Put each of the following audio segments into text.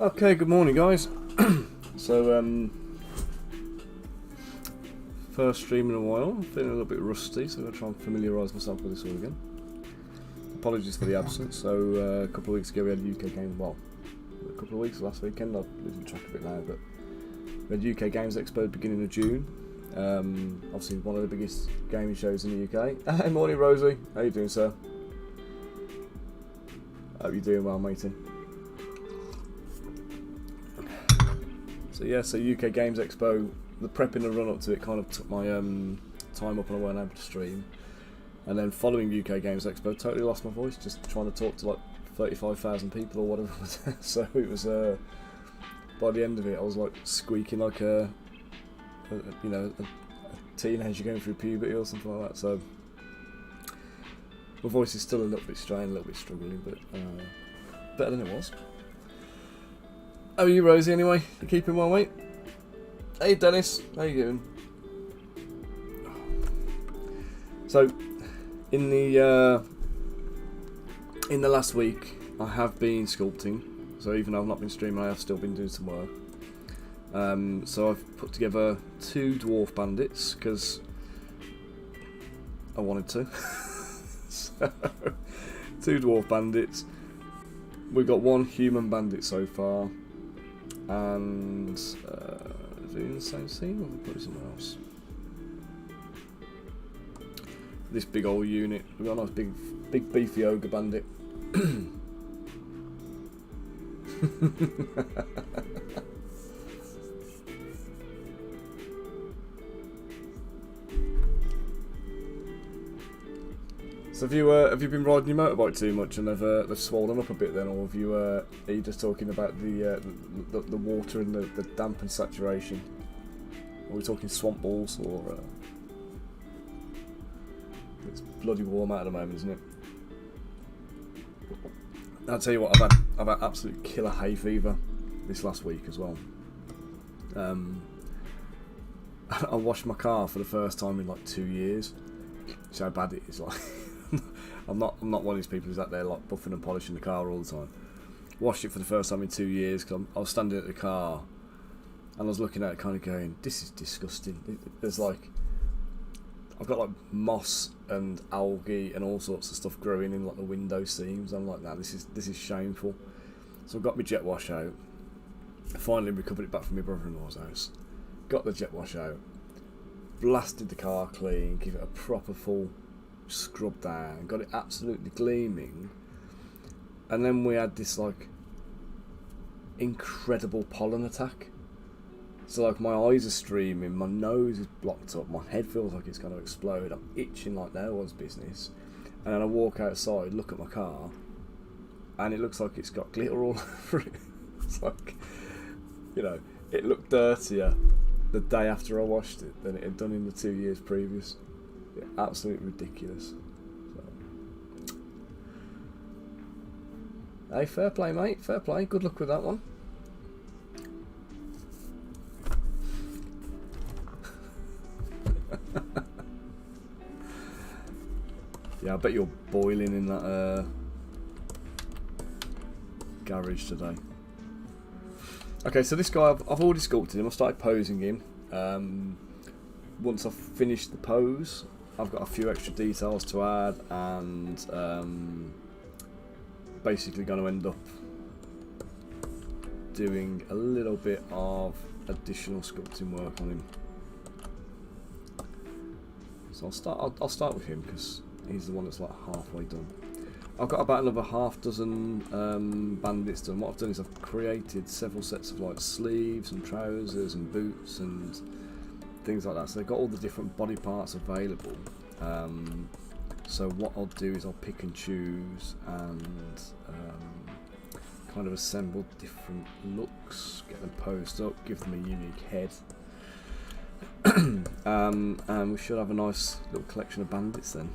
Okay, good morning, guys. So, first stream in a while. I'm feeling a little bit rusty, so I'm going to try and familiarise myself with this all again. Apologies for the absence. So, a couple of weeks ago we had UK Games. Well, a couple of weeks last weekend. I'm losing track of it now, but we had UK Games Expo beginning of June. Obviously, one of the biggest gaming shows in the UK. Hey, morning, Rosie. How you doing, sir? Hope you're doing well, matey. So yeah, so UK Games Expo, the prep in the run up to it kind of took my time up and I weren't able to stream. And then following UK Games Expo, totally lost my voice, just trying to talk to like 35,000 people or whatever it was. So it was, by the end of it, I was like squeaking like a teenager going through puberty or something like that. So my voice is still a little bit strained, a little bit struggling, but better than it was. How are you, Rosie, anyway? You keeping well, mate? Hey, Dennis. How you doing? So, in the last week, I have been sculpting. So even though I've not been streaming, I have still been doing some work. So I've put together 2 dwarf bandits, because I wanted to. So, 2 dwarf bandits. We've got 1 human bandit so far. And is it in the same scene or have we put it somewhere else? This big old unit. We've got a nice big beefy ogre bandit. So have you been riding your motorbike too much and they've swollen up a bit then, or have you are you just talking about the water and the damp and saturation? Are we talking swamp balls or? It's bloody warm out at the moment, isn't it? I'll tell you what, I've had absolute killer hay fever this last week as well. I washed my car for the first time in like 2 years. So how bad it is, like. I'm not one of these people who's out there like buffing and polishing the car all the time. Washed it for the first time in 2 years because I was standing at the car and I was looking at it kind of going, this is disgusting. There's like, I've got like moss and algae and all sorts of stuff growing in like the window seams. I'm like, nah, this is shameful. So I got my jet wash out. I finally recovered it back from my brother-in-law's house. Got the jet wash out, blasted the car clean, give it a proper full scrub down, got it absolutely gleaming, and then we had this like incredible pollen attack. So like my eyes are streaming, my nose is blocked up, my head feels like it's going to explode, I'm itching like no one's business, and then I walk outside, look at my car, and it looks like it's got glitter all over it. It's like, you know, it looked dirtier the day after I washed it than it had done in the 2 years previous. Absolutely ridiculous. So. Hey, fair play, mate. Fair play. Good luck with that one. Yeah, I bet you're boiling in that garage today. Okay, so this guy, I've already sculpted him. I started posing him. Once I've finished the pose, I've got a few extra details to add, and basically going to end up doing a little bit of additional sculpting work on him. So I'll start with him because he's the one that's like halfway done. I've got about another half dozen bandits done. What I've done is I've created several sets of like sleeves and trousers and boots and things like that, so they've got all the different body parts available. So what I'll do is I'll pick and choose and kind of assemble different looks, get them posed up, give them a unique head, and we should have a nice little collection of bandits then.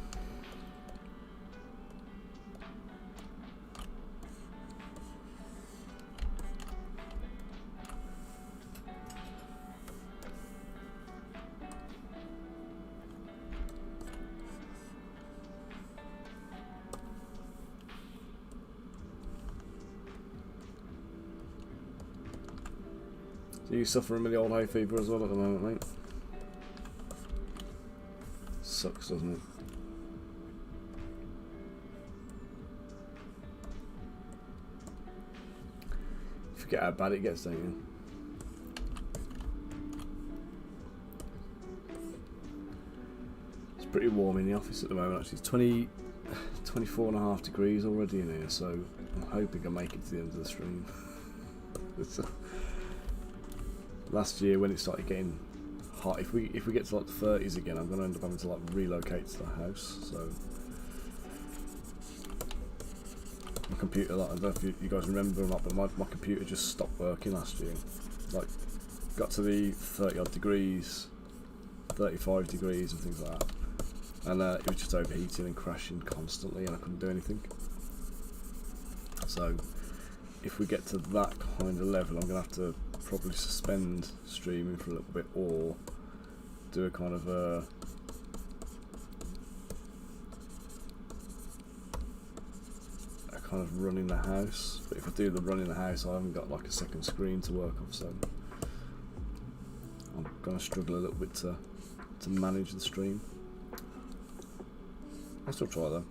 Are you suffering with the old hay fever as well at the moment, mate? Sucks, doesn't it? Forget how bad it gets, don't you? It's pretty warm in the office at the moment, actually. It's 24.5 degrees already in here, so I'm hoping I make it to the end of the stream. Last year when it started getting hot, if we get to like the 30s again, I'm going to end up having to like relocate to the house. So my computer, like, I don't know if you guys remember or not, but my computer just stopped working last year. Like, got to the 30 odd degrees, 35 degrees and things like that, and it was just overheating and crashing constantly, and I couldn't do anything. So if we get to that kind of level, I'm going to have to probably suspend streaming for a little bit, or do a kind of a kind of run in the house. But if I do the run in the house, I haven't got like a second screen to work off, so I'm going to struggle a little bit to manage the stream. I'll still try though.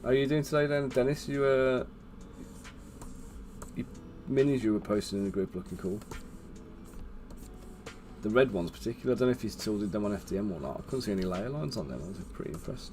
How are you doing today then, Dennis? You minis you were posting in the group looking cool. The red ones particularly, I don't know if you still did them on FDM or not. I couldn't see any layer lines on them, I was pretty impressed.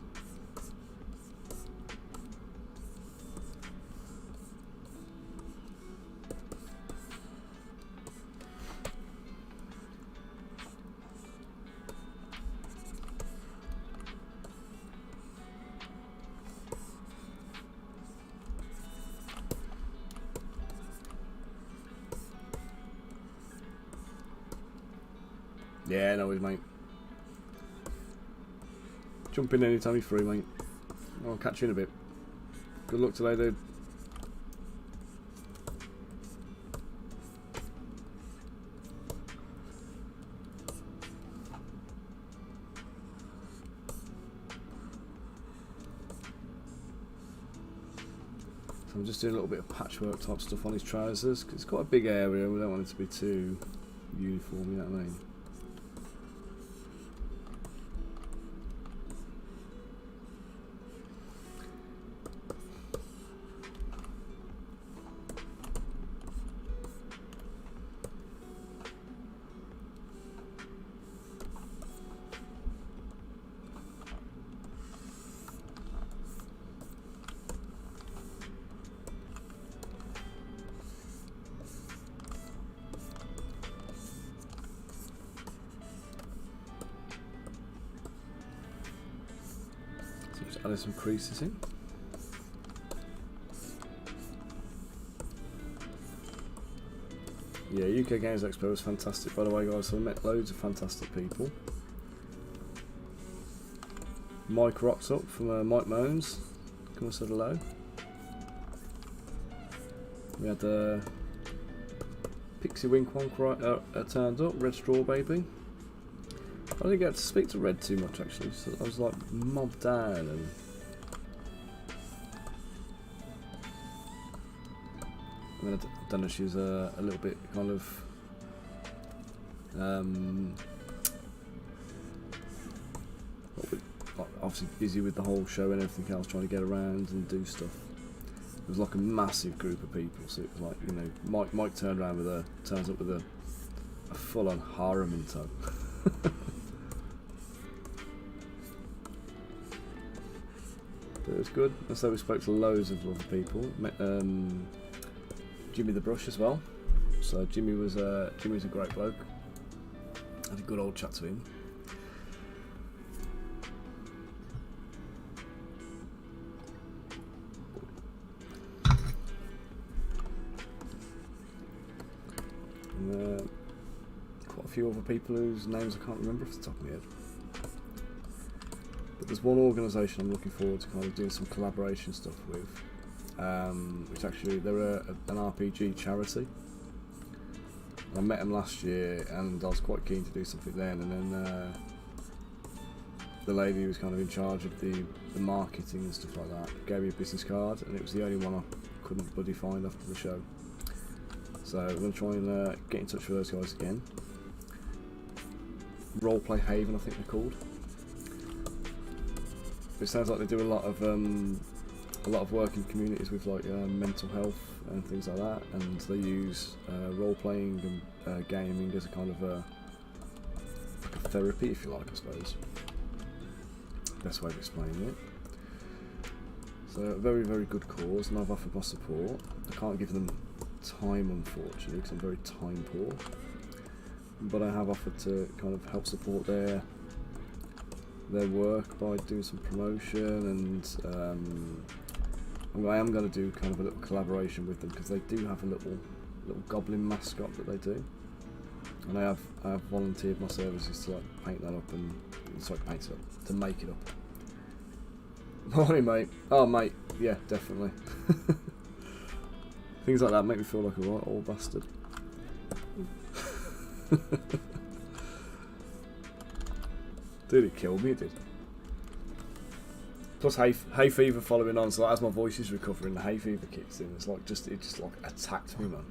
Yeah, no worries, mate. Jump in anytime you're free, mate. I'll catch you in a bit. Good luck today, dude. So I'm just doing a little bit of patchwork type stuff on his trousers, because it's quite a big area. We don't want it to be too uniform, you know what I mean? Adding some creases in. Yeah, UK Games Expo was fantastic, by the way, guys. So we met loads of fantastic people. Mike rocks up from Mike Moans. Come and say hello. We had Pixie Wink one turned up, Red Straw Baby. I didn't get to speak to Red too much actually, so I was like mobbed down and I mean, I don't know, she was a little bit kind of obviously busy with the whole show and everything else, trying to get around and do stuff. It was like a massive group of people, so it was like, you know, Mike turns up with a full-on harem in tow. But it was good. And so we spoke to loads of other people. Met Jimmy the Brush as well. So Jimmy was a great bloke. Had a good old chat to him. And, quite a few other people whose names I can't remember off the top of my head. But there's one organisation I'm looking forward to kind of doing some collaboration stuff with, which actually they're an RPG charity, I met him last year, and I was quite keen to do something then. And then the lady who was kind of in charge of the marketing and stuff like that gave me a business card, and it was the only one I couldn't bloody find after the show. So I'm going to try and get in touch with those guys again. Roleplay Haven, I think they're called. It sounds like they do a lot of work in communities with like mental health and things like that, and they use role playing and gaming as a kind of like a therapy, if you like, I suppose. Best way of explaining it. So a very, very good cause, and I've offered my support. I can't give them time, unfortunately, because I'm very time poor, but I have offered to kind of help support their work by doing some promotion, and I am going to do kind of a little collaboration with them, because they do have a little goblin mascot that they do, and I have volunteered my services to like paint that up and to make it up. Morning, mate. Oh, mate. Yeah, definitely. Things like that make me feel like a right old bastard. Dude, it killed me, it did. Plus hay fever following on, so like, as my voice is recovering, the hay fever kicks in. It's like it just like attacked me, man.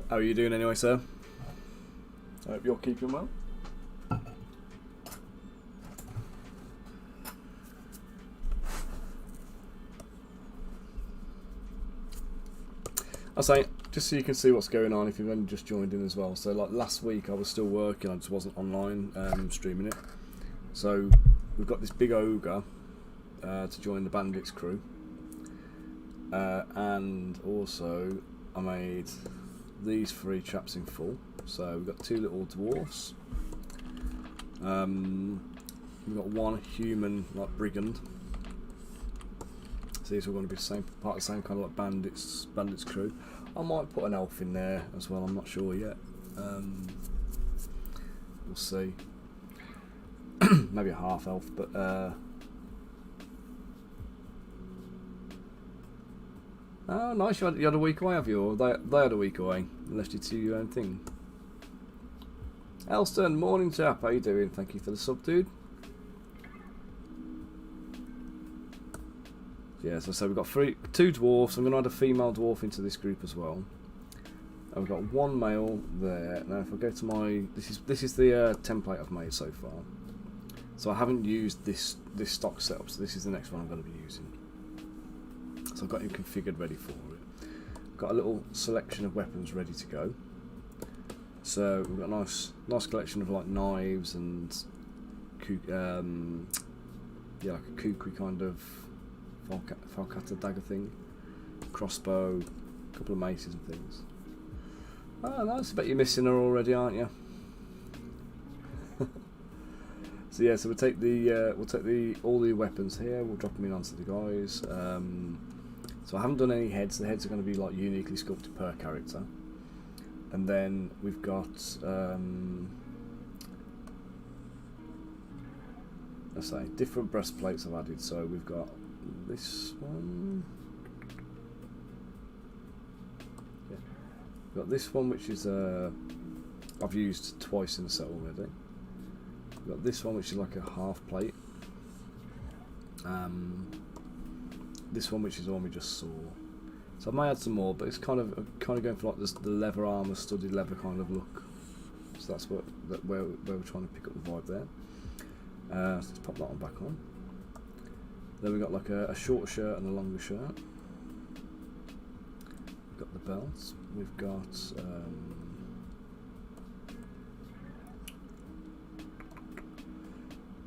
How are you doing anyway, sir? I hope you're keeping well. I'll say, just so you can see what's going on if you've only just joined in as well. So like last week I was still working, I just wasn't online streaming it. So we've got this big ogre to join the Bandits crew. And also I made these 3 chaps in full. So we've got 2 little dwarfs. We've got 1 human like brigand. So these are going to be the same part of the same kind of like bandits crew. I might put an elf in there as well, I'm not sure yet. We'll see. Maybe a half elf, but oh nice, you had a week away, have you? Or they had a week away and left you to your own thing. Elston, morning chap, how you doing? Thank you for the sub, dude. Yeah, so we've got 2 dwarfs. I'm going to add a female dwarf into this group as well. And we've got 1 male there. Now if I go to my... This is the template I've made so far. So I haven't used this stock setup, so this is the next one I'm going to be using. So I've got him configured ready for it. Got a little selection of weapons ready to go. So we've got a nice collection of like knives and yeah, like a kukri kind of falcata dagger thing, crossbow, a couple of maces and things. Oh nice, I bet you're missing her already, aren't you? So yeah, so we'll take all the weapons here, we'll drop them in onto the guys. So I haven't done any heads. The heads are going to be like uniquely sculpted per character. And then we've got let's say different breastplates I've added. So we've got this one. Yeah. We've got this one, which is I've used twice in the set already. We've got this one, which is like a half plate. This one, which is the one we just saw. So I may add some more, but it's kind of going for like this, the leather armour, studded leather kind of look. So that's where we're trying to pick up the vibe there. So let's pop that one back on. Then we've got like a short shirt and a longer shirt. We've got the belts. We've got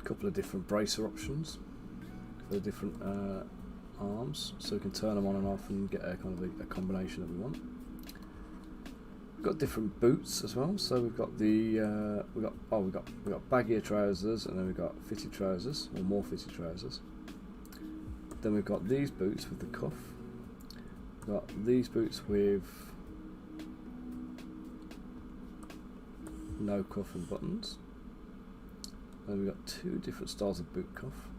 a couple of different bracer options for the different arms, so we can turn them on and off and get a kind of a combination that we want. We've got different boots as well, so we've got the we've got baggier trousers, and then we've got fitted trousers, or more fitted trousers. Then we've got these boots with the cuff. We've got these boots with no cuff and buttons. Then we've got 2 different styles of boot cuff.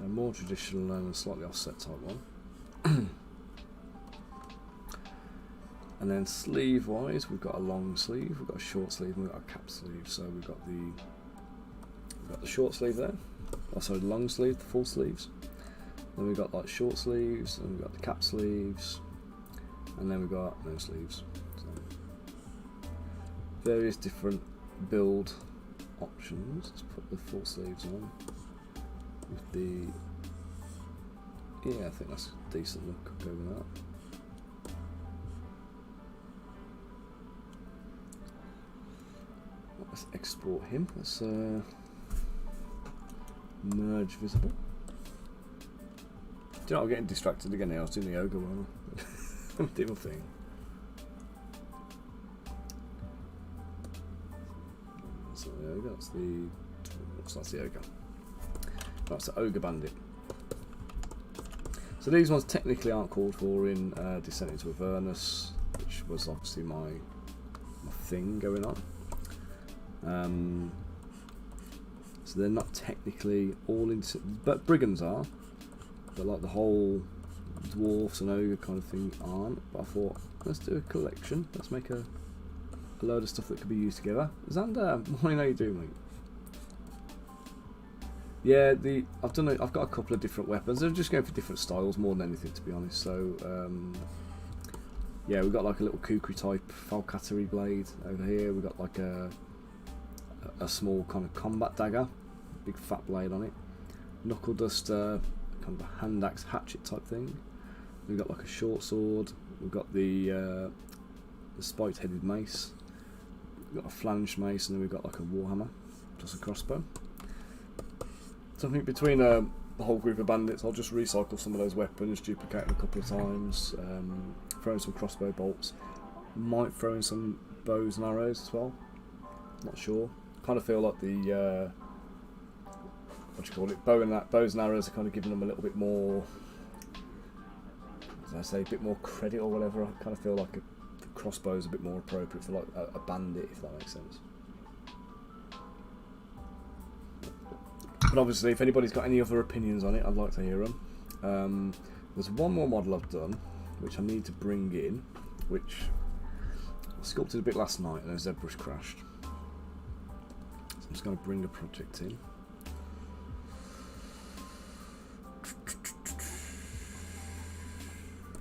So more traditional and slightly offset type one. And then sleeve wise, we've got a long sleeve, we've got a short sleeve, and we've got a cap sleeve. So we've got the short sleeve there. Also the long sleeve, the full sleeves. Then we've got like short sleeves, and we've got the cap sleeves, and then we've got no sleeves. So various different build options. Let's put the full sleeves on with the, yeah, I think that's a decent look. I'll go with that. Let's export him. Let's merge visible. Do you know, I'm getting distracted again now. I was doing the yoga one. Do my thing. That's not the ogre, that's the ogre. That's the ogre bandit. So these ones technically aren't called for in Descent into Avernus, which was obviously my thing going on. So they're not technically all into, but brigands are. But like the whole dwarfs and ogre kind of thing aren't. But I thought, let's do a collection. Let's make a load of stuff that could be used together. Xander, what do you know you do, mate? Yeah, I've got a couple of different weapons. They're just going for different styles more than anything, to be honest. So yeah, we've got like a little kukri type falcaterie blade over here. We've got like a small kind of combat dagger, big fat blade on it. Knuckle duster, kind of a hand axe hatchet type thing. We've got like a short sword. We've got the spiked headed mace. We've got a flanged mace, and then we've got like a warhammer, plus a crossbow. So I think between the whole group of bandits, I'll just recycle some of those weapons, duplicate them a couple of times, throw in some crossbow bolts. Might throw in some bows and arrows as well. Not sure. Kind of feel like the what do you call it? Bows and arrows are kind of giving them a little bit more, as I say, a bit more credit or whatever. I kind of feel like the crossbow is a bit more appropriate for like a bandit, if that makes sense. But obviously, if anybody's got any other opinions on it, I'd like to hear them. There's one more model I've done, which I need to bring in, which I sculpted a bit last night, and then Zbrush crashed. So I'm just going to bring a project in.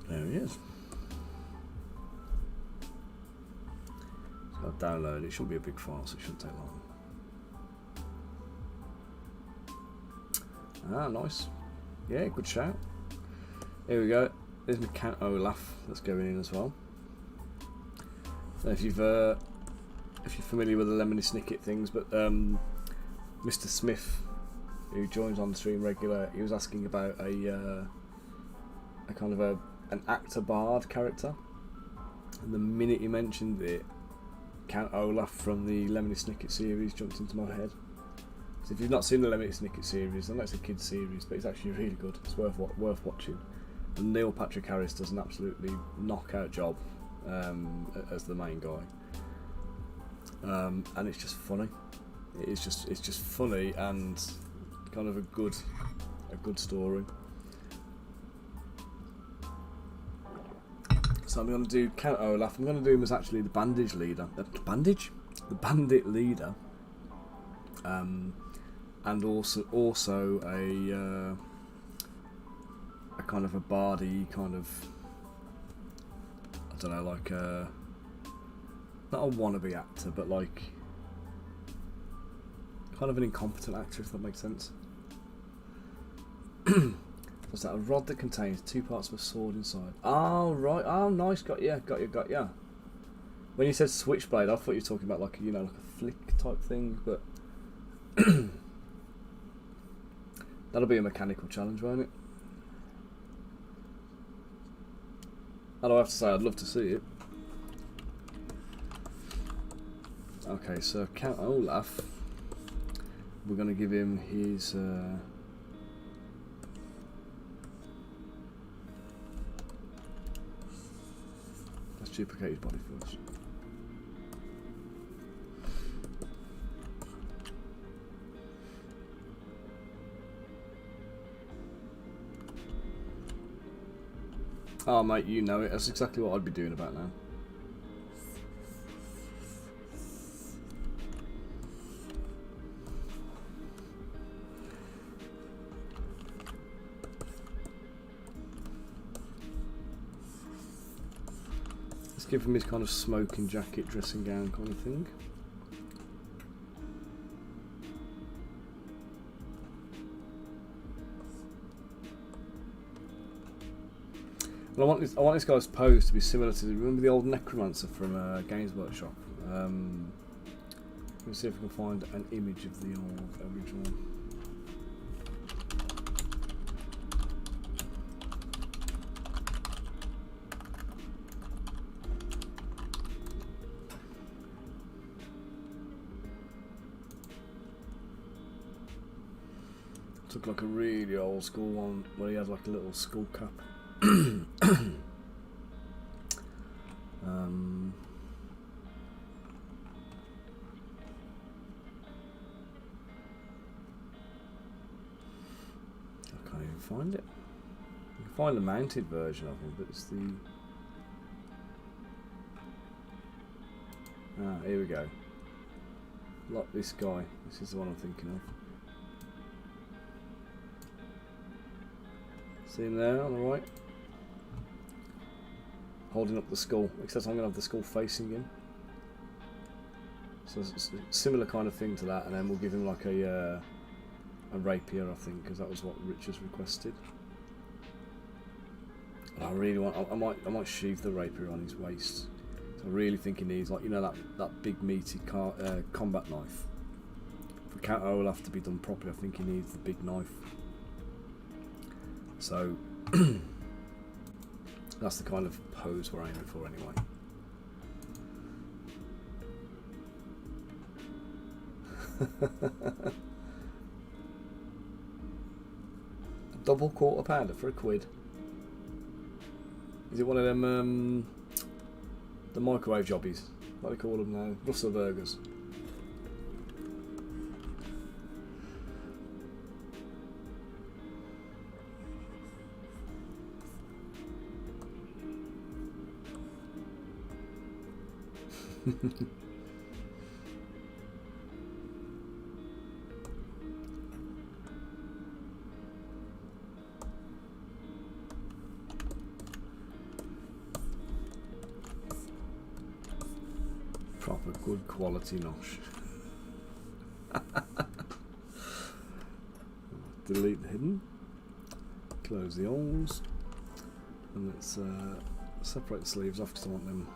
There he is. So I'll download it. It shouldn't be a big file, so it shouldn't take long. Ah, nice. Yeah, good shout. Here we go. There's my Count Olaf that's going in as well. So if you're familiar with the Lemony Snicket things, but Mr. Smith, who joins on the stream regular, he was asking about a kind of an actor bard character, and the minute he mentioned it, Count Olaf from the Lemony Snicket series jumped into my head. So if you've not seen the Lemony Snicket series, I know it's a kids series, but it's actually really good. It's worth watching. And Neil Patrick Harris does an absolutely knockout job as the main guy, and it's just funny. It's just funny and kind of a good story. So I'm going to do Count Olaf. I'm going to do him as actually the bandit leader. The bandit leader. And also a kind of a bardy kind of, I don't know, like not a wannabe actor, but like kind of an incompetent actor, if that makes sense. What's that? A rod that contains 2 parts of a sword inside. Oh right, oh nice, got ya. When you said switchblade, I thought you were talking about like, you know, like a flick type thing, but that'll be a mechanical challenge, won't it? And I have to say, I'd love to see it. Okay, so Count Olaf, we're going to give him his let's duplicate his body first. Oh mate, you know it. That's exactly what I'd be doing about now. Let's give him his kind of smoking jacket, dressing gown kind of thing. And I want this guy's pose to be similar to, remember the old necromancer from Games Workshop? Let me see if we can find an image of the old original. Took like a really old school one where he had like a little skull cap. I can't even find it. You can find a mounted version of him, but it's the... Ah, here we go. Like this guy. This is the one I'm thinking of. See him there on the right? Holding up the skull, except I'm going to have the skull facing him. So it's a similar kind of thing to that, and then we'll give him like a rapier, I think, because that was what Rich has requested. And I really want, I might sheathe the rapier on his waist. So I really think he needs, like, you know, that big meaty combat knife. For Kato will have to be done properly. I think he needs the big knife. So that's the kind of pose we're aiming for anyway. A double quarter pounder for £1. Is it one of them the microwave jobbies? What do they call them now? Russell burgers. Proper good quality nosh. Delete the hidden. Close the holes. And let's separate the sleeves off because I want them.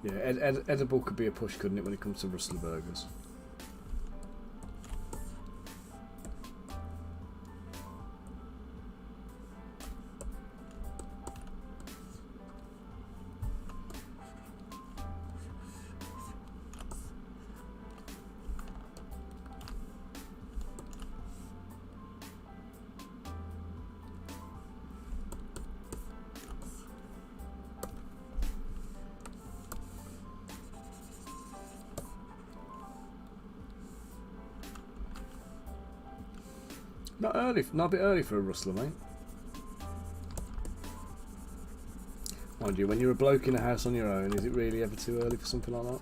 Yeah, edible could be a push, couldn't it, when it comes to Rustler burgers? Not early, not a bit early for a rustler, mate. Mind you, when you're a bloke in a house on your own, is it really ever too early for something like that?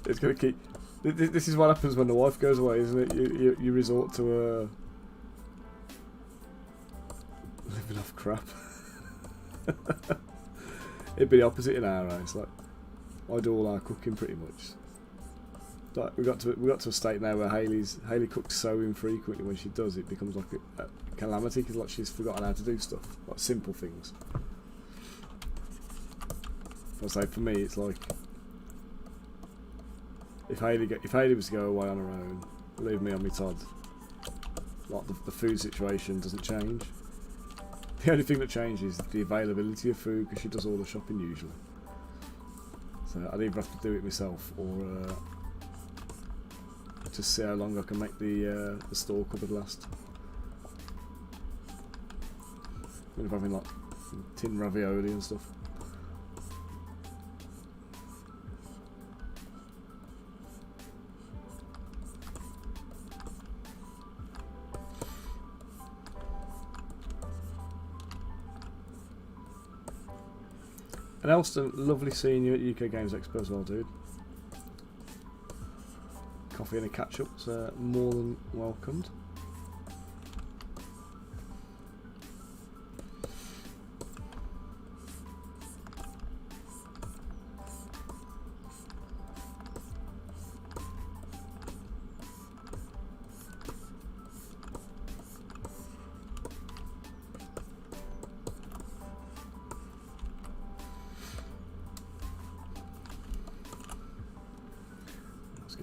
It's gonna keep. This is what happens when the wife goes away, isn't it? You resort to living off crap. It'd be the opposite in our house. Like, I do all our cooking pretty much. Like, we got to a state now where Hayley cooks so infrequently. When she does, it becomes like a calamity because like she's forgotten how to do stuff, like simple things. I say for me, it's like if Hayley was to go away on her own, leave me on my Todd. like the food situation doesn't change. The only thing that changes is the availability of food, because she does all the shopping usually. So I'd either have to do it myself or just see how long I can make the store cupboard last. I'm gonna be having like tin ravioli and stuff. And Elston, lovely seeing you at UK Games Expo as well, dude. Coffee and a catch-up's more than welcomed.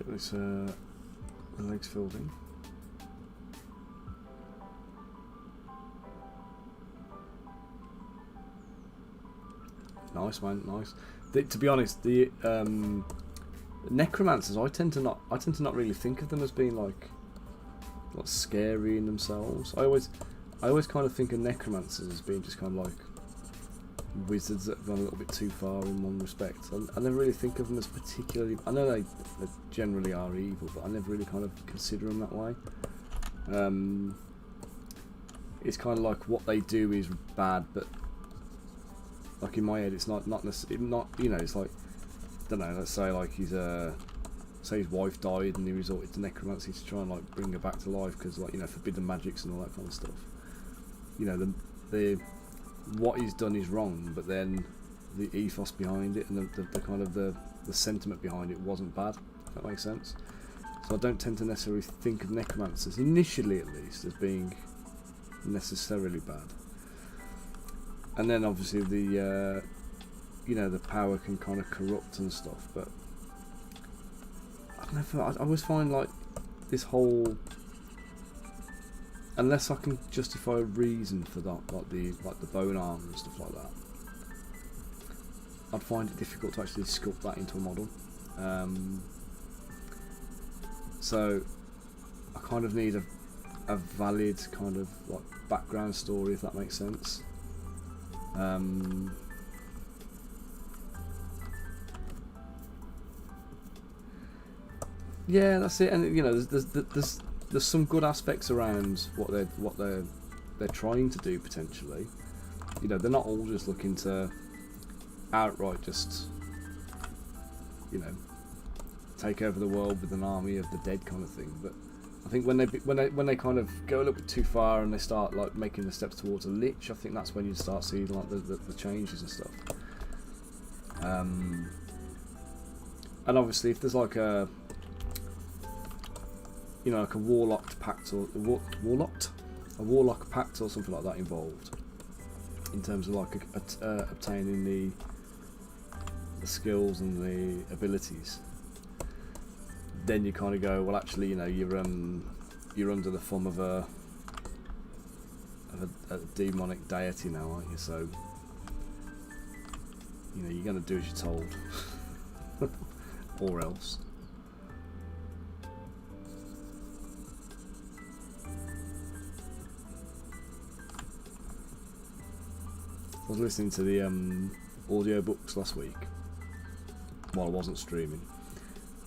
This the legs filled in. Nice, man, nice. To be honest, the necromancers, I tend to not really think of them as being like scary in themselves. I always kind of think of necromancers as being just kind of like wizards that have gone a little bit too far in one respect. I never really think of them as particularly. I know they generally are evil, but I never really kind of consider them that way. It's kind of like what they do is bad, but like in my head, it's not necessarily not. You know, it's like, I don't know. Let's say like say his wife died and he resorted to necromancy to try and like bring her back to life because, like, you know, forbidden magics and all that kind of stuff. You know, the what he's done is wrong, but then the ethos behind it and the kind of the sentiment behind it wasn't bad. If that makes sense. So I don't tend to necessarily think of necromancers, initially at least, as being necessarily bad. And then obviously the you know, the power can kind of corrupt and stuff, but I don't know. I always find like this whole, unless I can justify a reason for that, like the bone arm and stuff like that, I'd find it difficult to actually sculpt that into a model. So I kind of need a valid kind of like background story, if that makes sense. Yeah, that's it. And you know, there's some good aspects around what they're trying to do potentially. You know, they're not all just looking to outright just, you know, take over the world with an army of the dead kind of thing. But I think when they kind of go a little bit too far and they start like making the steps towards a lich, I think that's when you start seeing like the changes and stuff. And obviously, if there's like a, you know, like a warlock pact or a warlock pact or something like that involved, in terms of like obtaining the skills and the abilities, then you kind of go, well, actually, you know, you're under the thumb of a demonic deity now, aren't you? So, you know, you're going to do as you're told, or else. I was listening to the audio books last week while I wasn't streaming,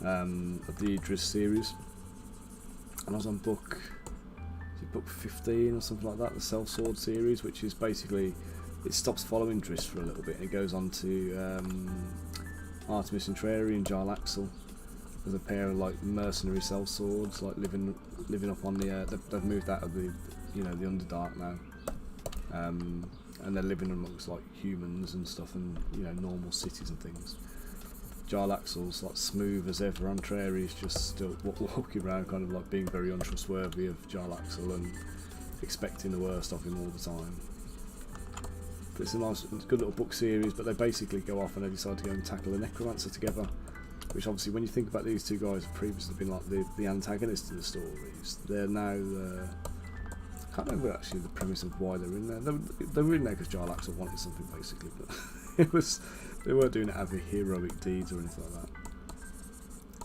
of the Idris series, and I was on book 15 or something like that, the Sellsword series, which is basically, it stops following Driss for a little bit and it goes on to Artemis Entreri and Jarl Axel. There's a pair of like mercenary sellswords like living up on the they've moved out of the, you know, the Underdark now. And they're living amongst like humans and stuff, and, you know, normal cities and things. Jarl Axel's like smooth as ever. Entreri's just still walking around kind of like being very untrustworthy of Jarl Axel and expecting the worst of him all the time. But it's a nice, good little book series, but they basically go off and they decide to go and tackle a necromancer together, which obviously, when you think about these two guys have previously been like the antagonists in the stories, they're now can't remember actually the premise of why they were in there. They were in there because Jarlaxle wanted something basically, but they weren't doing it out of heroic deeds or anything like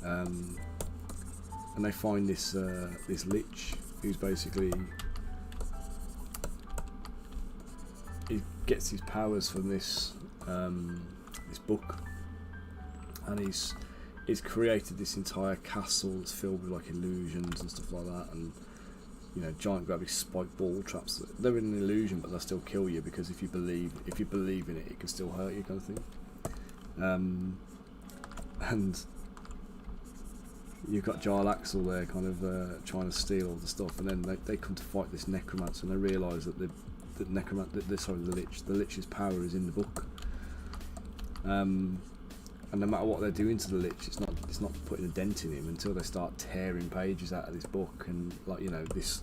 that. And they find this lich who's basically, he gets his powers from this this book, and he's created this entire castle that's filled with like illusions and stuff like that, and giant gravity spike ball traps. They're an illusion, but they'll still kill you, because if you believe in it, it can still hurt you, kind of thing. And you've got Jarlaxle there, kind of trying to steal all the stuff, and then they come to fight this necromancer, and they realise that the lich's power is in the book. And no matter what they're doing to the lich, it's not putting a dent in him until they start tearing pages out of this book, and he's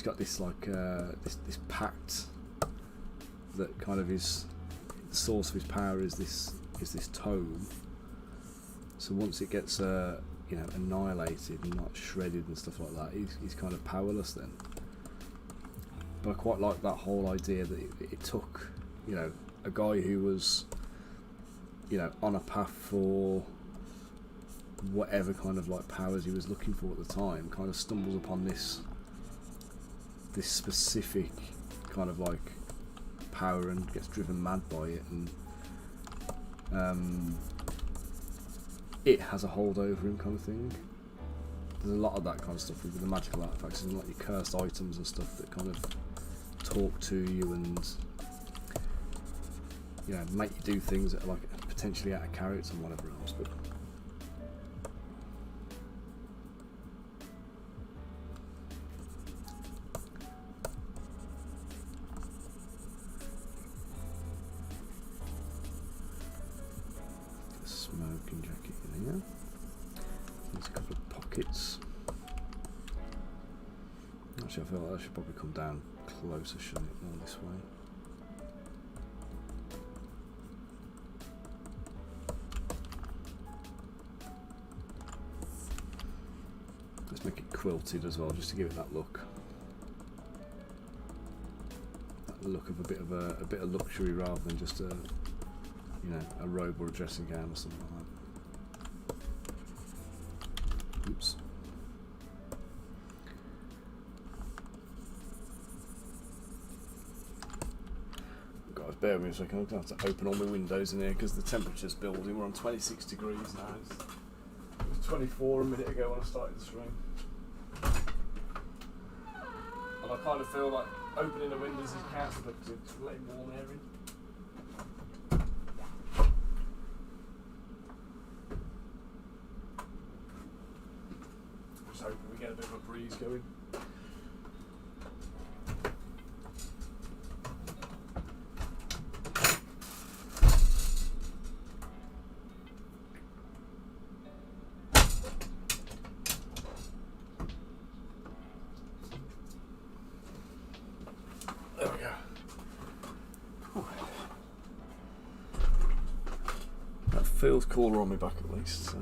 got this this pact that kind of is the source of his power is this tome. So once it gets annihilated and not shredded and stuff like that, he's kind of powerless then. But I quite like that whole idea that it took a guy who was on a path for whatever kind of like powers he was looking for at the time, kind of stumbles upon this specific kind of like power and gets driven mad by it, and it has a hold over him, kind of thing. There's a lot of that kind of stuff with the magical artifacts and like your cursed items and stuff that kind of talk to you and make you do things that are like potentially out of character and whatever else. But smoking jacket in here. There's a couple of pockets. Actually, I feel like I should probably come down closer, shouldn't it? More this way. Let's make it quilted as well, just to give it that look. That look of a bit of luxury rather than just a robe or a dressing gown or something like that. Oops. Guys, bear with me a second. I'm going to have to open all my windows in here because the temperature's building. We're on 26 degrees now. It was 24 a minute ago when I started the stream. And I kind of feel like opening the windows is counterproductive, to letting warm air in. Just hoping we get a bit of a breeze going. There we go. Whew. That feels cooler on my back at least. So.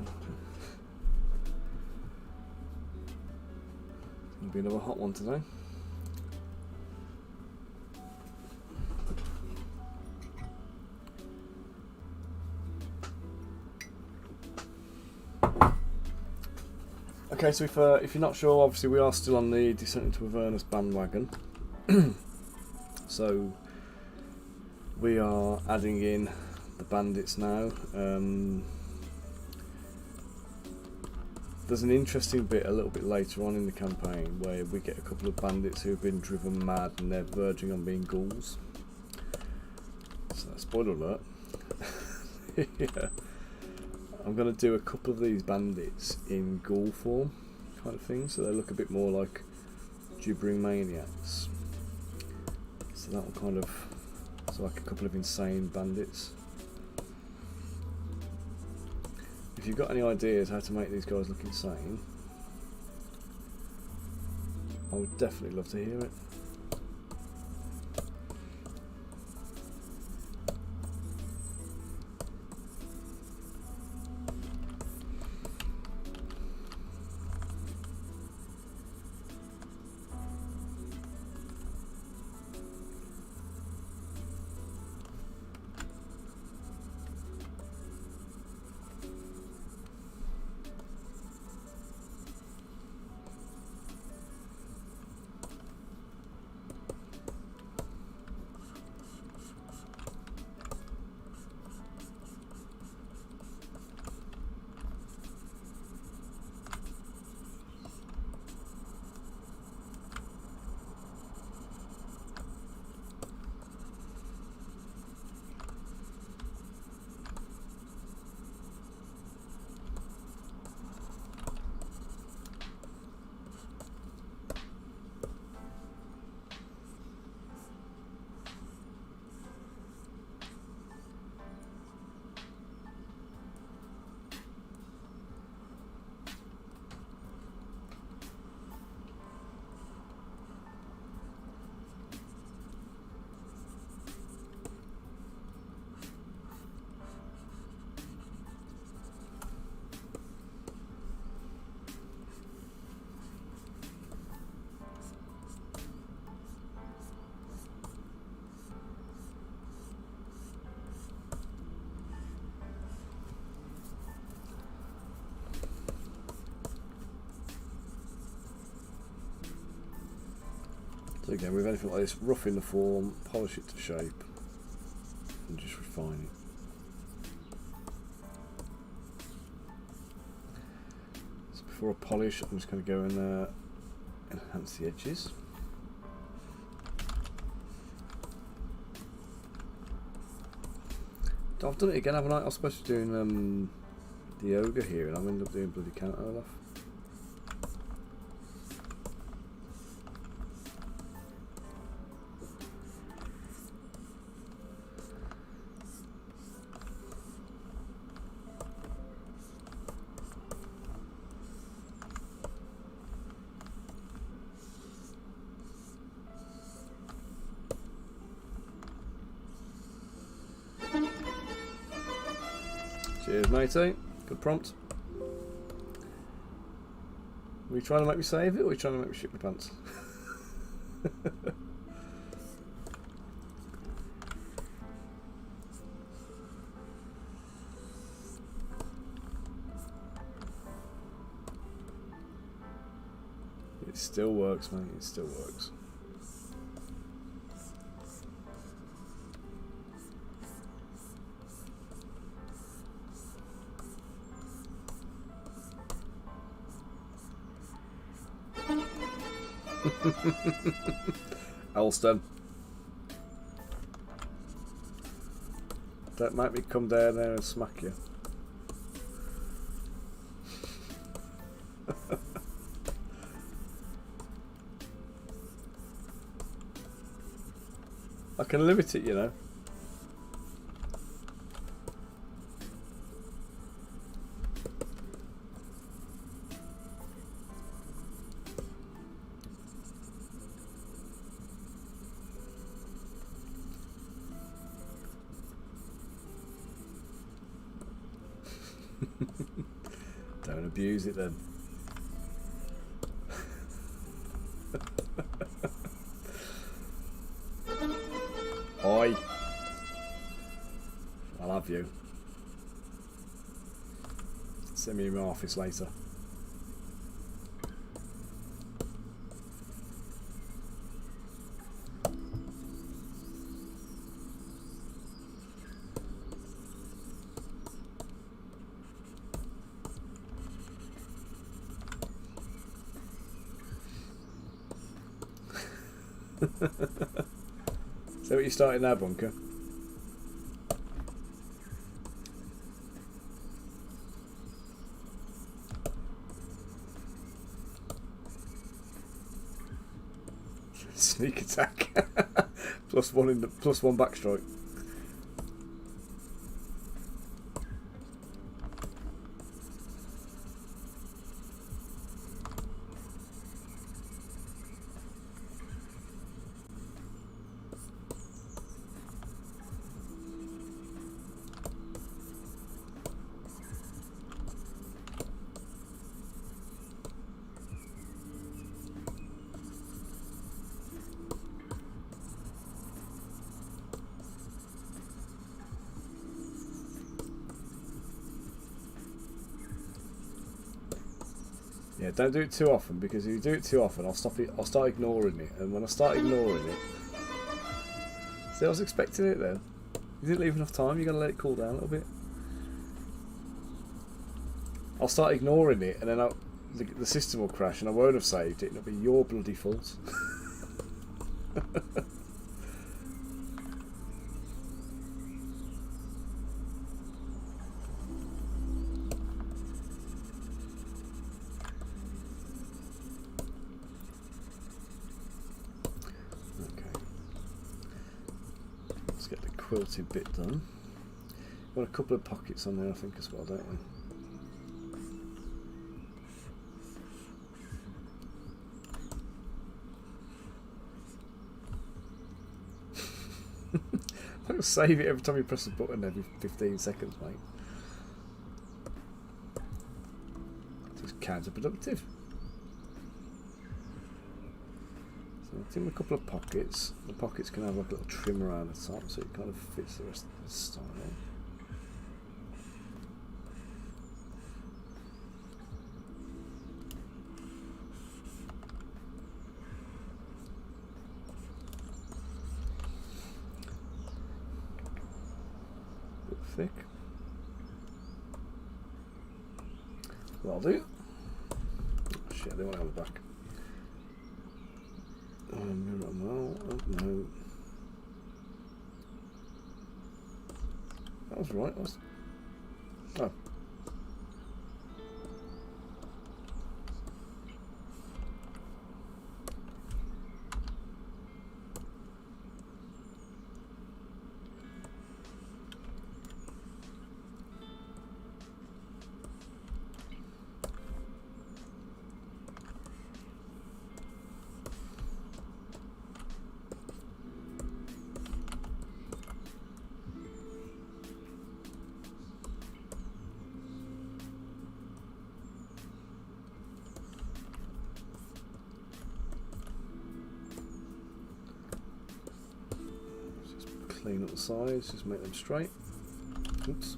It'll be another hot one today. Okay, so if you're not sure, obviously we are still on the Descent into Avernus bandwagon. So we are adding in the bandits now. There's an interesting bit a little bit later on in the campaign where we get a couple of bandits who have been driven mad and they're verging on being ghouls. So spoiler alert. Yeah. I'm going to do a couple of these bandits in ghoul form kind of thing, so they look a bit more like gibbering maniacs. So that will kind of, so like a couple of insane bandits. If you've got any ideas how to make these guys look insane, I would definitely love to hear it. So again, with anything like this, rough in the form, polish it to shape, and just refine it. So before I polish, I'm just going to go and enhance the edges. I've done it again, haven't I? I was supposed to be doing the ogre here, and I ended up doing bloody counter Olaf. Cheers, matey. Good prompt. Were you trying to make me save it, or were you trying to make me shit my pants? It still works, mate. It still works. Elston, don't make me come down there and smack you. I can limit it, you know. Don't abuse it then. Oi. I'll have you. Send me in my office later. So what you starting now, Bunker? Sneak attack. +1 in the +1 backstrike. Yeah, don't do it too often, because if you do it too often, I'll start ignoring it, and when I start ignoring it, see, I was expecting it then. You didn't leave enough time. You got to let it cool down a little bit. I'll start ignoring it, and then the system will crash, and I won't have saved it. And it'll be your bloody fault. Quilted bit done. Got a couple of pockets on there, I think, as well, don't we? I'll save it every time you press a button every 15 seconds, mate. It's counterproductive. In a couple of pockets. The pockets can have like a little trim around the top, so it kind of fits the rest of the style. thick. That'll do. Oh, shit, I don't want to have it back. No. That was right. Oh. Clean up the sides, just make them straight. Oops.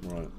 Right.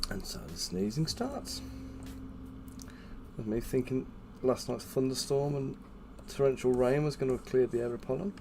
And so the sneezing starts. With me thinking last night's thunderstorm and torrential rain was going to have cleared the air of pollen.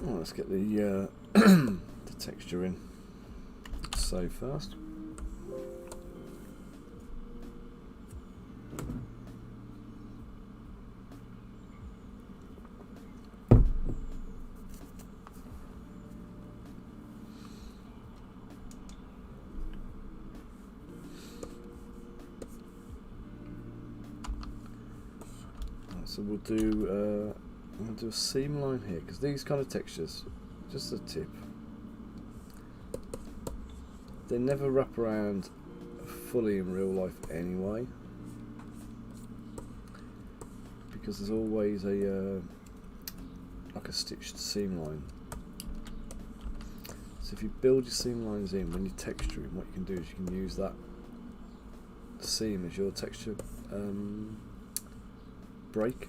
Oh, let's get the the texture in. Save first. So we'll do, I'm going to do a seam line here, because these kind of textures, just a tip, they never wrap around fully in real life anyway, because there's always a like a stitched seam line. So if you build your seam lines in, when you're texturing, what you can do is you can use that seam as your texture break.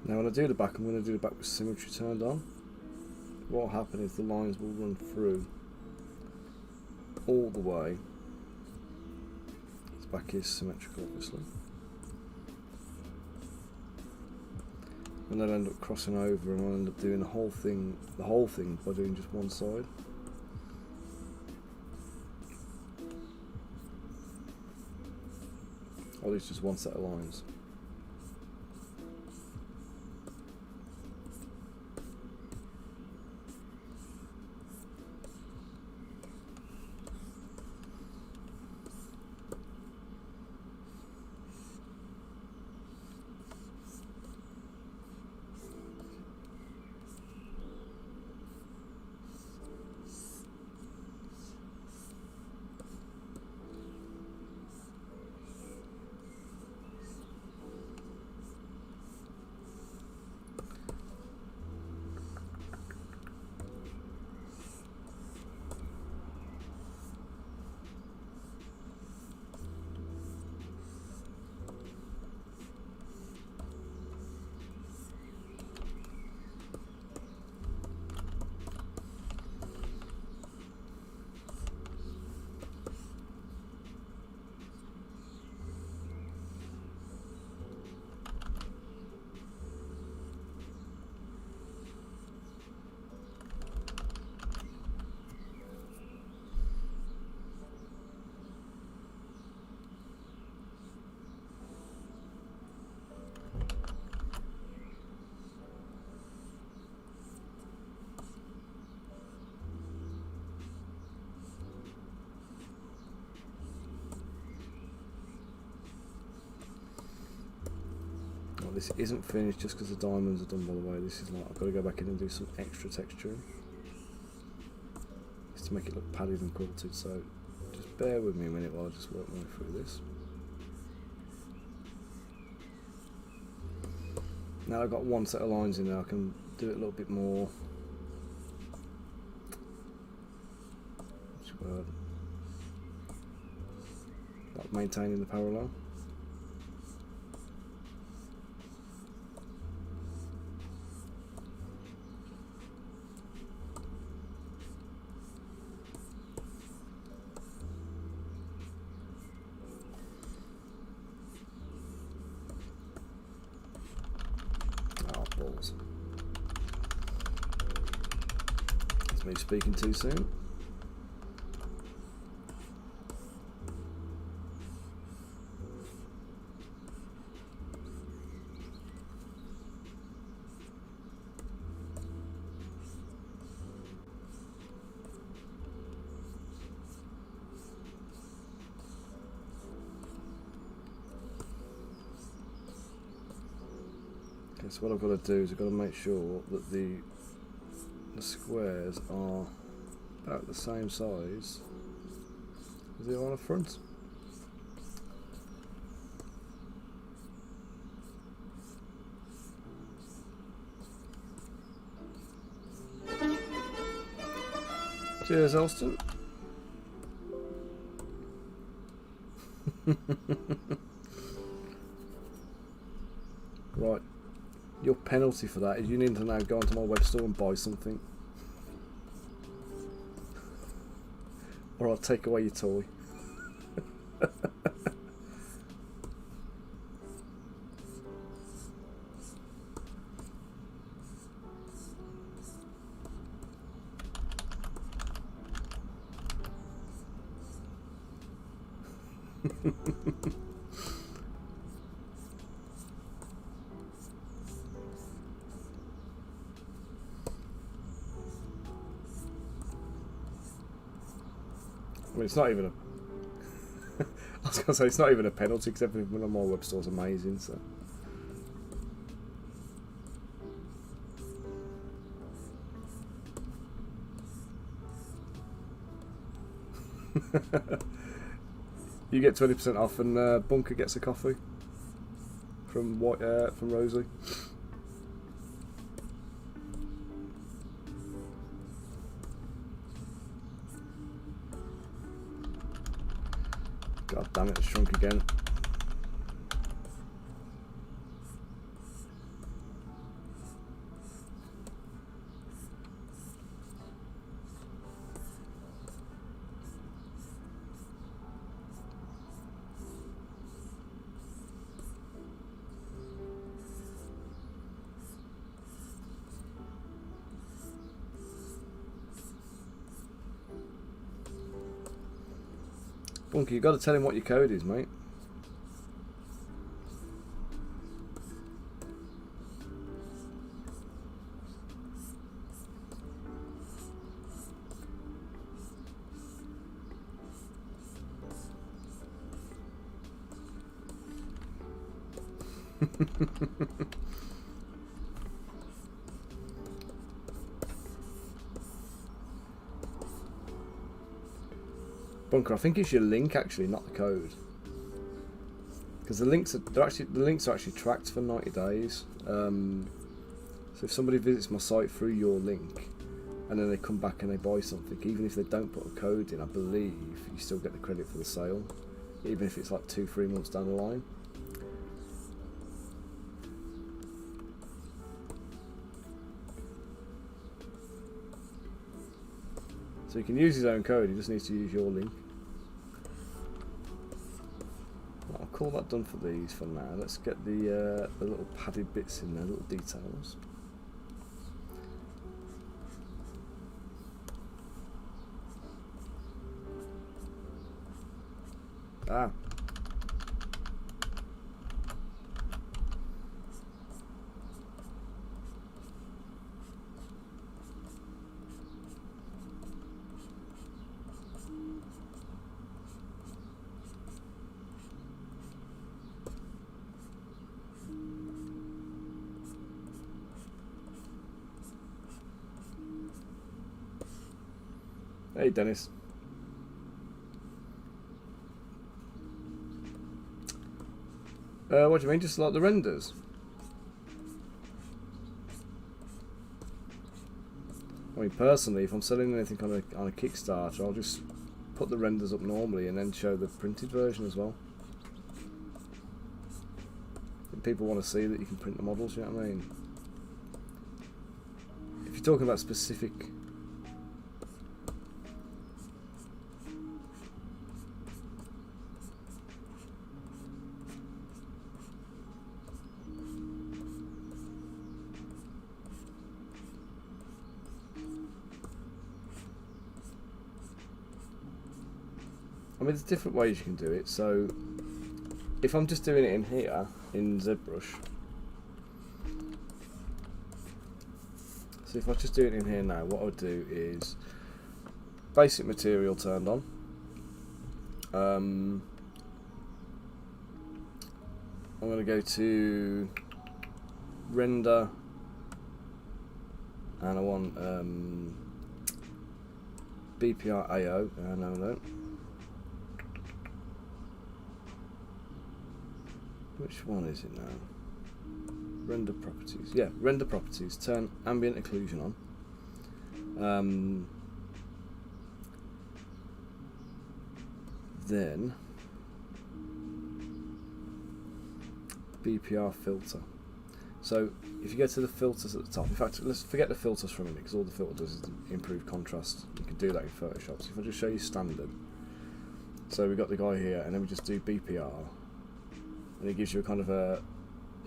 Now when I do the back, I'm going to do the back with symmetry turned on. What will happen is the lines will run through all the way. This back is symmetrical, obviously. And then I'll end up crossing over, and I'll end up doing the whole thing by doing just one side. Or at least just one set of lines. This isn't finished just because the diamonds are done, by the way. This is like, I've got to go back in and do some extra texturing just to make it look padded and quilted, so just bear with me a minute while I just work my way through this. Now I've got one set of lines in there, I can do it a little bit more, like maintaining the parallel. details. That's me speaking too soon. So what I've got to do is I've got to make sure that the squares are about the same size as they are on the front. Cheers, Elston. Right. Your penalty for that is you need to now go onto my web store and buy something. Or I'll take away your toy. I mean, it's not even a... I was going to say, it's not even a penalty, because everything on my web store is amazing, so... You get 20% off, and Bunker gets a coffee from Rosie. God damn it, it's shrunk again. Bunky, you've got to tell him what your code is, mate. Bunker, I think it's your link actually, not the code, because the links are actually tracked for 90 days. So if somebody visits my site through your link and then they come back and they buy something, even if they don't put a code in, I believe you still get the credit for the sale, even if it's like 2-3 months down the line. So he can use his own code, he just needs to use your link. I'll call that done for these for now. Let's get the little padded bits in there, little details. Ah. Hey Dennis. What do you mean? Just like the renders? I mean, personally, if I'm selling anything on a Kickstarter, I'll just put the renders up normally and then show the printed version as well. If people want to see that you can print the models, you know what I mean? If you're talking about specific... mean, there's different ways you can do it. So if I'm just doing it in here in Zbrush, so if I just do it in here now, what I would do is basic material turned on. I'm going to go to render, and I want BPR AO. No. Which one is it now? Render properties. Yeah, render properties. Turn ambient occlusion on. Then BPR filter. So if you go to the filters at the top, in fact, let's forget the filters for a minute, because all the filter does is improve contrast. You can do that in Photoshop. So if I just show you standard, so we've got the guy here, and then we just do BPR, and it gives you a kind of a,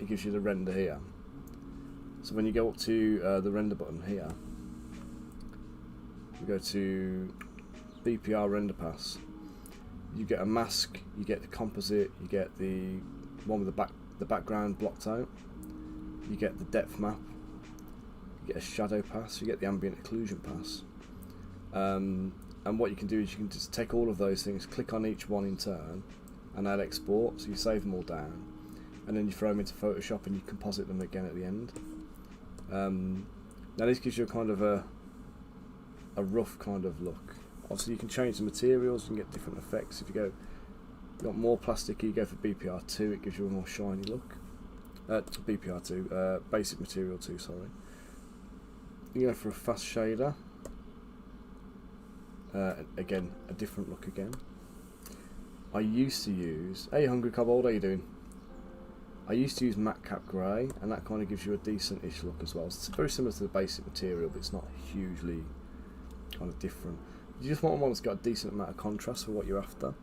it gives you the render here. So when you go up to the render button here, we go to BPR render pass. You get a mask, you get the composite, you get the one with the background blocked out, you get the depth map, you get a shadow pass, you get the ambient occlusion pass. And what you can do is you can just take all of those things, click on each one in turn, and add export, so you save them all down, and then you throw them into Photoshop and you composite them again at the end. Now this gives you a kind of a rough kind of look. Obviously you can change the materials and get different effects. If you want more plastic, you go for BPR2, it gives you a more shiny look. BPR2, basic material 2, sorry. You go for a fast shader. Again, a different look again. I used to use, hey Hungry Kobold, how you doing? I used to use matte cap grey, and that kind of gives you a decent-ish look as well. So it's very similar to the basic material, but it's not hugely kind of different. You just want one that's got a decent amount of contrast for what you're after.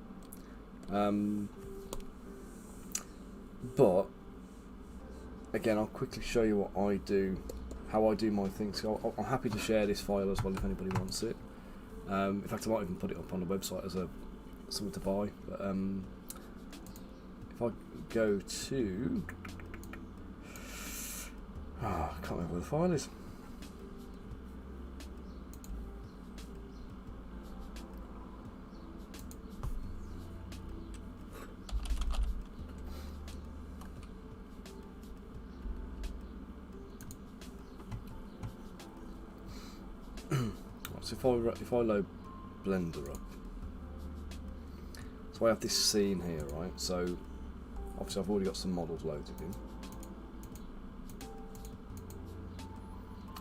But again, I'll quickly show you what I do, how I do my things. So I'm happy to share this file as well if anybody wants it. In fact, I might even put it up on the website as something to buy. But if I go to, I can't remember where the file is. So if I load Blender up, so I have this scene here, right? So obviously I've already got some models loaded in.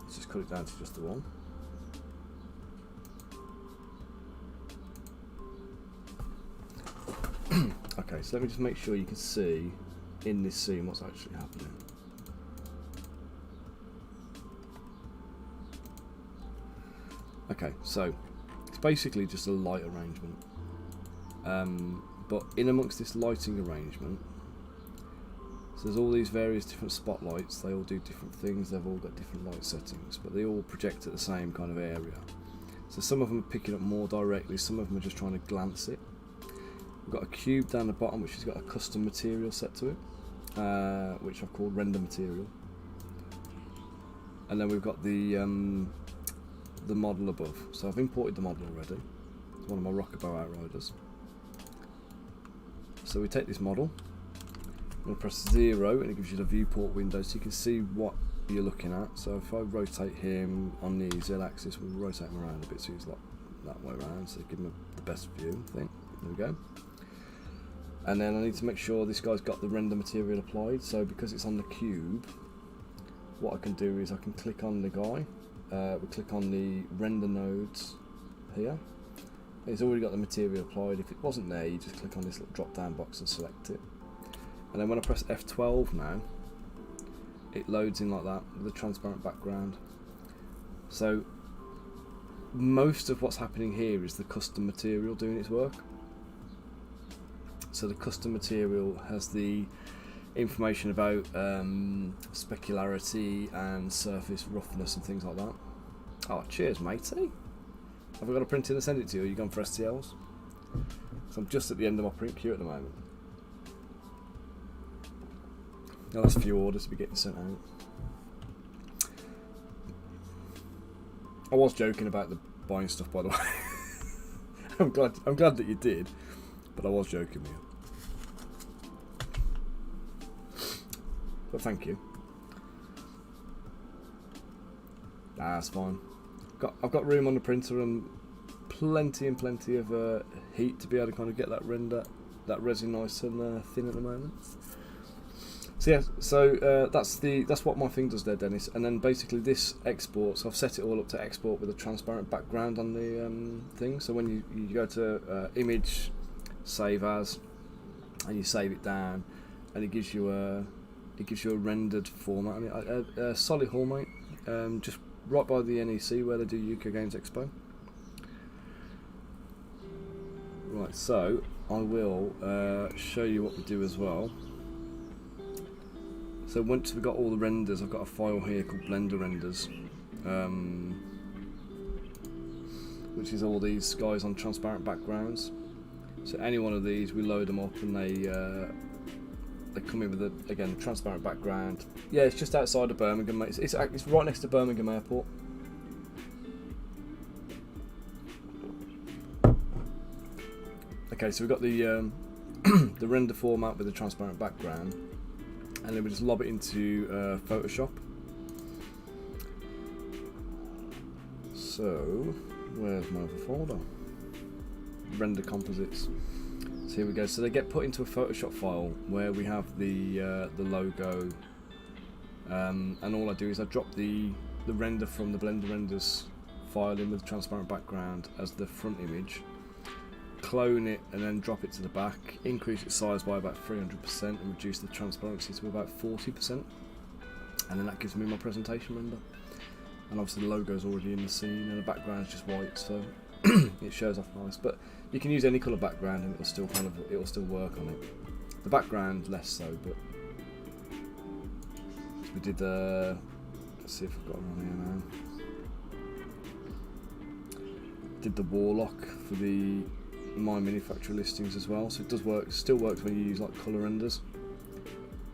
Let's just cut it down to just the one. Okay, so let me just make sure you can see in this scene what's actually happening. Okay, so it's basically just a light arrangement, but in amongst this lighting arrangement, so there's all these various different spotlights. They all do different things, they've all got different light settings, but they all project at the same kind of area. So some of them are picking up more directly, some of them are just trying to glance it. We've got a cube down the bottom which has got a custom material set to it, which I've called render material, and then we've got the model above. So I've imported the model already. It's one of my Rockabo Outriders. So we take this model, I'm going to press 0 and it gives you the viewport window so you can see what you're looking at. So if I rotate him on the Z axis, we'll rotate him around a bit so he's like that way around, so give him the best view, I think. There we go. And then I need to make sure this guy's got the render material applied. So because it's on the cube, what I can do is I can click on the guy. We click on the render nodes here. It's already got the material applied. If it wasn't there, you just click on this little drop down box and select it. And then when I press F12 now, it loads in like that with a transparent background. So most of what's happening here is the custom material doing its work. So the custom material has the information about specularity and surface roughness and things like that. Oh, cheers, matey. Have I got a print in and send it to you? Are you gone for STLs? So I'm just at the end of my print queue at the moment. Now that's a few orders to be getting sent out. I was joking about the buying stuff, by the way. I'm glad that you did, but I was joking with you. But thank you. That's fine. I've got room on the printer and plenty of heat to be able to kind of get that resin nice and thin at the moment. So yeah, that's what my thing does there, Dennis. And then basically this exports. I've set it all up to export with a transparent background on the thing. So when you go to image, save as, and you save it down, and it gives you a rendered format. I mean, a solid haul, mate. Just right by the NEC where they do UK Games Expo. Right, so I will show you what we do as well. So once we've got all the renders, I've got a file here called Blender Renders, which is all these guys on transparent backgrounds. So any one of these, we load them up and they come in with again transparent background. Yeah, it's just outside of Birmingham, mate. It's right next to Birmingham Airport. Okay, so we've got the the render format with the transparent background, and then we just lob it into Photoshop. So where's my other folder? Render composites. So here we go. So they get put into a Photoshop file where we have the logo, and all I do is I drop the render from the Blender Renders file in with transparent background as the front image, clone it and then drop it to the back, increase its size by about 300% and reduce the transparency to about 40%, and then that gives me my presentation render. And obviously the logo's already in the scene and the background's just white, so it shows off nice. But you can use any colour background and it'll still work on it. The background less so, but we did let's see if I've got one here now. Did the Warlock for the My Manufacturer listings as well, so it does work. Still works when you use like colour renders.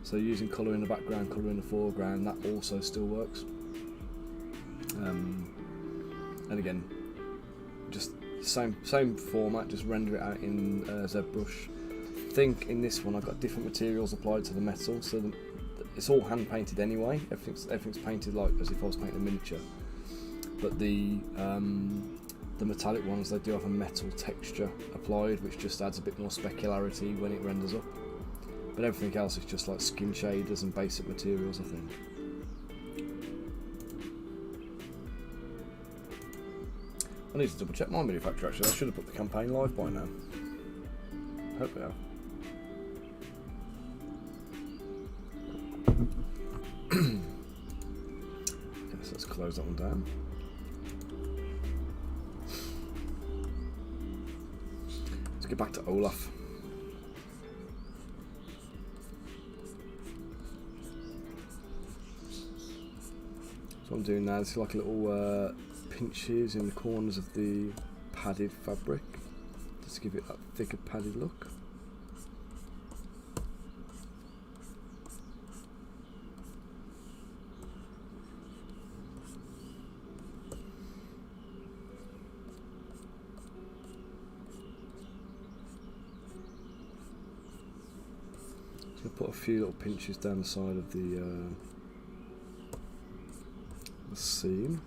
So using colour in the background, colour in the foreground, that also still works. And again, just same format, just render it out in Zbrush. I think in this one I've got different materials applied to the metal, so it's all hand painted anyway. Everything's painted like as if I was painting a miniature. But the metallic ones, they do have a metal texture applied, which just adds a bit more specularity when it renders up. But everything else is just like skin shaders and basic materials, I think. I need to double check my manufacturer actually. I should have put the campaign live by now. Hope they have. Yes, let's close that one down. Let's get back to Olaf. So what I'm doing now is like a little pinches in the corners of the padded fabric, just to give it that thicker padded look. So I'll put a few little pinches down the side of the seam.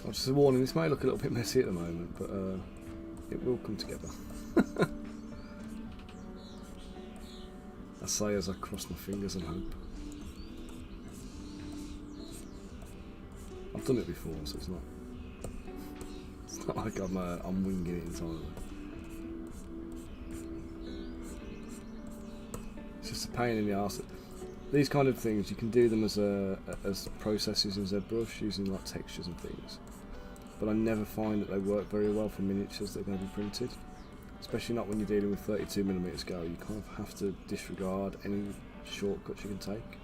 Just a warning, this may look a little bit messy at the moment, but it will come together. I say as I cross my fingers and hope. I've done it before, so it's not like I'm winging it entirely. It's just a pain in the arse. These kind of things, you can do them as processes in Zbrush using like textures and things, but I never find that they work very well for miniatures that are going to be printed, especially not when you're dealing with 32mm scale. You kind of have to disregard any shortcuts you can take.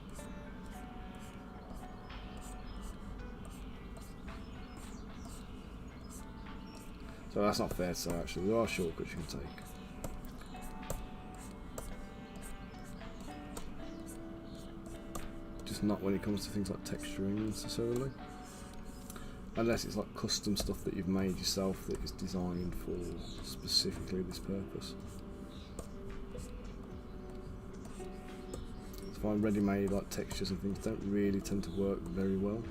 So that's not fair to say, actually. There are shortcuts you can take. Just not when it comes to things like texturing necessarily. Unless it's like custom stuff that you've made yourself that is designed for specifically this purpose. I find ready-made like textures and things don't really tend to work very well.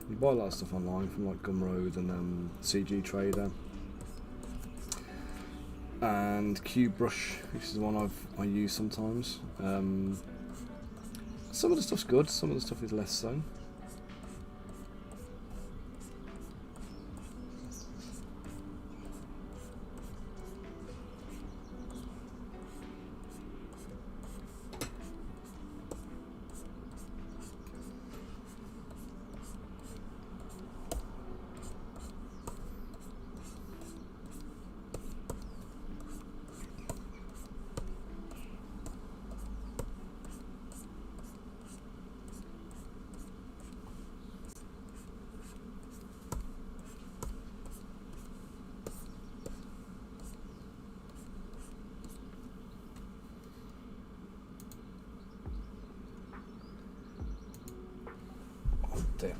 You buy a lot of stuff online from like Gumroad and CG Trader and Zbrush, which is the one I use sometimes. Some of the stuff's good, some of the stuff is less so.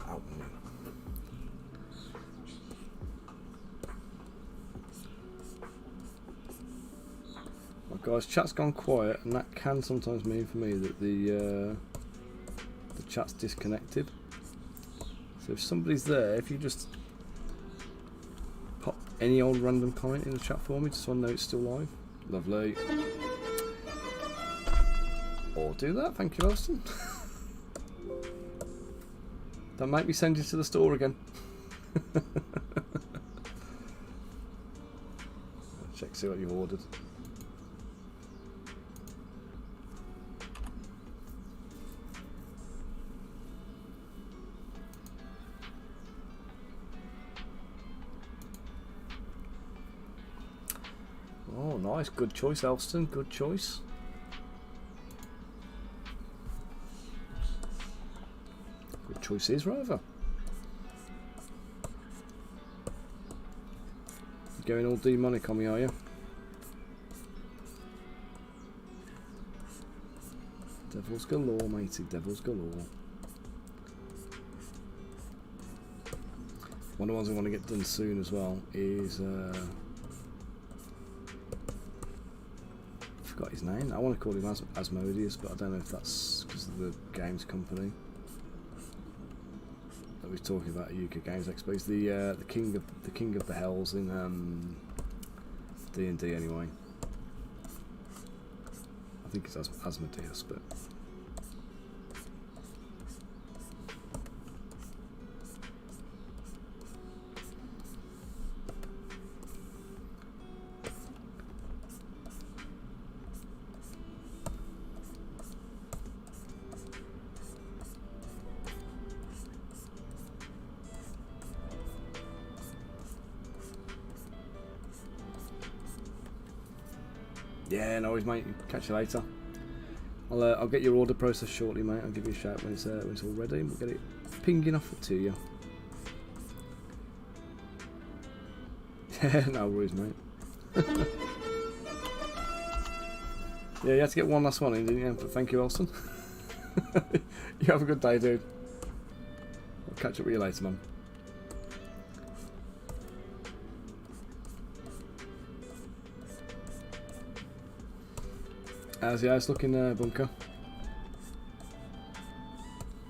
Out. Well, guys, chat's gone quiet, and that can sometimes mean for me that the chat's disconnected. So if somebody's there, if you just pop any old random comment in the chat for me, just so I know it's still live. Lovely. Or do that, thank you, Elston. Don't make me send you to the store again. Check, see what you've ordered. Oh, nice. Good choice, Elston. Good choice. Choices, Rover. You're going all demonic on me, are you? Devils galore, matey. Devils galore. One of the ones I want to get done soon as well is I forgot his name. I want to call him Asmodeus, but I don't know if that's because of the games company that we're talking about at UK Games Expo. He's the king of the hells in D&D anyway. I think it's Asmodeus, but yeah, no worries, mate. Catch you later. I'll get your order processed shortly, mate. I'll give you a shout when it's all ready, and we'll get it pinging off to you. Yeah, no worries, mate. Yeah, you had to get one last one in, didn't you? But thank you, Elson. You have a good day, dude. I'll catch up with you later, man. How's the house looking there, Bunker?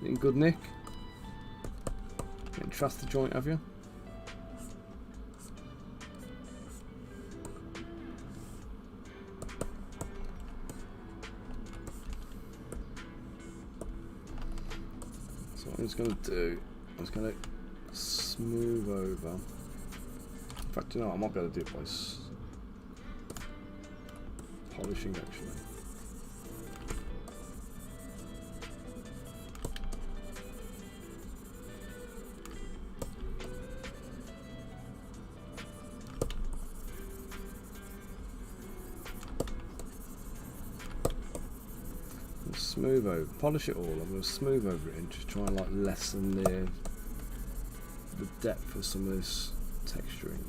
In good nick? Didn't trust the joint, have you? So what I'm just going to do, I'm just going to smooth over. In fact, you know, I might be able to do it by polishing actually. Smooth over, polish it all. I'm going to smooth over it and just try and like lessen the depth of some of this texturing.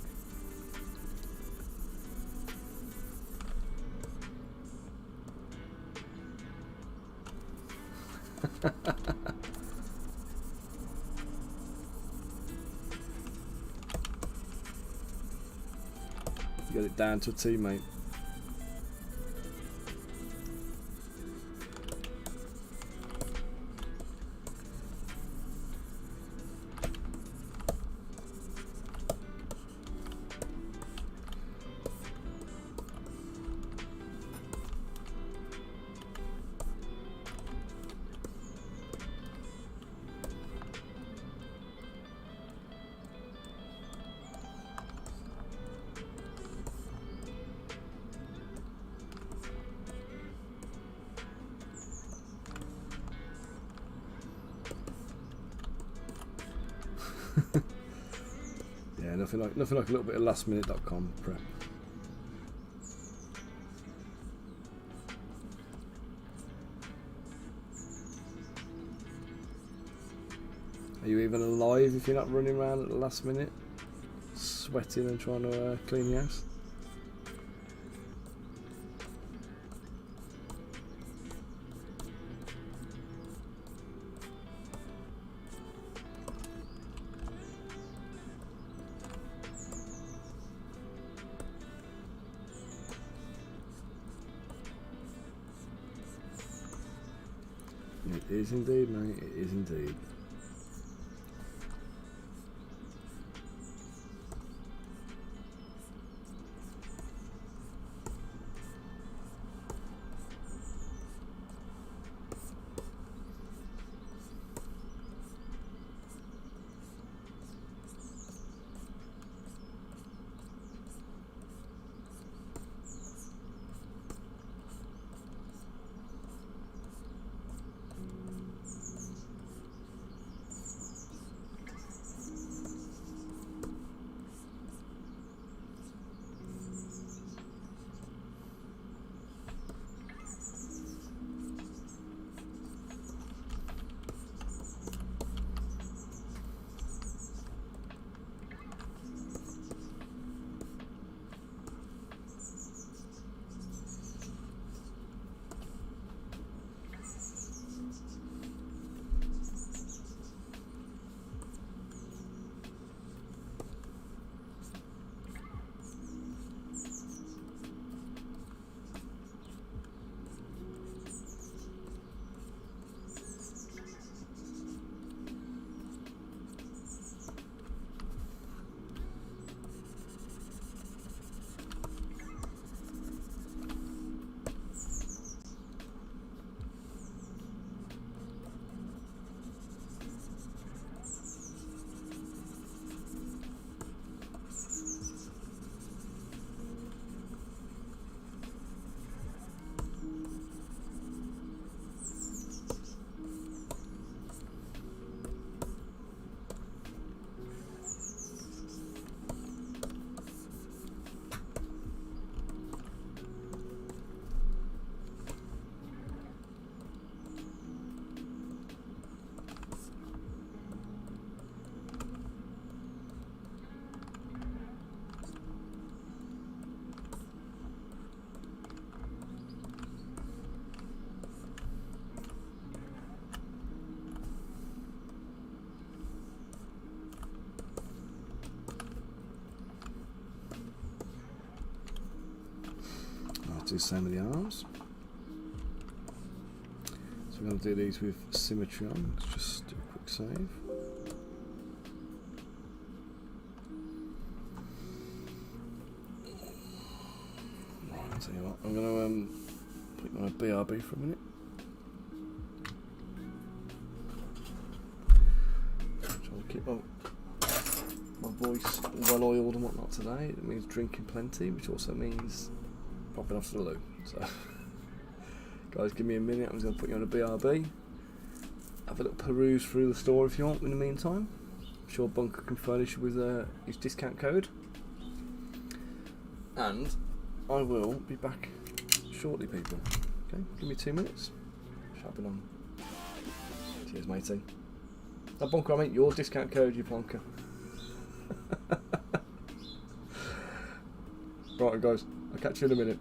Get it down to a T, mate. Yeah, nothing like a little bit of lastminute.com prep. Are you even alive if you're not running around at the last minute, sweating and trying to clean the house? It is indeed, mate. It is indeed. Do the same with the arms. I'm going to do these with symmetry on. Let's just do a quick save. Right, I'll tell you what, I'm going to put you on a BRB for a minute. Trying to keep my voice well oiled and whatnot today. It means drinking plenty, which also means popping off to the loo. So, guys, give me a minute. I'm just going to put you on a BRB. Have a little peruse through the store if you want in the meantime. I'm sure Bunker can furnish you with his discount code. And I will be back shortly, people. Okay, give me 2 minutes. Shopping on. Cheers, matey. Now, Bunker, I meant your discount code, you plonker. Right, guys, I'll catch you in a minute.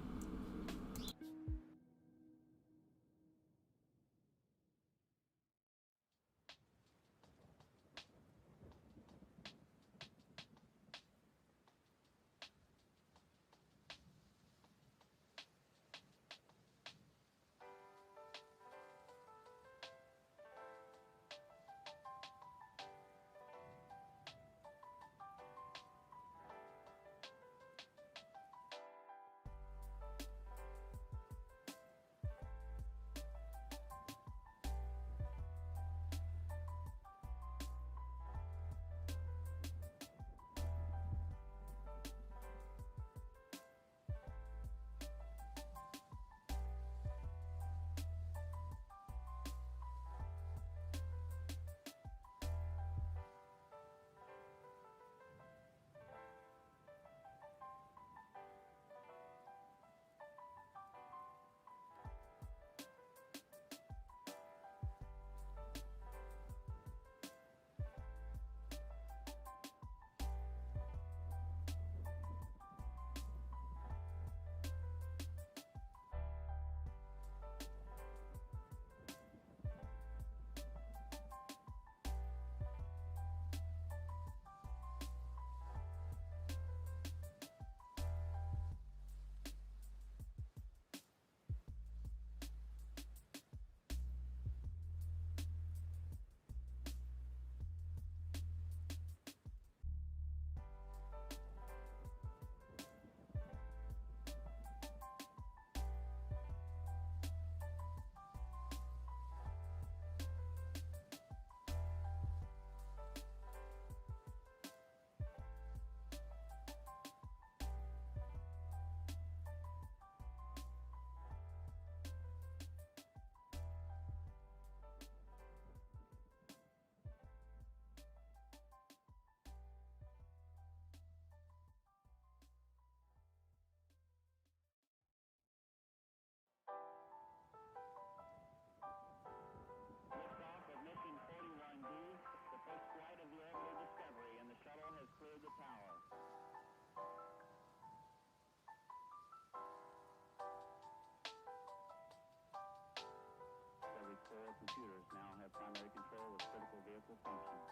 Computers now have primary control of critical vehicle functions.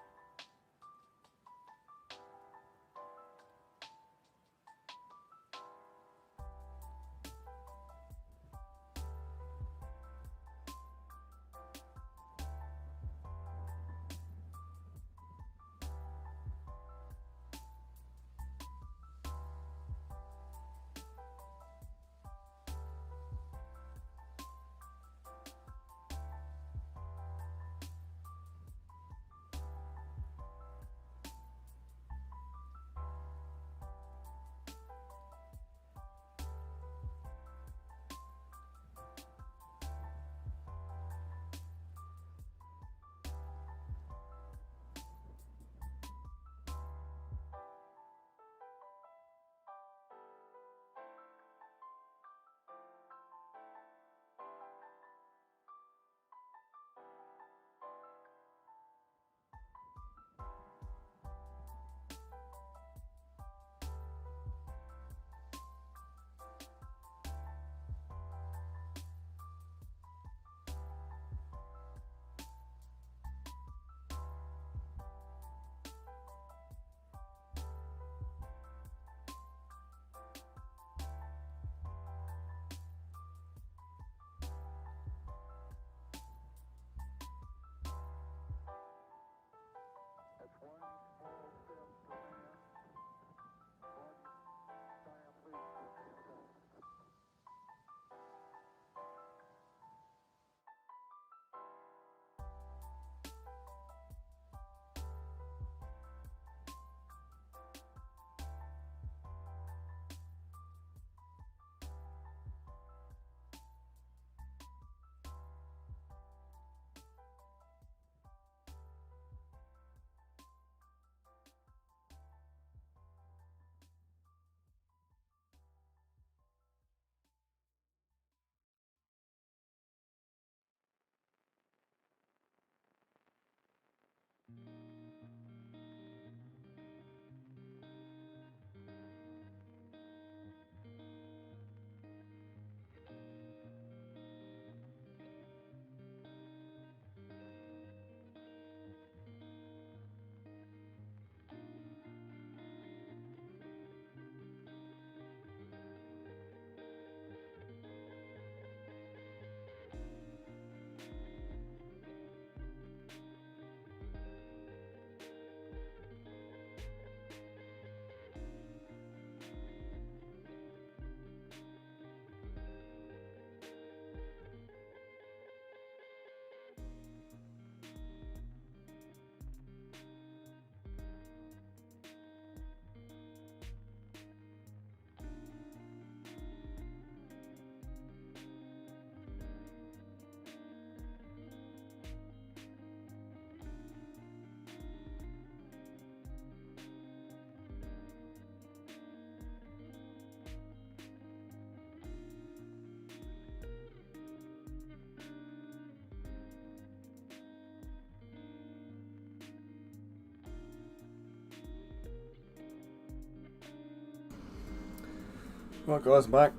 Right guys, I'm back.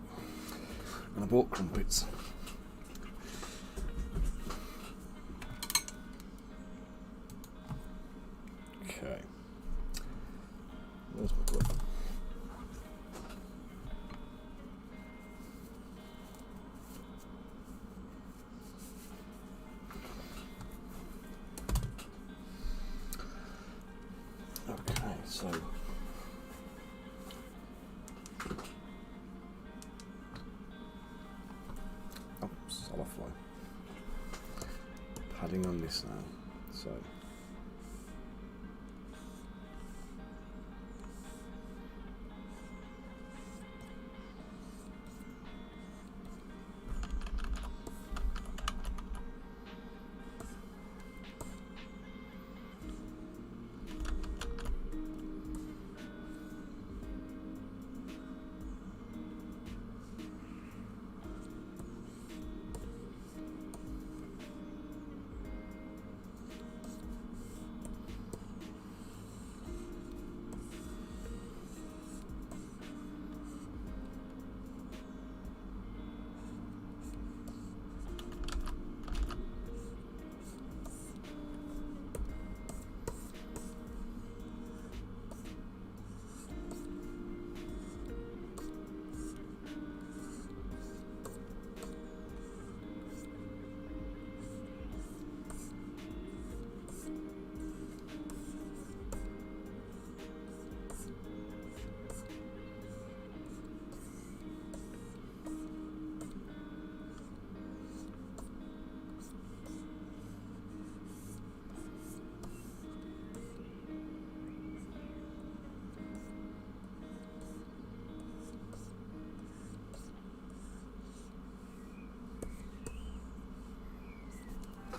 And I bought crumpets. Okay. Where's my glove? Okay, so oops, I'll offline. Padding on this now. So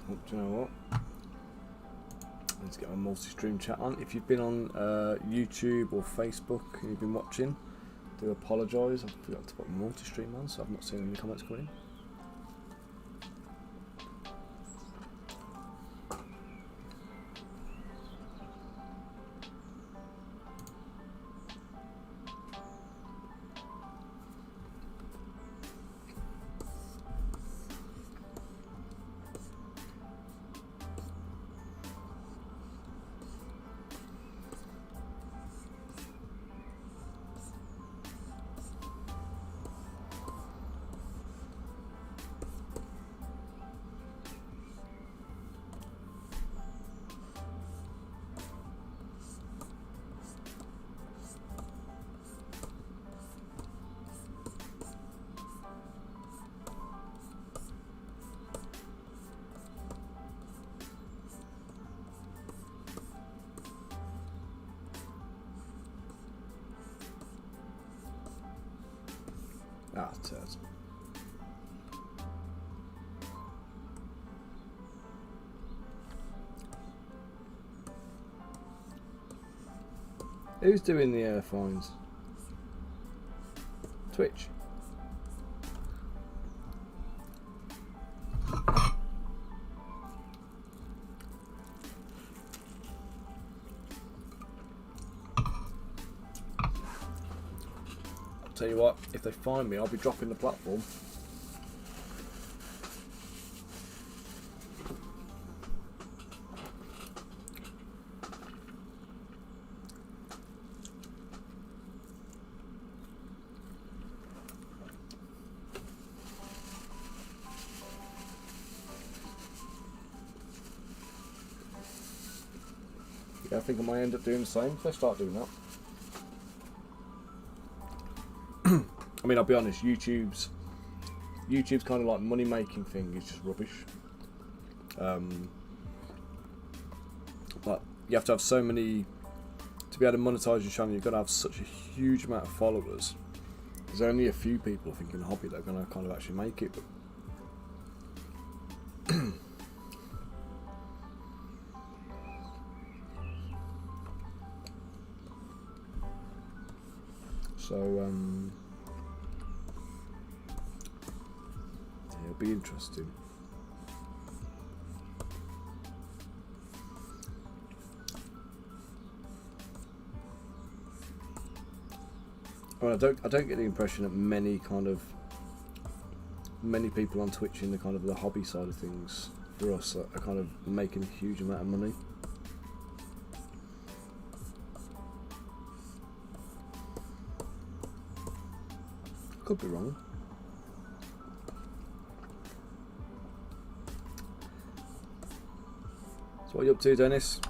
oh, do you know what? Let's get my multi-stream chat on. If you've been on YouTube or Facebook and you've been watching, do apologise. I forgot to put my multi-stream on, so I've not seen any comments coming in. Ah, turds. Who's doing the air fines? Twitch. Tell you what, if they find me, I'll be dropping the platform. Yeah, I think I might end up doing the same if I start doing that. I mean, I'll be honest, YouTube's kind of like money making thing is just rubbish. But you have to have so many to be able to monetize your channel. You've got to have such a huge amount of followers. There's only a few people, I think, in the hobby that are going to kind of actually make it. But so yeah, it'll be interesting. Well, I don't get the impression that many people on Twitch in the kind of the hobby side of things for us are kind of making a huge amount of money. Could be wrong. So what are you up to, Dennis?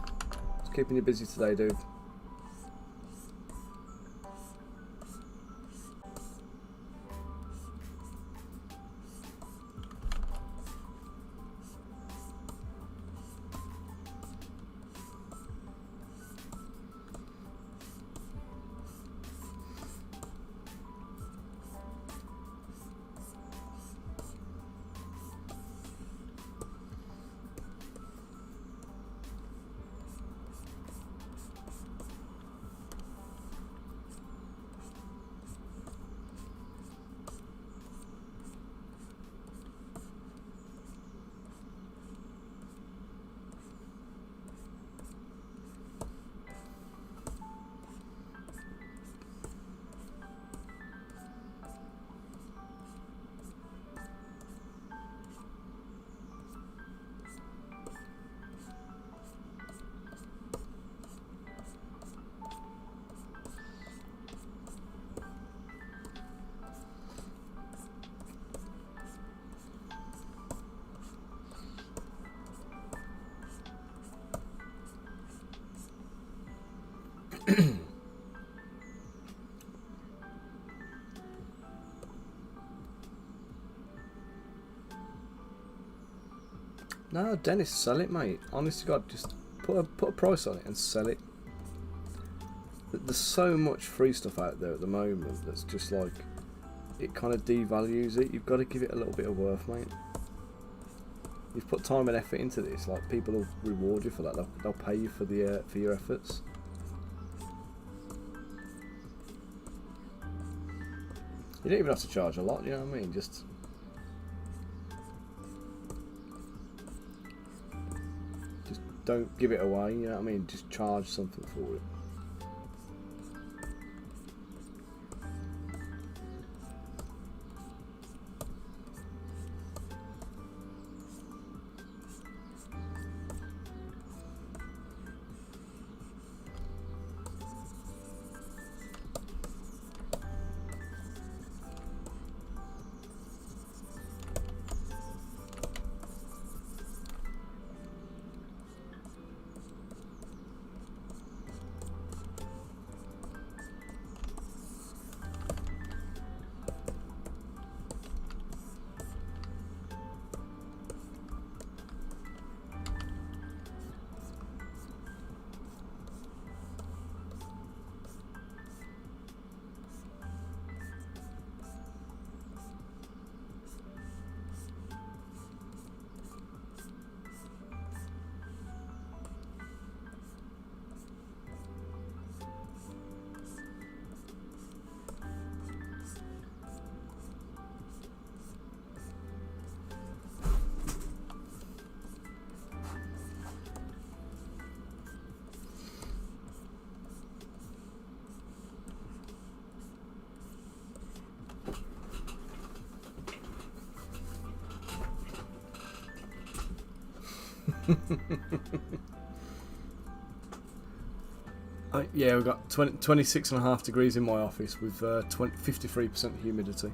What's keeping you busy today, dude? No, Dennis, sell it, mate. Honest to God, just put a price on it and sell it. There's so much free stuff out there at the moment that's just like, it kind of devalues it. You've got to give it a little bit of worth, mate. You've put time and effort into this. Like, people will reward you for that. They'll pay you for your efforts. You don't even have to charge a lot. You know what I mean? Just don't give it away, you know what I mean? Just charge something for it. Yeah, we've got 26.5 degrees in my office with 53% humidity.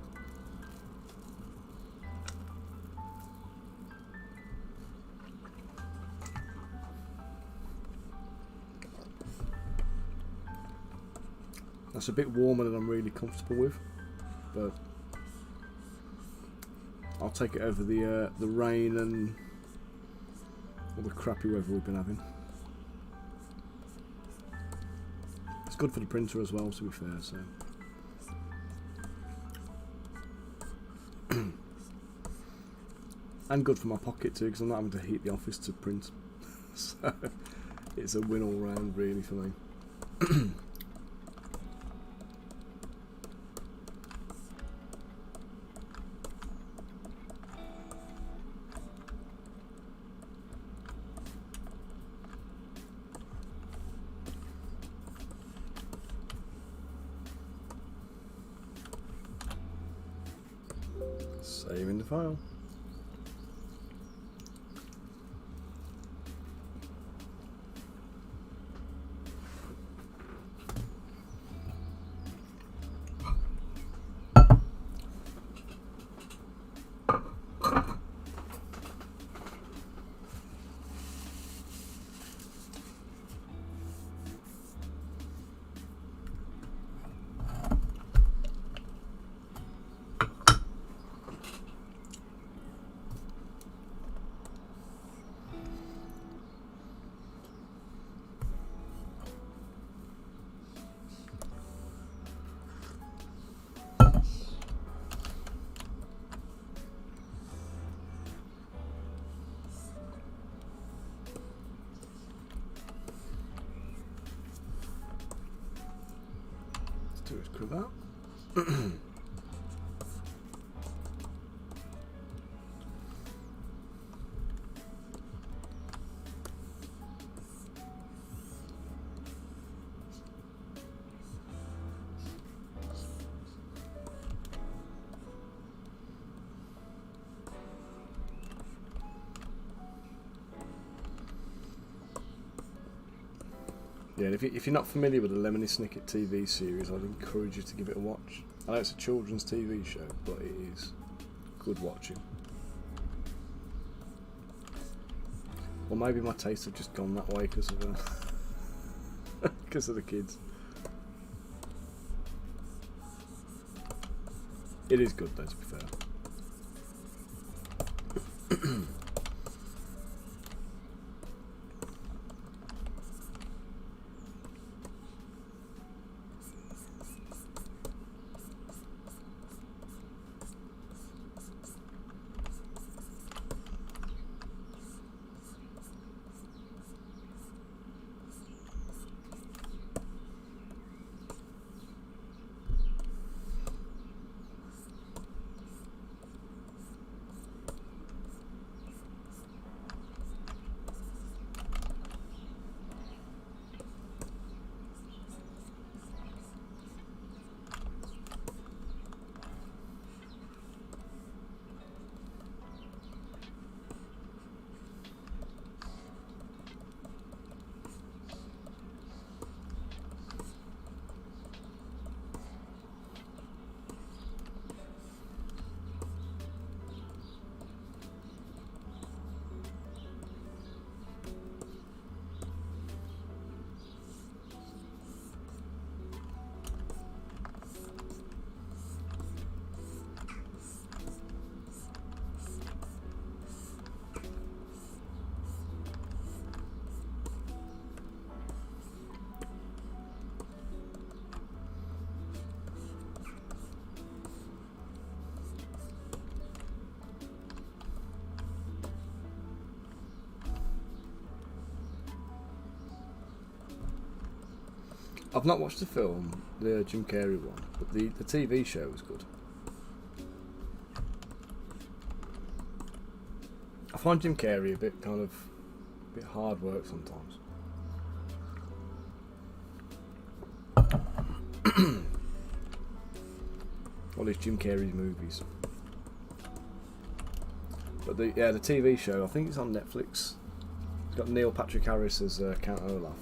That's a bit warmer than I'm really comfortable with, but I'll take it over the rain and all the crappy weather we've been having. It's good for the printer as well, to be fair. So, and good for my pocket too, because I'm not having to heat the office to print. So it's a win all round, really, for me. Saving the file. Do it with that. Yeah, and if you're not familiar with the Lemony Snicket TV series, I'd encourage you to give it a watch. I know it's a children's TV show, but it is good watching. Or maybe my tastes have just gone that way because of because of the kids. It is good though, to be fair. I've not watched the film, the Jim Carrey one, but the TV show was good. I find Jim Carrey a bit hard work sometimes. All these Jim Carrey's movies. But the TV show, I think it's on Netflix. It's got Neil Patrick Harris as Count Olaf,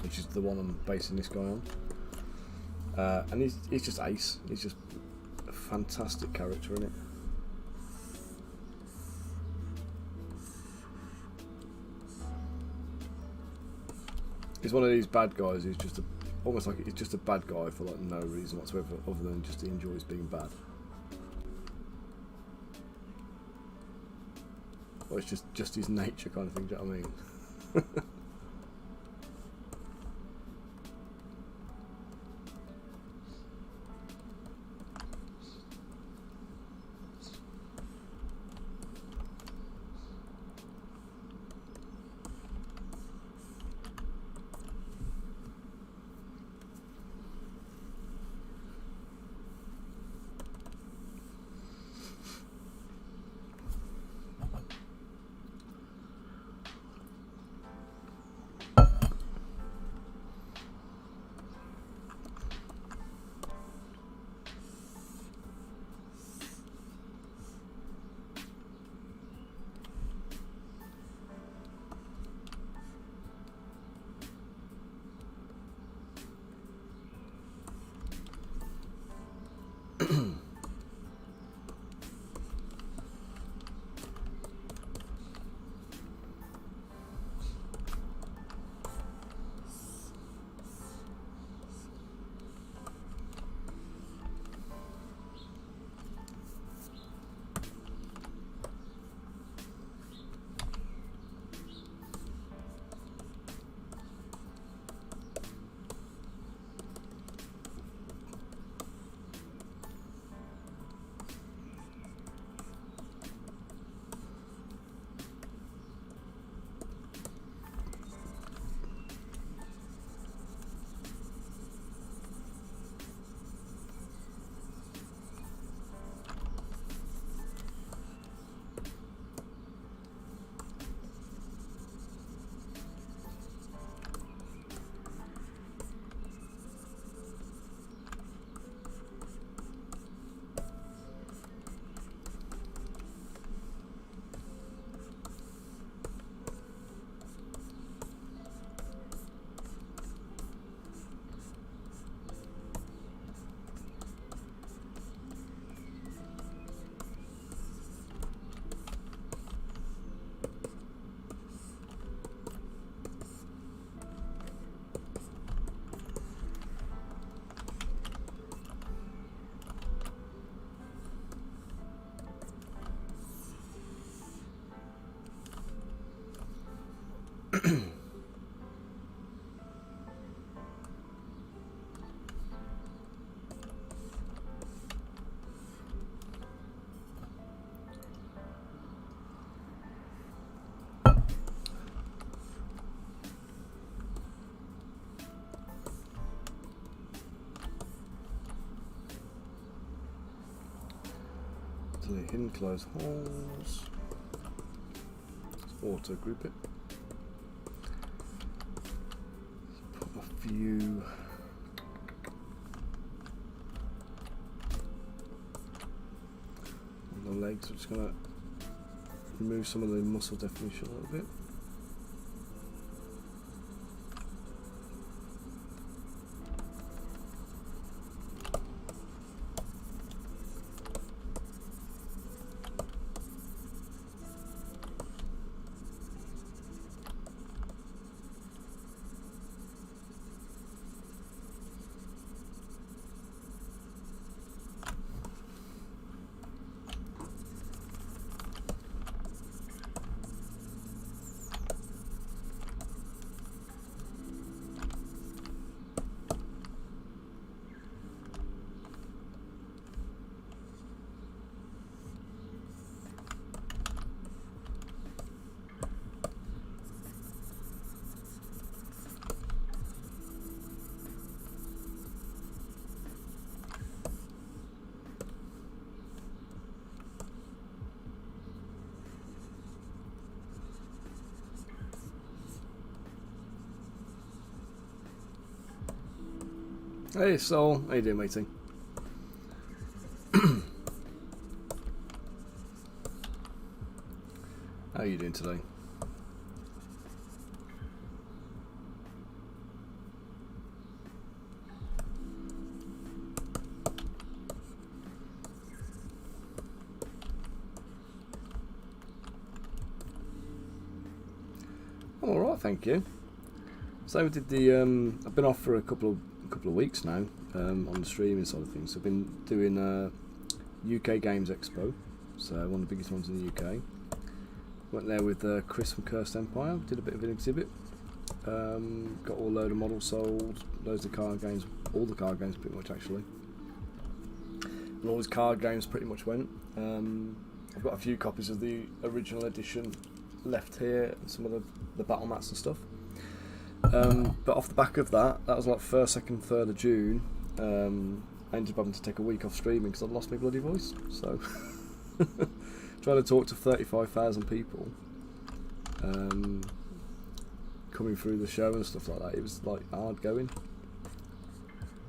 which is the one I'm basing this guy on. And he's just ace. He's just a fantastic character in it. He's one of these bad guys who's just almost like he's just a bad guy for like no reason whatsoever, other than just he enjoys being bad. Or it's just his nature kind of thing. Do you know what I mean? delete hidden closed holes. Let's auto group it. Put a few. On the legs, I'm just gonna remove some of the muscle definition a little bit. Hey Sol, how you doing, matey? How are you doing today? I'm alright, thank you. So we did the I've been off for a couple of weeks now on the streaming side of things. I've been doing UK Games Expo, so one of the biggest ones in the UK. Went there with Chris from Cursed Empire, did a bit of an exhibit, got all load of models sold, loads of card games, all the card games pretty much actually, and all his card games pretty much went. I've got a few copies of the original edition left here, and some of the battle mats and stuff. But off the back of that was like 1st, 2nd, 3rd of June, I ended up having to take a week off streaming because I'd lost my bloody voice. So trying to talk to 35,000 people coming through the show and stuff like that, it was like hard going.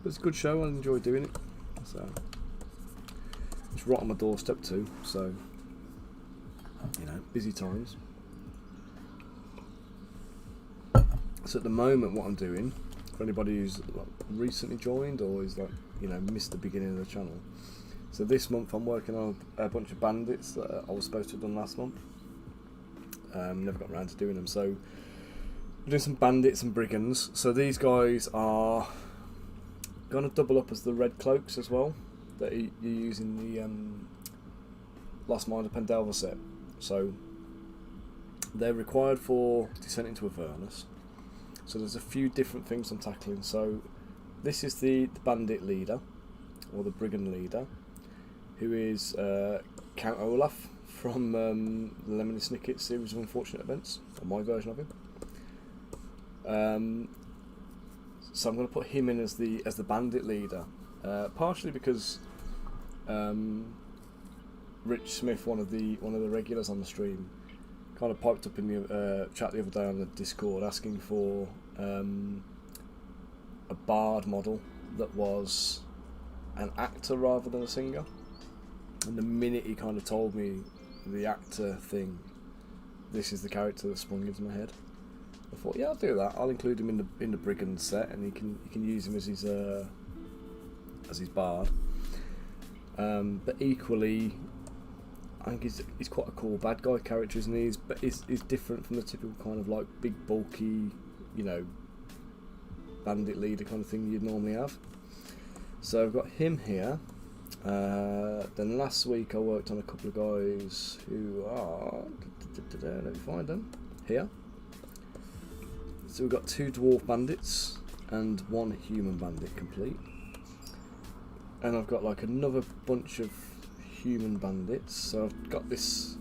But it's a good show, I enjoy doing it. So it's right on my doorstep too, so you know, busy times. So at the moment what I'm doing, for anybody who's like recently joined or is like, you know, missed the beginning of the channel, so this month I'm working on a bunch of bandits that I was supposed to have done last month. Never got around to doing them, so we're doing some bandits and brigands. So these guys are going to double up as the red cloaks as well that you use in the Last Mind of Pendelver set. So they're required for Descent into Avernus. So there's a few different things I'm tackling. So this is the bandit leader, or the brigand leader, who is Count Olaf from the Lemony Snicket series of unfortunate events, or my version of him. So I'm going to put him in as the bandit leader, partially because Rich Smith, one of the regulars on the stream, kind of piped up in the chat the other day on the Discord asking for a bard model that was an actor rather than a singer. And the minute he kind of told me the actor thing, this is the character that sprung into my head. I thought, yeah, I'll do that. I'll include him in the brigand set, and you can use him as his bard. But equally, I think he's quite a cool bad guy character, isn't he? But he's different from the typical kind of like big bulky, you know, bandit leader kind of thing you'd normally have. So I've got him here. Then last week I worked on a couple of guys who are, let me find them here. So we've got 2 dwarf bandits and 1 human bandit complete. And I've got like another bunch of human bandits. So I've got this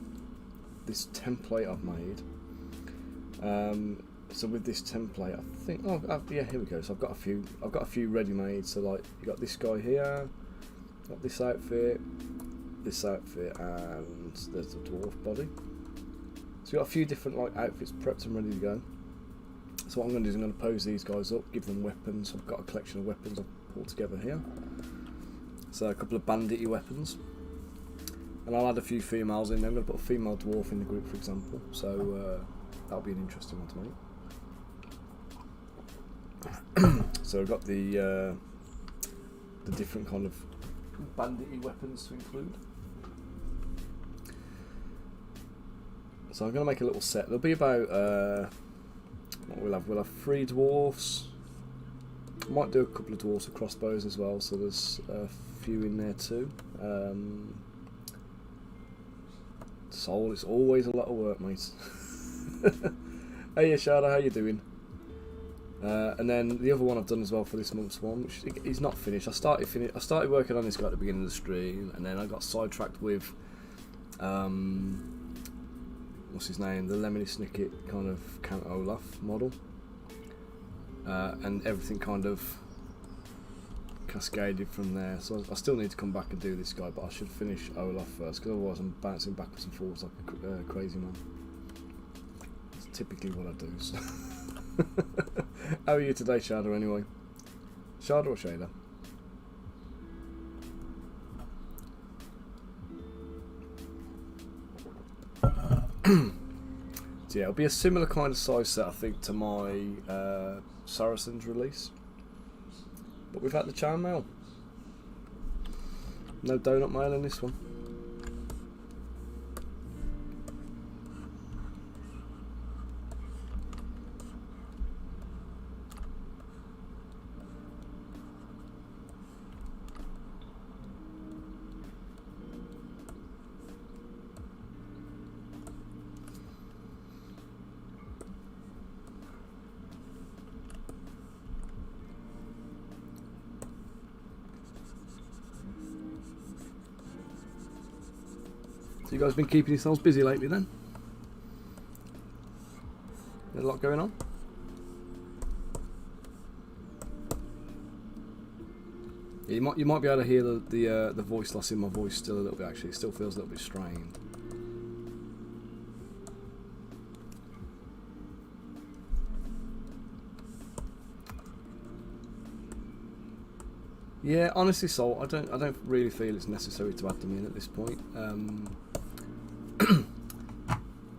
template I've made. So with this template, I think, yeah, here we go. So I've got a few ready made. So like you got this guy here, got this outfit, this outfit, and there's the dwarf body. So we've got a few different like outfits prepped and ready to go. So what I'm going to do is I'm going to pose these guys up, give them weapons. I've got a collection of weapons I've pulled together here. So a couple of bandity weapons. And I'll add a few females in there. I'm going to put a female dwarf in the group, for example. So that'll be an interesting one to make. So we've got the different kind of bandity weapons to include. So I'm going to make a little set. There'll be about what we'll have 3 dwarfs. I might do a couple of dwarfs with crossbows as well, so there's a few in there too. Soul, it's always a lot of work, mate. Hey Yashada, how you doing? And then the other one I've done as well for this month's one, which is not finished. I started working on this guy at the beginning of the stream, and then I got sidetracked with what's his name, the Lemony Snicket kind of Count Olaf model, and everything kind of cascaded from there. So I still need to come back and do this guy, but I should finish Olaf first, because otherwise I'm bouncing backwards and forwards like a crazy man. It's typically what I do. So. How are you today, Shada, anyway? Shada or Shada? So yeah, it'll be a similar kind of size set, I think, to my Saracens release. But without the charm mail. No donut mail in this one. So you guys been keeping yourselves busy lately then? There's a lot going on? Yeah, you might be able to hear the voice loss in my voice still a little bit actually. It still feels a little bit strained. Yeah, honestly, Sol, I don't really feel it's necessary to add them in at this point.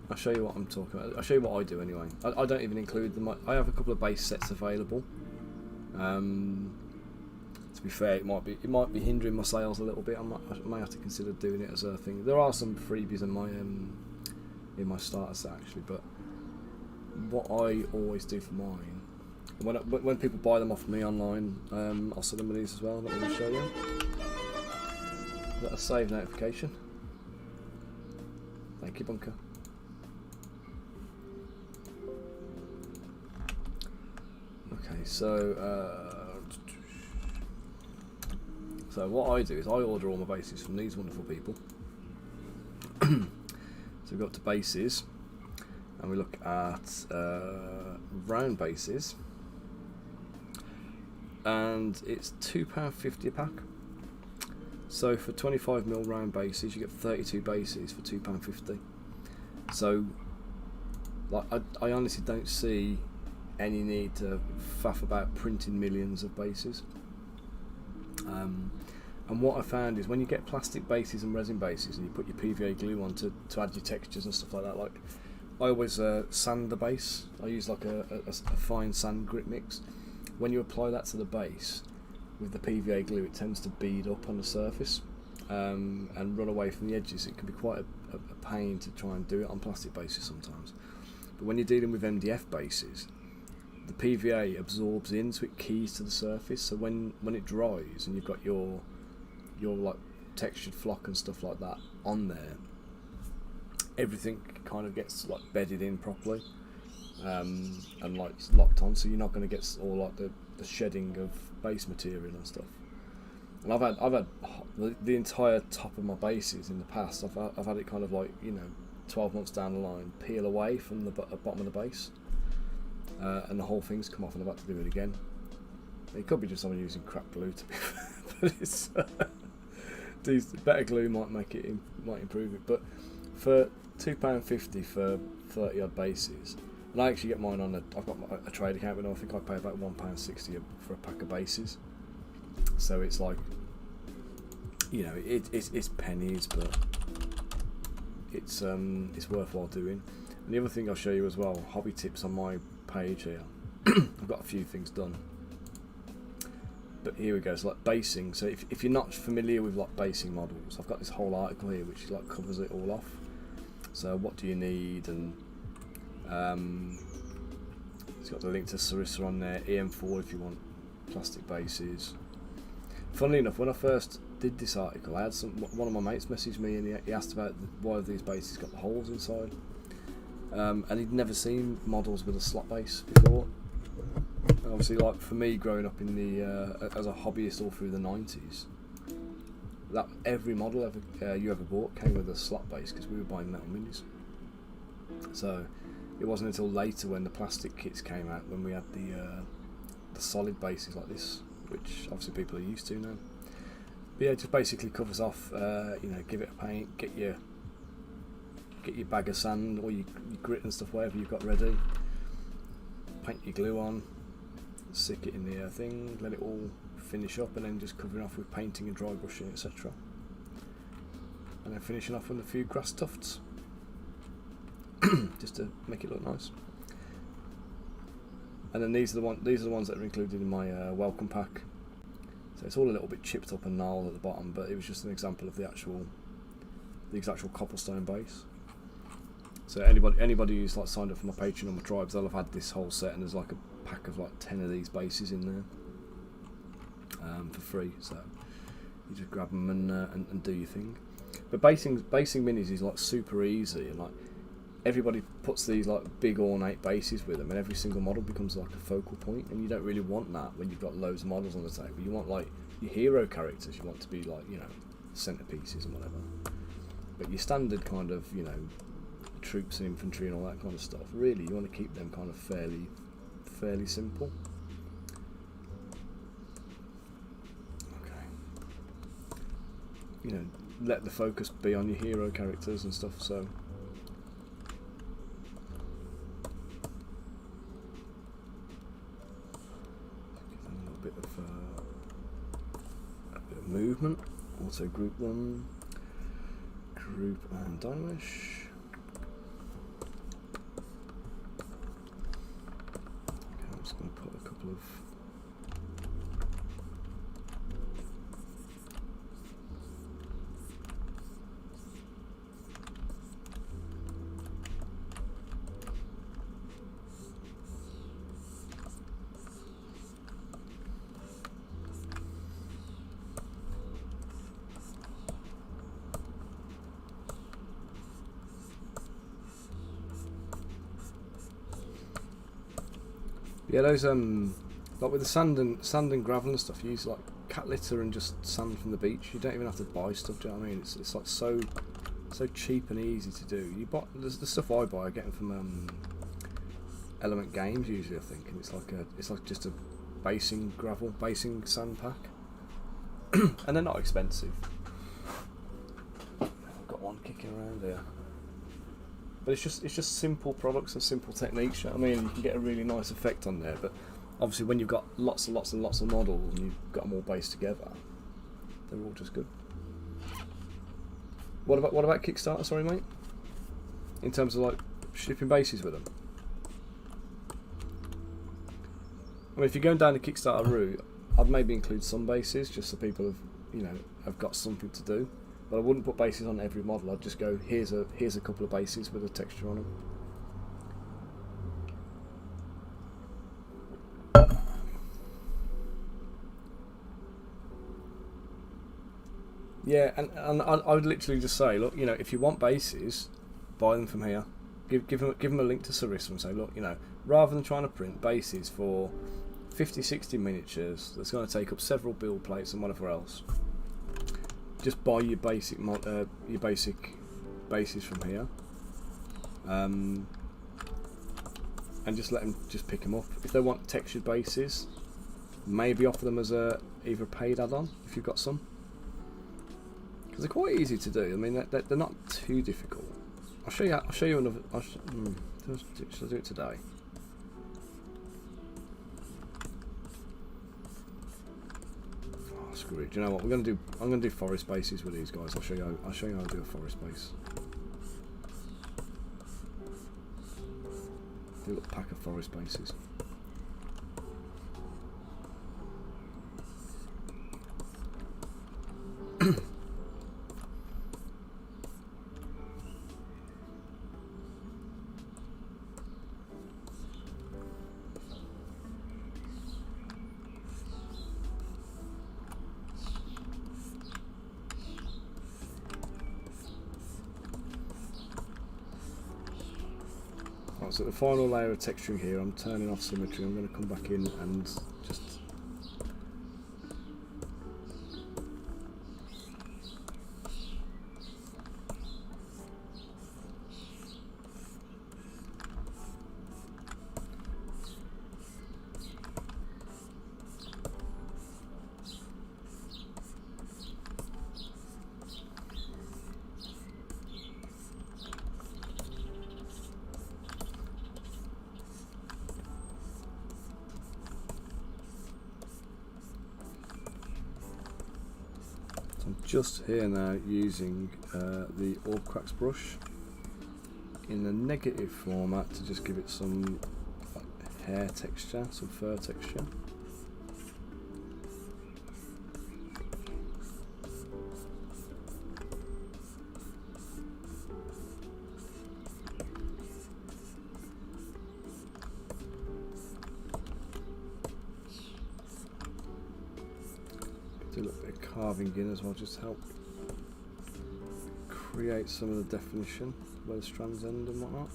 I'll show you what I'm talking about. I'll show you what I do anyway. I don't even include them. I have a couple of base sets available. To be fair, it might be hindering my sales a little bit. I may have to consider doing it as a thing. There are some freebies in my starter set actually, but what I always do for mine, when people buy them off me online, I'll send them these as well. Let me show you. Is that a save notification? Thank you, Bunker. Okay, so what I do is I order all my bases from these wonderful people. So we go up to bases, and we look at round bases, and it's £2.50 a pack. So for 25mm round bases, you get 32 bases for £2.50. So, like, I honestly don't see any need to faff about printing millions of bases. And what I found is when you get plastic bases and resin bases and you put your PVA glue on to add your textures and stuff like that, like I always sand the base. I use like a fine sand grit mix. When you apply that to the base with the PVA glue, it tends to bead up on the surface and run away from the edges. It can be quite a pain to try and do it on plastic bases sometimes. But when you're dealing with MDF bases, the PVA absorbs in, so it keys to the surface. So when it dries and you've got your like textured flock and stuff like that on there, everything kind of gets like bedded in properly and like locked on. So you're not going to get all like the shedding of base material and stuff. And I've had the entire top of my bases in the past. I've had it kind of like 12 months down the line peel away from the bottom of the base. And the whole thing's come off, and I've had to do it again. It could be just someone using crap glue, to be fair, but it's these better glue might make it might improve it, but for £2.50 for 30 odd bases, and I actually get mine on I've got a trade account, but I think I pay about £1.60 for a pack of bases. So it's like, you know, it's pennies, but it's worthwhile doing. And the other thing I'll show you as well, hobby tips on my page here. I've got a few things done, but here we go. So like basing. So if you're not familiar with like basing models, I've got this whole article here which like covers it all off. So what do you need, and it's got the link to Sarissa on there. EM4 if you want plastic bases. Funnily enough, when I first did this article, I had one of my mates messaged me, and he asked about why these bases got the holes inside, and he'd never seen models with a slot base before. And obviously, like for me, growing up in the as a hobbyist all through the 90s, that every model you ever bought came with a slot base because we were buying metal minis. So it wasn't until later when the plastic kits came out when we had the solid bases like this, which obviously people are used to now. But yeah, it just basically covers off, you know, give it a paint, get your bag of sand or your grit and stuff, whatever you've got ready, paint your glue on, stick it in the thing, let it all finish up, and then just covering off with painting and dry brushing, etc. And then finishing off with a few grass tufts, just to make it look nice. And then these are the ones that are included in my welcome pack. So it's all a little bit chipped up and gnarled at the bottom, but it was just an example of the actual cobblestone base. So anybody who's like signed up for my Patreon or my tribes, they'll have had this whole set, and there's like a pack of like 10 of these bases in there for free. So you just grab them and do your thing. But basing minis is like super easy, and like everybody puts these like big ornate bases with them, and every single model becomes like a focal point, and you don't really want that when you've got loads of models on the table. You want like your hero characters, you want to be like, you know, centerpieces and whatever. But your standard kind of, you know, troops and infantry and all that kind of stuff, really you want to keep them kind of fairly simple. Okay. You know, let the focus be on your hero characters and stuff, so give them a bit of movement. Also group them, group and dynamish. I'm just going to put a couple of yeah, those like with the sand and gravel and stuff, you use like cat litter and just sand from the beach. You don't even have to buy stuff. Do you know what I mean? It's like so cheap and easy to do. You buy the stuff I buy, I get them from Element Games usually, I think, and it's like just a basing sand pack, and they're not expensive. I've got one kicking around here. But it's just simple products and simple techniques. I mean, you can get a really nice effect on there. But obviously, when you've got lots and lots and lots of models and you've got them all based together, they're all just good. What about Kickstarter? Sorry, mate. In terms of like shipping bases with them. I mean, if you're going down the Kickstarter route, I'd maybe include some bases just so people have got something to do. But I wouldn't put bases on every model. I'd just go, here's a couple of bases with a texture on them. Yeah, and I would literally just say, look, you know, if you want bases, buy them from here. Give them a link to Sarissa and say, look, you know, rather than trying to print bases for 50, 60 miniatures, that's going to take up several build plates and whatever else. Just buy your basic bases from here, and just let them just pick them up. If they want textured bases, maybe offer them as either a paid add-on if you've got some. because they're quite easy to do. I mean, they're not too difficult. I'll show you. I'll show you another. Should I do it today? Oh, screw it. Do you know what we're going to do? I'm going to do forest bases with these guys. I'll show you. I'll show you how to do a forest base. Do a little pack of forest bases. So the final layer of texturing here, I'm turning off symmetry. I'm going to come back in and just just here now using the All Cracks brush in the negative format to just give it some hair texture, some fur texture. Do a little bit of carving in as well, just to help create some of the definition where the strands end and whatnot.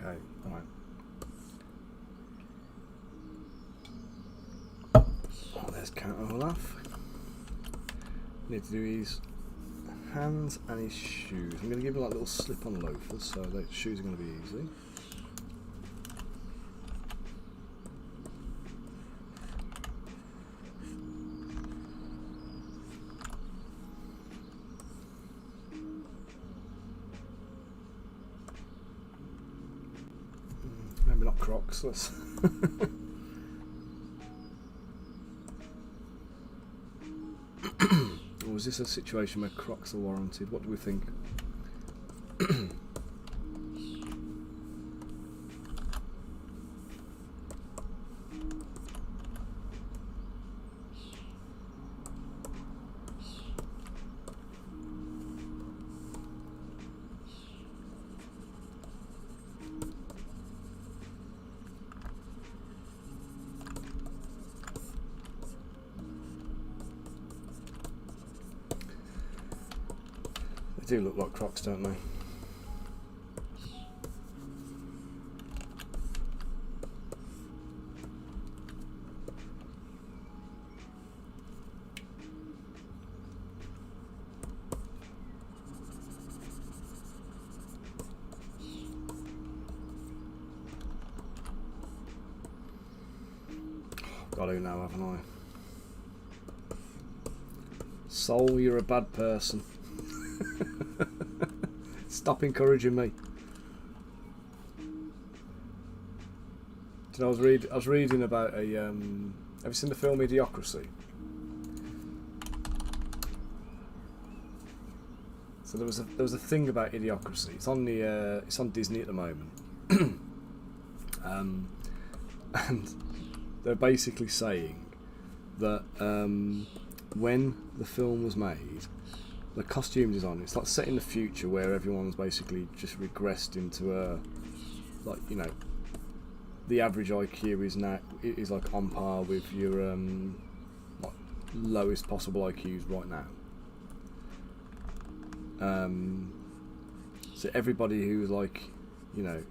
Okay, alright. Oh, there's counter Olaf. Need to do his hands and his shoes. I'm going to give him like little slip-on loafers, so the shoes are going to be easy. Maybe not Crocs. Let's or was this a situation where Crocs are warranted? What do we think? They do look like Crocs, don't they? Got to now, haven't I? Soul, you're a bad person. Stop encouraging me. Do you know, I was reading about a. Have you seen the film Idiocracy? So there was a thing about Idiocracy. It's on Disney at the moment, and they're basically saying that when the film was made, the costume design, it's like set in the future where everyone's basically just regressed into a, like, you know, the average IQ is like on par with your like lowest possible IQs right now. So everybody who's like, you know,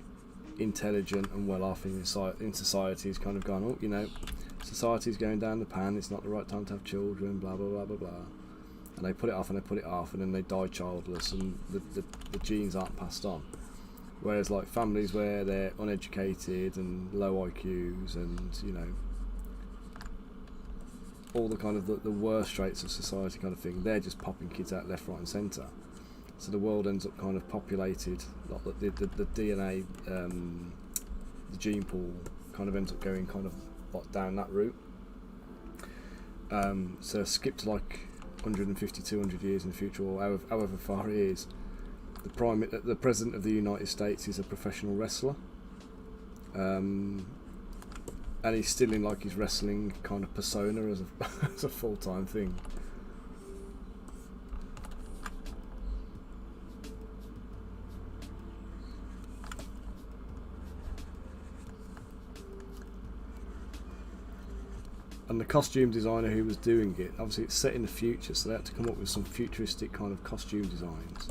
intelligent and well off in society is kind of gone, oh, you know, society's going down the pan, it's not the right time to have children, blah blah blah blah blah, and they put it off and they put it off, and then they die childless, and the genes aren't passed on. Whereas like families where they're uneducated and low IQs and, you know, all the kind of the worst traits of society kind of thing, they're just popping kids out left, right and centre. So the world ends up kind of populated, like the DNA, the gene pool kind of ends up going kind of like down that route. So skip to like 150, 200 years in the future, or however far it is. The President of the United States is a professional wrestler, and he's still in like his wrestling kind of persona as as a full-time thing. And the costume designer who was doing it, obviously it's set in the future, so they had to come up with some futuristic kind of costume designs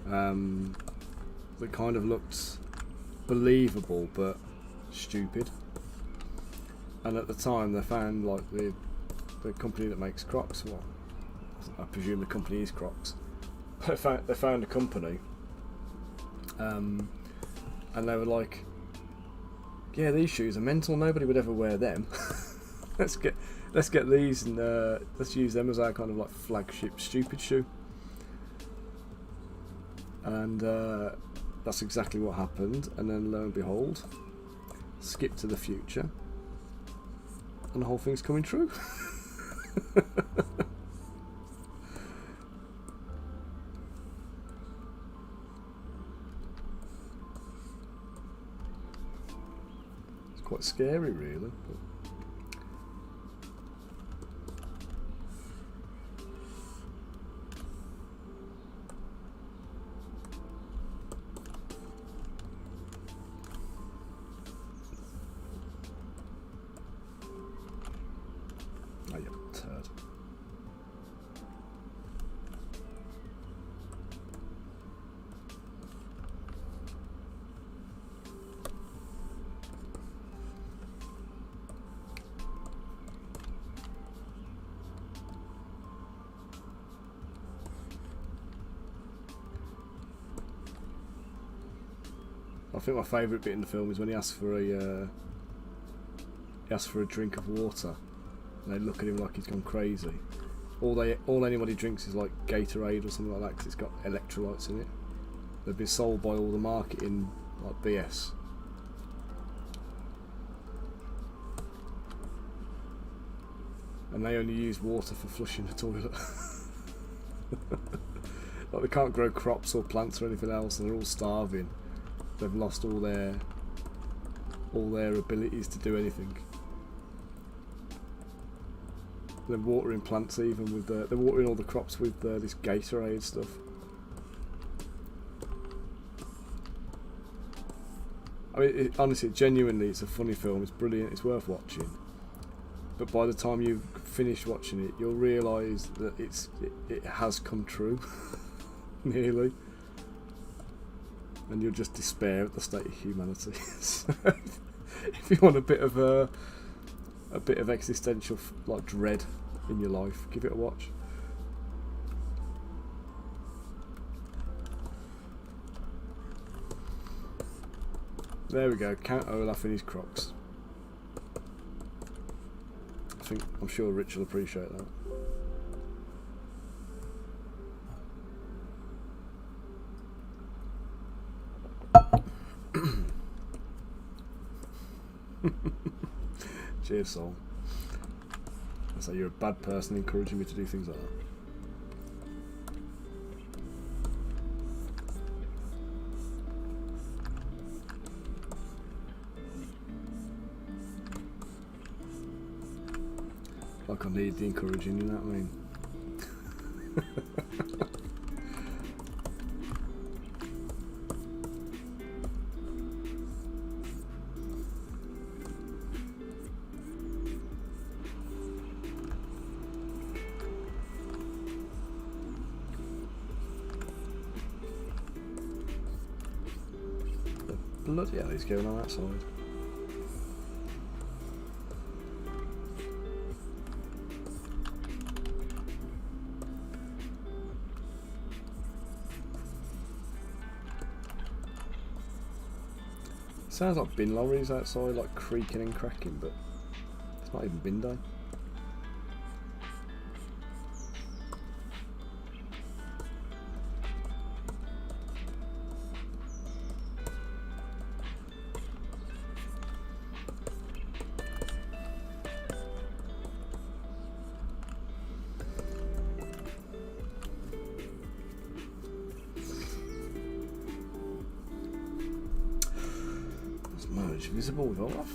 that kind of looked believable but stupid. And at the time they found like the company that makes Crocs, well, I presume the company is Crocs, they found a company, and they were like, yeah, these shoes are mental, nobody would ever wear them. let's get these and let's use them as our kind of like flagship stupid shoe. And that's exactly what happened. And then lo and behold, skip to the future, and the whole thing's coming true. It's quite scary, really. But oh, yeah, turd. I think my favourite bit in the film is when he asks for a drink of water, and they look at him like he's gone crazy. All anybody drinks is like Gatorade or something like that, because it's got electrolytes in it. They've been sold by all the marketing like BS. And they only use water for flushing the toilet. Like they can't grow crops or plants or anything else, and they're all starving. They've lost all their abilities to do anything. They're watering plants even with they're watering all the crops with this Gatorade stuff. I mean, honestly, genuinely, it's a funny film. It's brilliant. It's worth watching. But by the time you finish watching it, you'll realise that it has come true, nearly, and you'll just despair at the state of humanity. So, if you want a bit of existential like dread in your life, give it a watch. There we go, Count Olaf in his Crocs. I'm sure Rich will appreciate that. Cheers, soul. I say you're a bad person encouraging me to do things like that. like I need the encouraging, you know what I mean? Bloody hell is going on outside. Sounds like bin lorries outside, like creaking and cracking, but it's not even bin day. Merge visible with all off.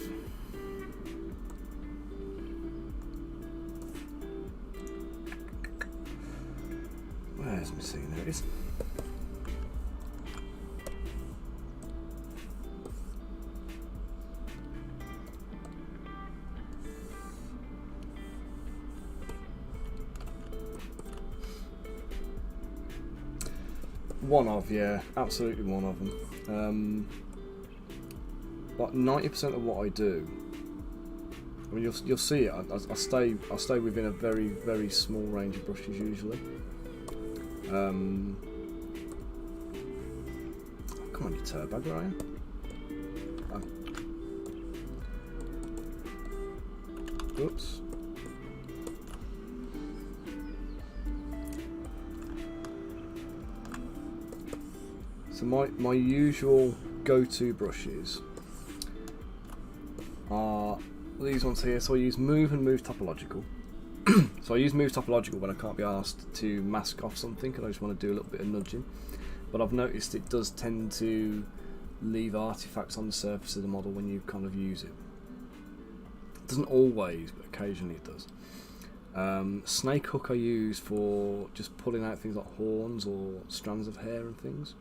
Where's my scene? There it is. One of, yeah, absolutely one of them. Like 90% of what I do, I mean, you'll see it. I stay within a very small range of brushes usually. Come on, you turbo, Ryan. Oh. Oops. So my usual go-to brushes are these ones here. So I use Move and Move Topological. So I use Move Topological when I can't be asked to mask off something and I just want to do a little bit of nudging. But I've noticed it does tend to leave artifacts on the surface of the model when you kind of use it. It doesn't always, but occasionally it does. Snake Hook I use for just pulling out things like horns or strands of hair and things.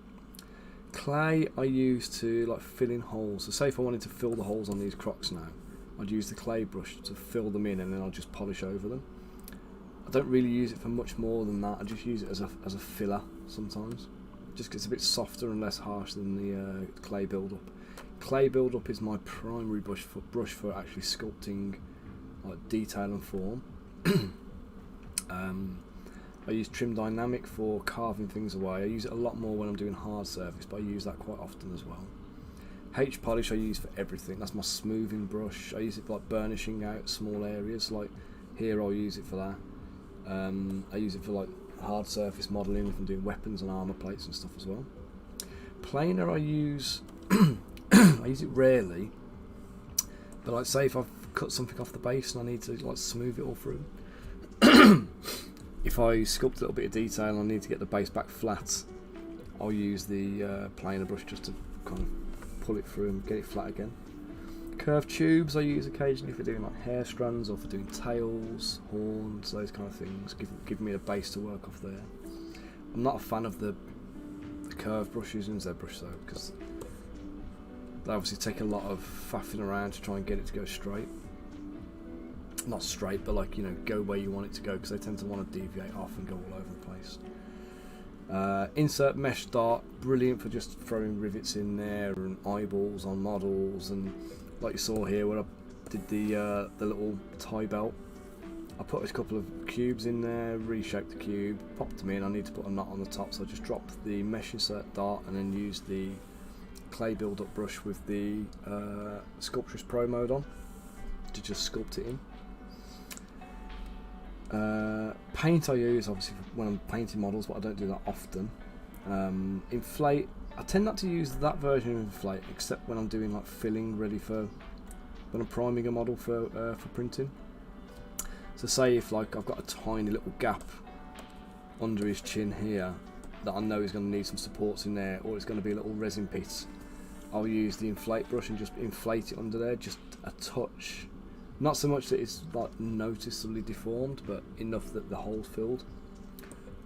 Clay I use to like fill in holes. So say if I wanted to fill the holes on these crocs now, I'd use the clay brush to fill them in and then I'll just polish over them. I don't really use it for much more than that. I just use it as a filler sometimes. Just gets a bit softer and less harsh than the clay build-up. Clay build-up is my primary brush for actually sculpting like detail and form. I use Trim Dynamic for carving things away. I use it a lot more when I'm doing hard surface, but I use that quite often as well. H Polish I use for everything. That's my smoothing brush. I use it for like burnishing out small areas. Like here I'll use it for that. I use it for like hard surface modelling if I'm doing weapons and armour plates and stuff as well. Planer I use I use it rarely, but like say if I've cut something off the base and I need to like smooth it all through. If I sculpt a little bit of detail and I need to get the base back flat, I'll use the planer brush just to kind of pull it through and get it flat again. Curved tubes I use occasionally for doing like hair strands or for doing tails, horns, those kind of things, give me a base to work off there. I'm not a fan of the curved brushes in Zbrush though, because they obviously take a lot of faffing around to try and get it to go straight. Not straight, but like, you know, go where you want it to go, because they tend to want to deviate off and go all over the place. Insert mesh dart, brilliant for just throwing rivets in there and eyeballs on models, and like you saw here where I did the little tie belt, I put a couple of cubes in there, reshaped the cube, popped them in. I need to put a knot on the top, so I just dropped the mesh insert dart and then used the clay build-up brush with the Sculptress Pro mode on to just sculpt it in. Paint I use obviously when I'm painting models, but I don't do that often. Inflate, I tend not to use that version of Inflate except when I'm doing like filling ready for when I'm priming a model for printing. So say if like I've got a tiny little gap under his chin here that I know he's going to need some supports in there, or it's going to be a little resin pit, I'll use the inflate brush and just inflate it under there just a touch, Not so much that it's like noticeably deformed, but enough that the hole's filled.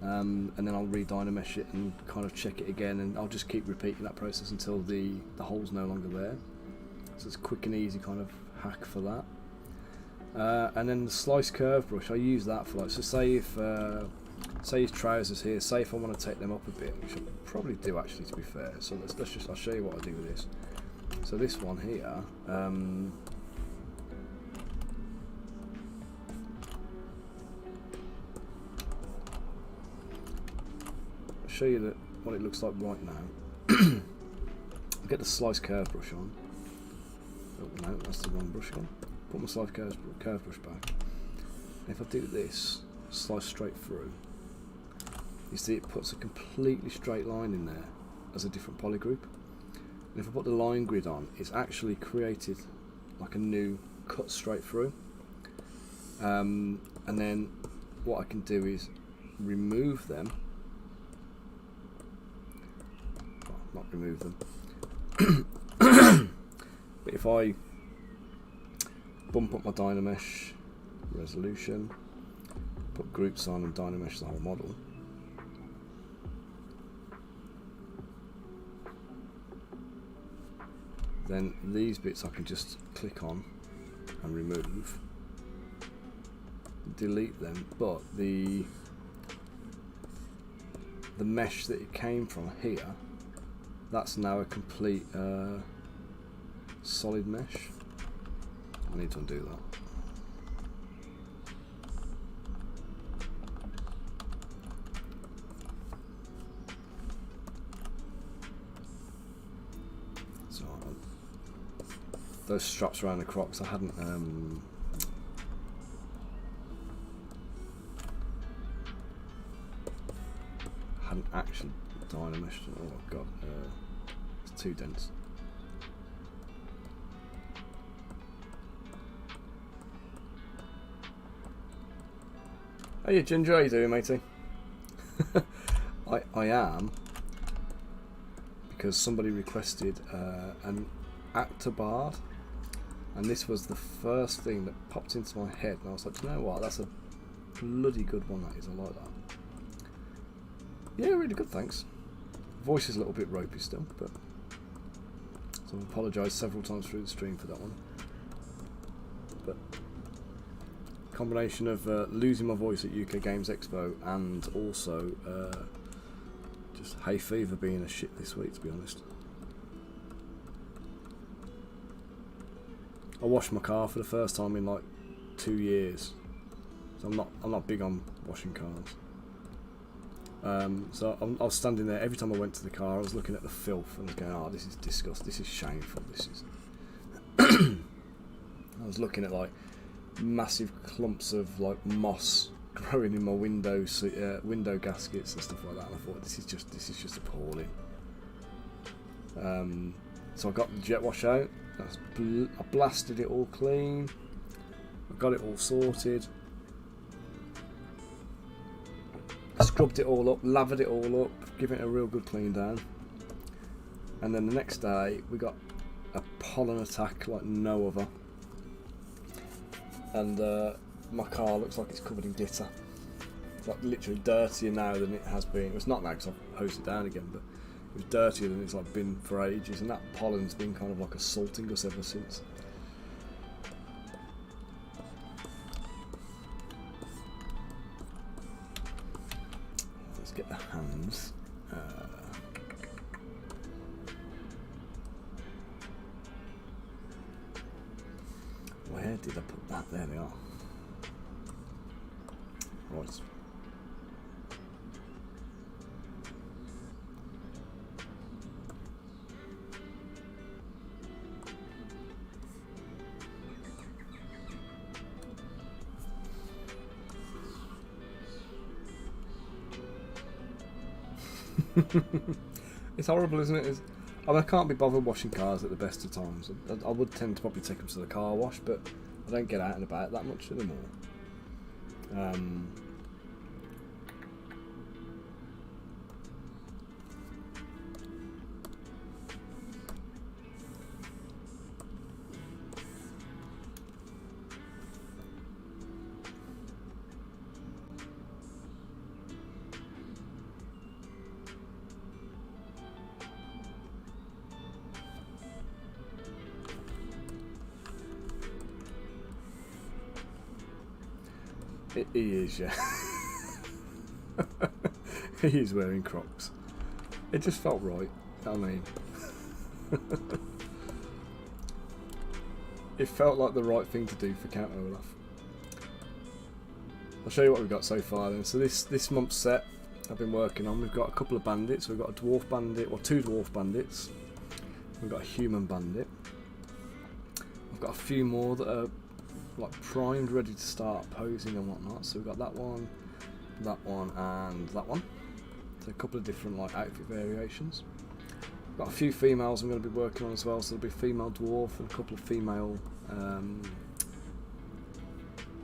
And then I'll re-dynamesh it and kind of check it again, and I'll just keep repeating that process until the hole's no longer there. So it's a quick and easy kind of hack for that. And then the slice curve brush, I use that for like, so say if say his trousers here, say if I want to take them up a bit, which I probably do actually, to be fair. So let's just, I'll show you what I do with this. So this one here, I'll show you that what it looks like right now. Get the slice curve brush on. Oh no, that's the wrong brush again. Put my slice curve brush back. And if I do this, slice straight through, you see it puts a completely straight line in there as a different polygroup. And if I put the line grid on, it's actually created like a new cut straight through. And then what I can do is remove them. Well, not remove them. But if I bump up my Dynamesh resolution, put groups on and Dynamesh the whole model, then these bits I can just click on and remove, delete them, but the mesh that it came from here, that's now a complete solid mesh. I need to undo that. So those straps around the Crocs, I hadn't actually Dynameshed. Oh god, it's too dense. Hey Ginger, how you doing, matey? I am, because somebody requested an actor bard, and this was the first thing that popped into my head, and I was like, you know what, that's a bloody good one, that is. I like that. Yeah, really good, thanks. Voice is a little bit ropey still, but so I apologise several times through the stream for that one. But combination of losing my voice at UK Games Expo and also just hay fever being a shit this week, to be honest. I washed my car for the first time in like 2 years, so I'm not big on washing cars. So I was standing there every time I went to the car. I was looking at the filth and I was going, "Oh, this is disgusting. This is shameful. This is." I was looking at like massive clumps of like moss growing in my window gaskets and stuff like that, and I thought, this is just appalling. So I got the jet wash out. I blasted it all clean. I got it all sorted. Scrubbed it all up, lathered it all up, giving it a real good clean down. And then the next day we got a pollen attack like no other. And my car looks like it's covered in glitter. It's like literally dirtier now than it has been. It's not now because I've hosed it down again, but it was dirtier than it's like been for ages. And that pollen's been kind of like assaulting us ever since. Let's get the hands. Where did I put that? There they are. Right. It's horrible, isn't it? I mean, I can't be bothered washing cars at the best of times. I would tend to probably take them to the car wash, but I don't get out and about that much anymore. He is, yeah. He is wearing Crocs. It just felt right. I mean, it felt like the right thing to do for Count Olaf. I'll show you what we've got so far then. So this month's set I've been working on, we've got a couple of bandits. We've got a dwarf bandit, or 2 dwarf bandits. We've got a human bandit. I've got a few more that are like primed, ready to start posing and whatnot. So we've got that one, and that one. So a couple of different like outfit variations. Got a few females I'm going to be working on as well. So there'll be a female dwarf and a couple of female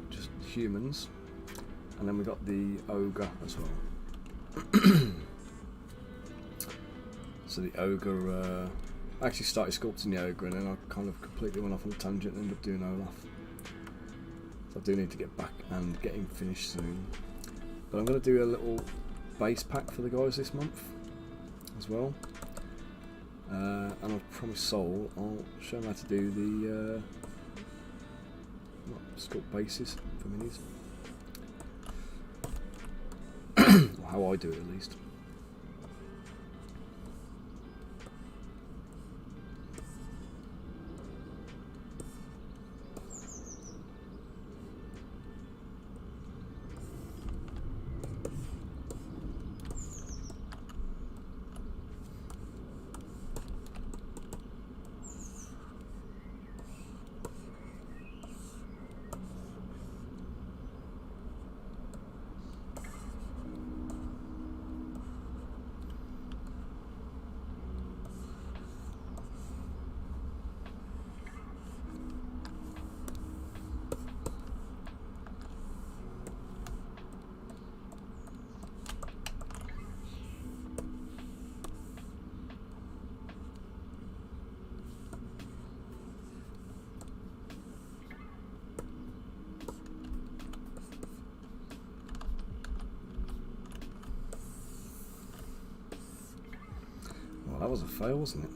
just humans. And then we got the ogre as well. So the ogre, I actually started sculpting the ogre and then I kind of completely went off on a tangent and ended up doing Olaf. So I do need to get back and get him finished soon. But I'm going to do a little base pack for the guys this month as well. And I've promised Soul I'll show him how to do the sculpt bases for minis. Or how I do it at least. Well, that was a fail, wasn't it?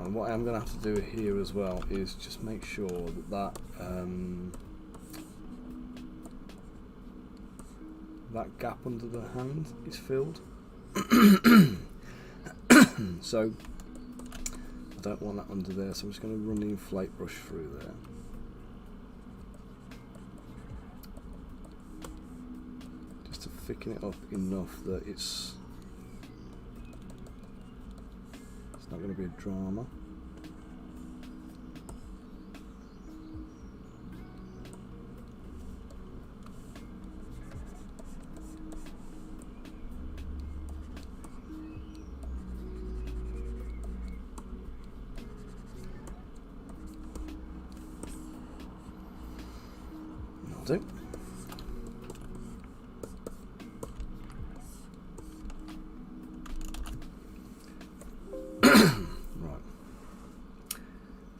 And what I'm going to have to do here as well is just make sure that that gap under the hand is filled. So I don't want that under there, so I'm just going to run the inflate brush through there. Just to thicken it up enough that it's not going to be a drama. That'll do.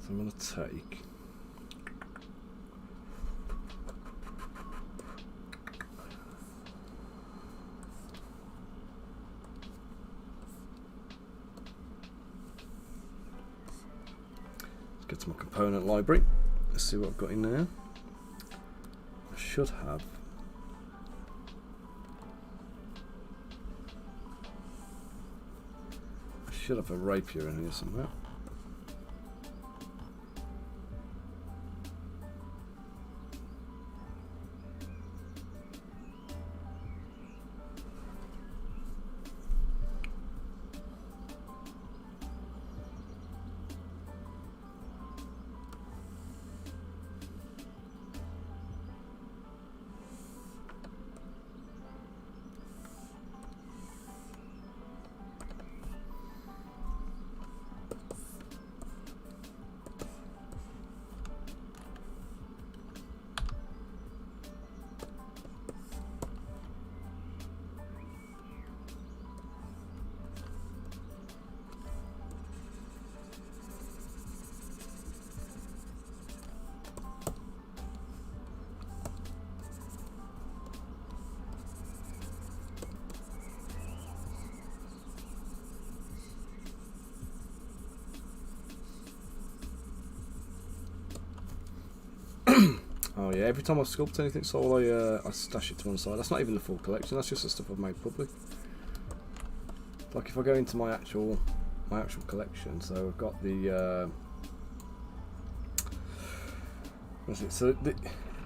I'm going to take let's get to my component library. Let's see what I've got in there. should have. I should have a rapier in here somewhere. Oh yeah, every time I sculpt anything, so I stash it to one side. That's not even the full collection. That's just the stuff I've made public. Like if I go into my actual collection, so I've got the what's it? So the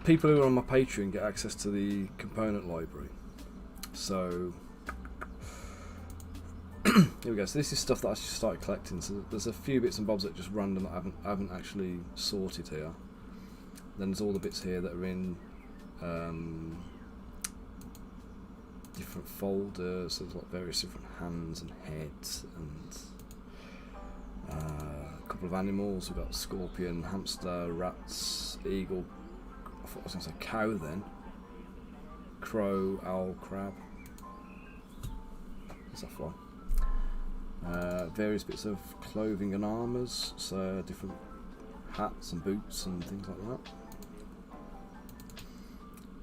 people who are on my Patreon get access to the component library. So here we go. So this is stuff that I just started collecting. So there's a few bits and bobs that are just random that I haven't actually sorted here. Then there's all the bits here that are in different folders. There's like various different hands and heads and a couple of animals. We've got scorpion, hamster, rats, eagle. I thought I was going to say cow then. Crow, owl, crab. What's that for? Various bits of clothing and armours. So different hats and boots and things like that.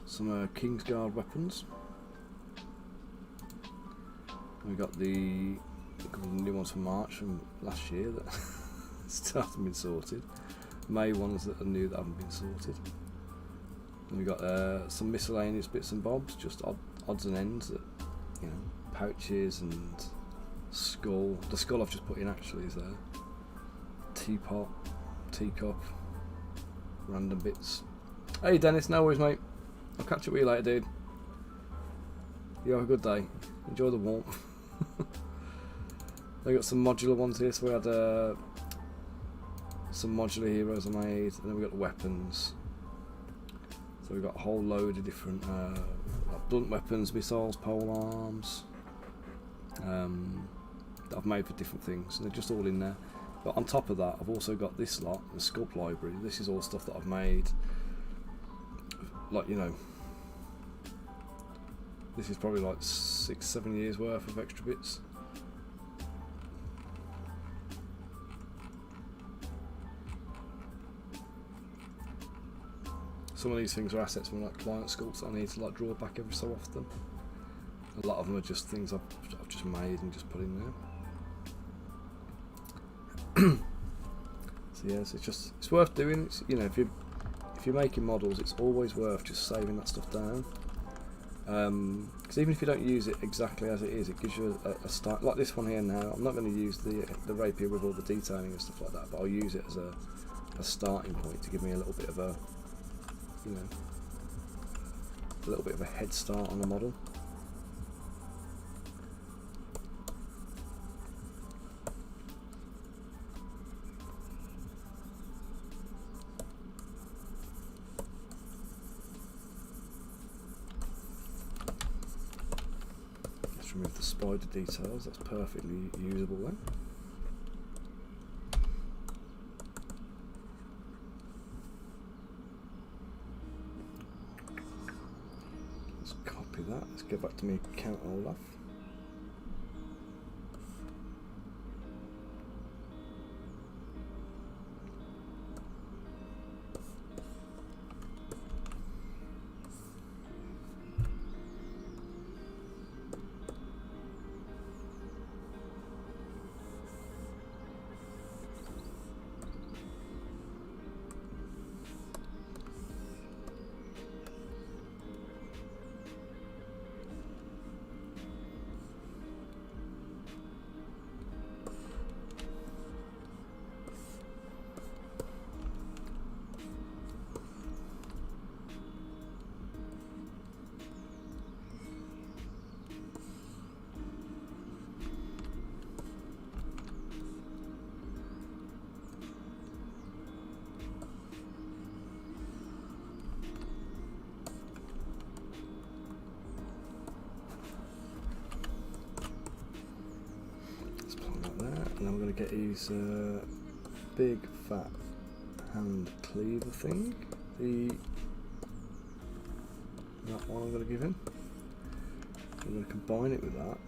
Some Kingsguard weapons. We got a couple of new ones from March from last year that still haven't been sorted. May ones that are new that haven't been sorted. And we got some miscellaneous bits and bobs, just odds and ends that, you know, pouches and skull. The skull I've just put in actually is there. Teapot, teacup, random bits. Hey Dennis, no worries mate. I'll catch up with you later, dude. You have a good day. Enjoy the warmth. I got some modular ones here, so we had some modular heroes I made, and then we got the weapons. So we got a whole load of different like blunt weapons, missiles, pole arms that I've made for different things, and they're just all in there. But on top of that, I've also got this lot, the sculpt library. This is all stuff that I've made. Like, you know, this is probably like 6-7 years worth of extra bits. Some of these things are assets from like client sculpts that I need to like draw back every so often. A lot of them are just things I've just made and just put in there. So yes, it's worth doing. It's, you know, if you're making models, it's always worth just saving that stuff down. Because even if you don't use it exactly as it is, it gives you a start. Like this one here now, I'm not going to use the rapier with all the detailing and stuff like that, but I'll use it as a starting point to give me a little bit of a, you know, a little bit of a head start on the model. Remove the spider details, that's perfectly usable then. Let's copy that, let's go back to my account Olaf. to get his big fat hand cleaver thing. That one I'm going to give him. I'm going to combine it with that.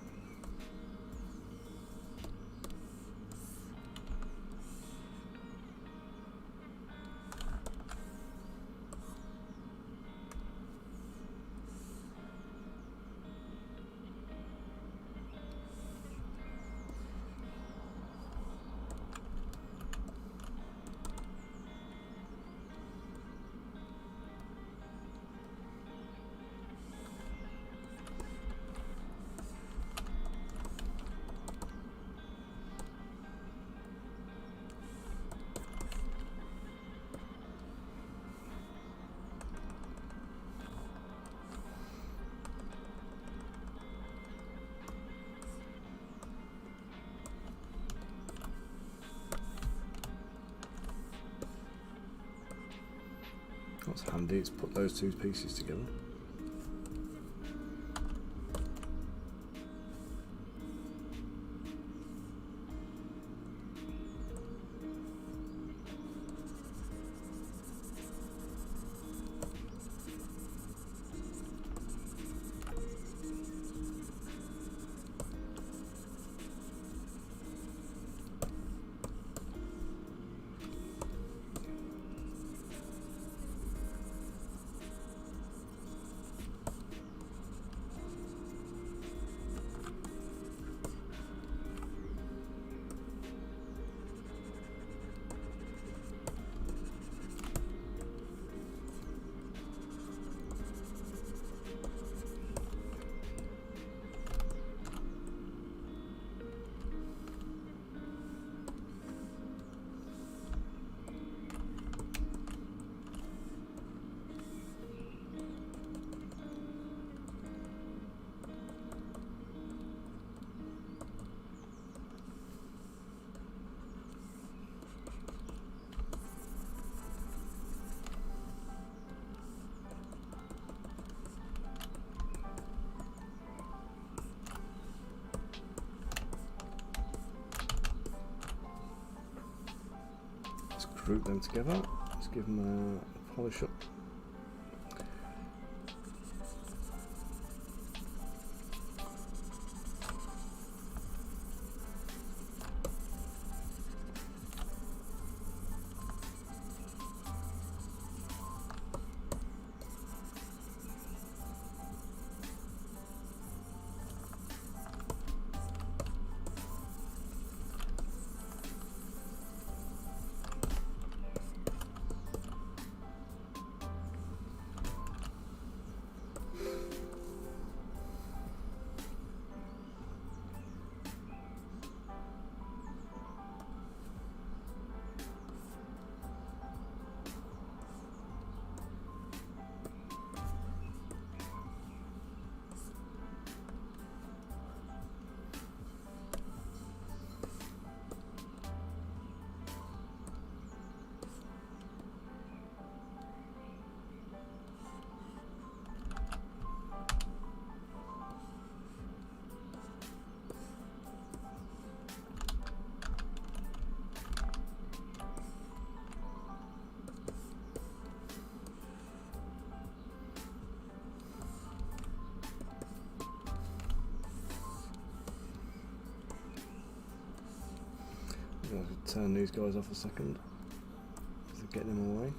That's handy, it's put those two pieces together. Group them together. Let's give them a polish up. I'm going to turn these guys off a second. So get them away.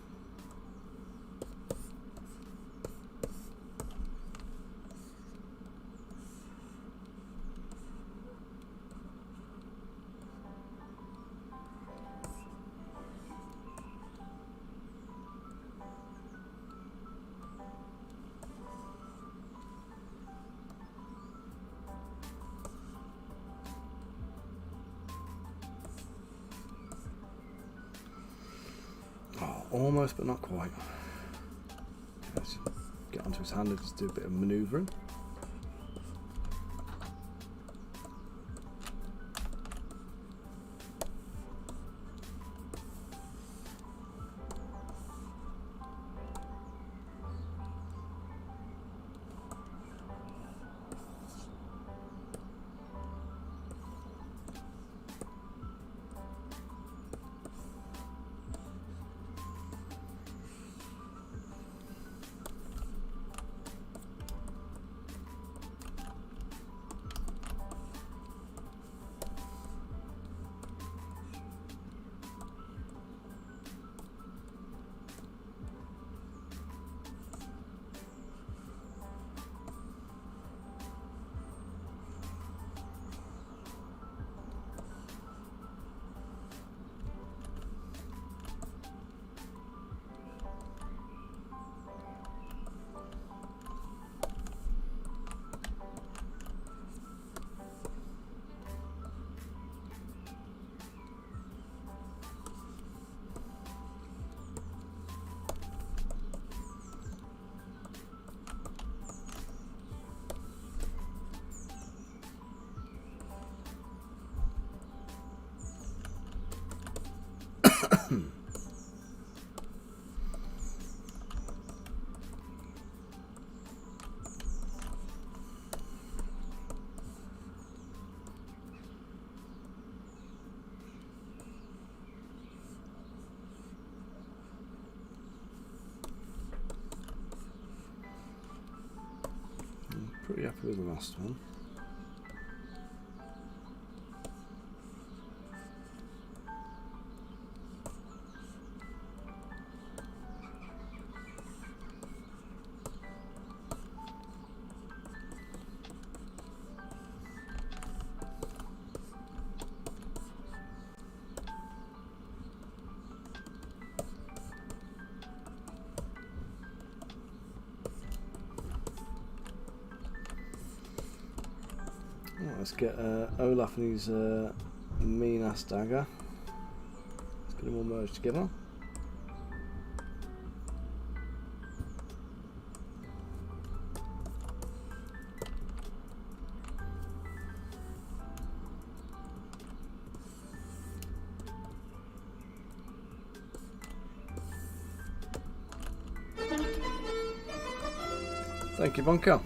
Almost, but not quite. Let's get onto his hand and just do a bit of manoeuvring. Pretty happy with the last one. Right, let's get Olaf and his mean ass dagger. Let's get them all merged together. Thank you, Bonka.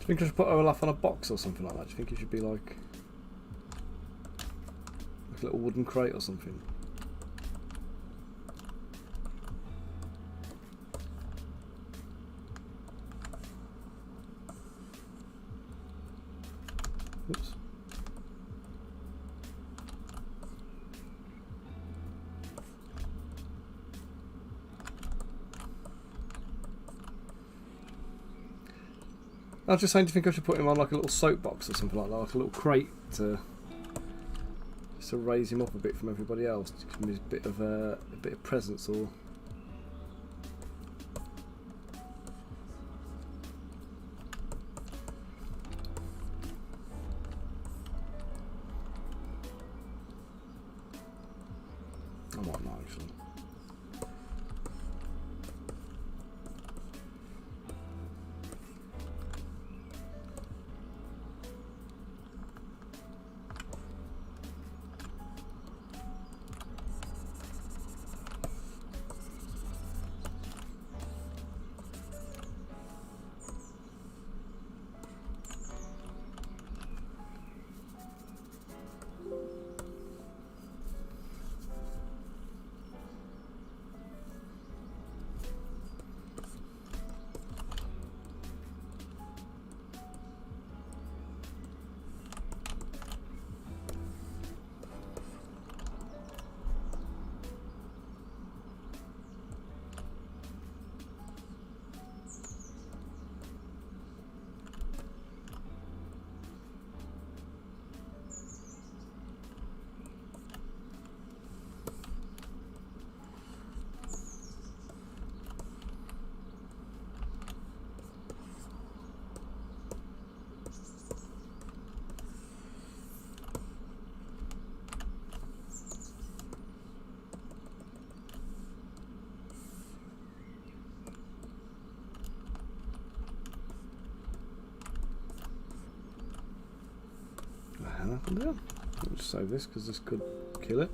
Do you think I should put Olaf on a box or something like that? Do you think it should be like a little wooden crate or something? Oops. I was just saying, do you think I should put him on like a little soapbox or something like that, like a little crate to just to raise him up a bit from everybody else, to give him a bit of presence, or I might not actually. happened there. I'll just save this because this could kill it.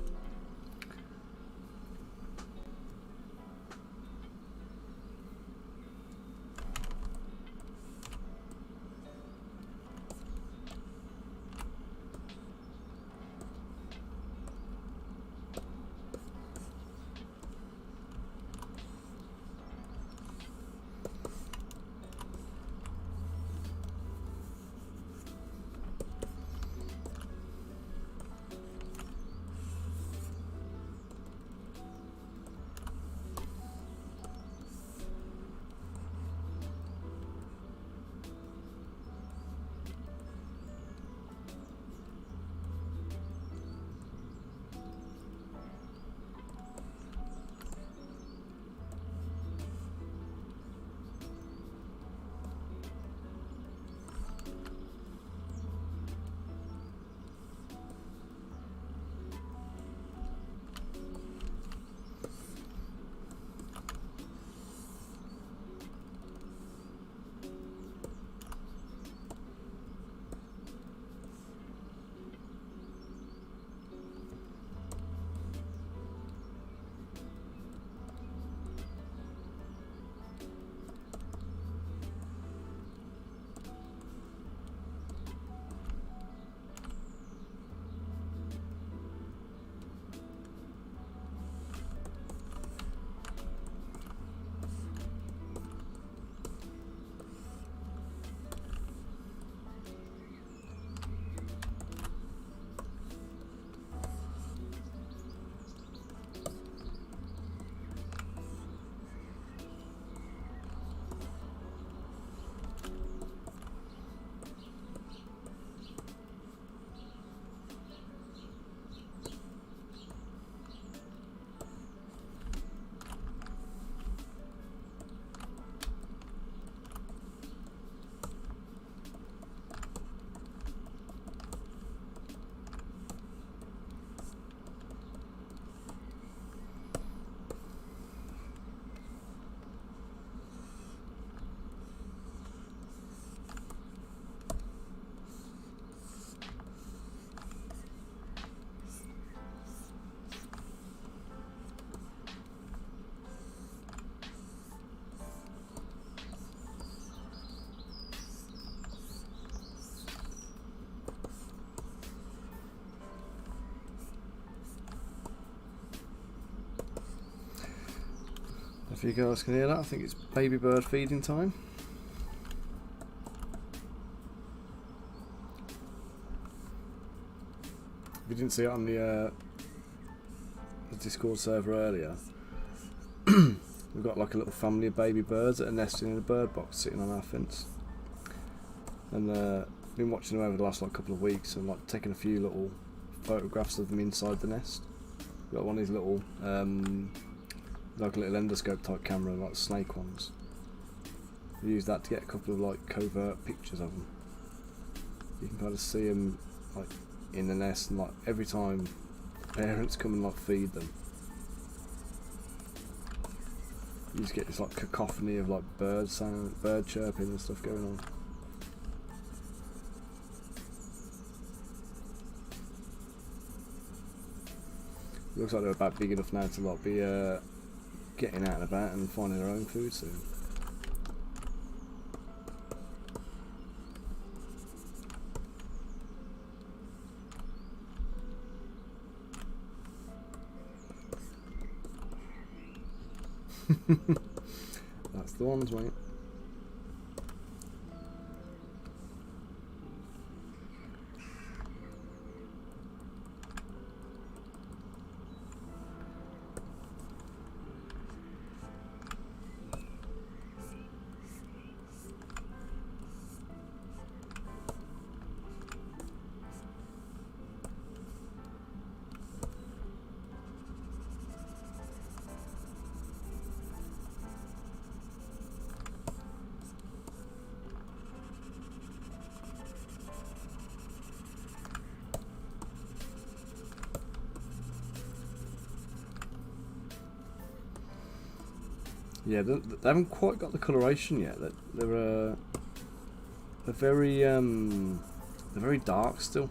If you guys can hear that, I think it's baby bird feeding time. If you didn't see it on the Discord server earlier, we've got like a little family of baby birds that are nesting in a bird box sitting on our fence. And been watching them over the last like couple of weeks and like taking a few little photographs of them inside the nest. We've got one of these little like a little endoscope type camera, like snake ones. We use that to get a couple of like covert pictures of them. You can kind of see them like in the nest, and like every time parents come and like feed them, you just get this like cacophony of like bird sound, bird chirping and stuff going on. It looks like they're about big enough now to like be getting out and about and finding their own food soon. That's the ones, mate. Yeah, they haven't quite got the coloration yet. They're very dark still.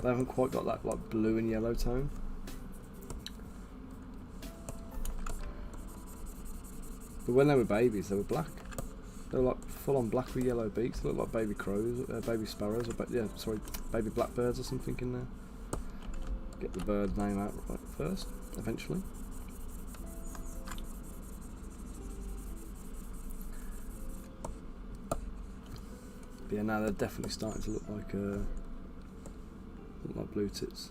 They haven't quite got that like blue and yellow tone. But when they were babies, they were black. They were like full on black with yellow beaks. They look like baby crows, baby sparrows, or baby blackbirds or something in there. Get the bird name out right first, eventually. But yeah, now they're definitely starting to look like blue tits.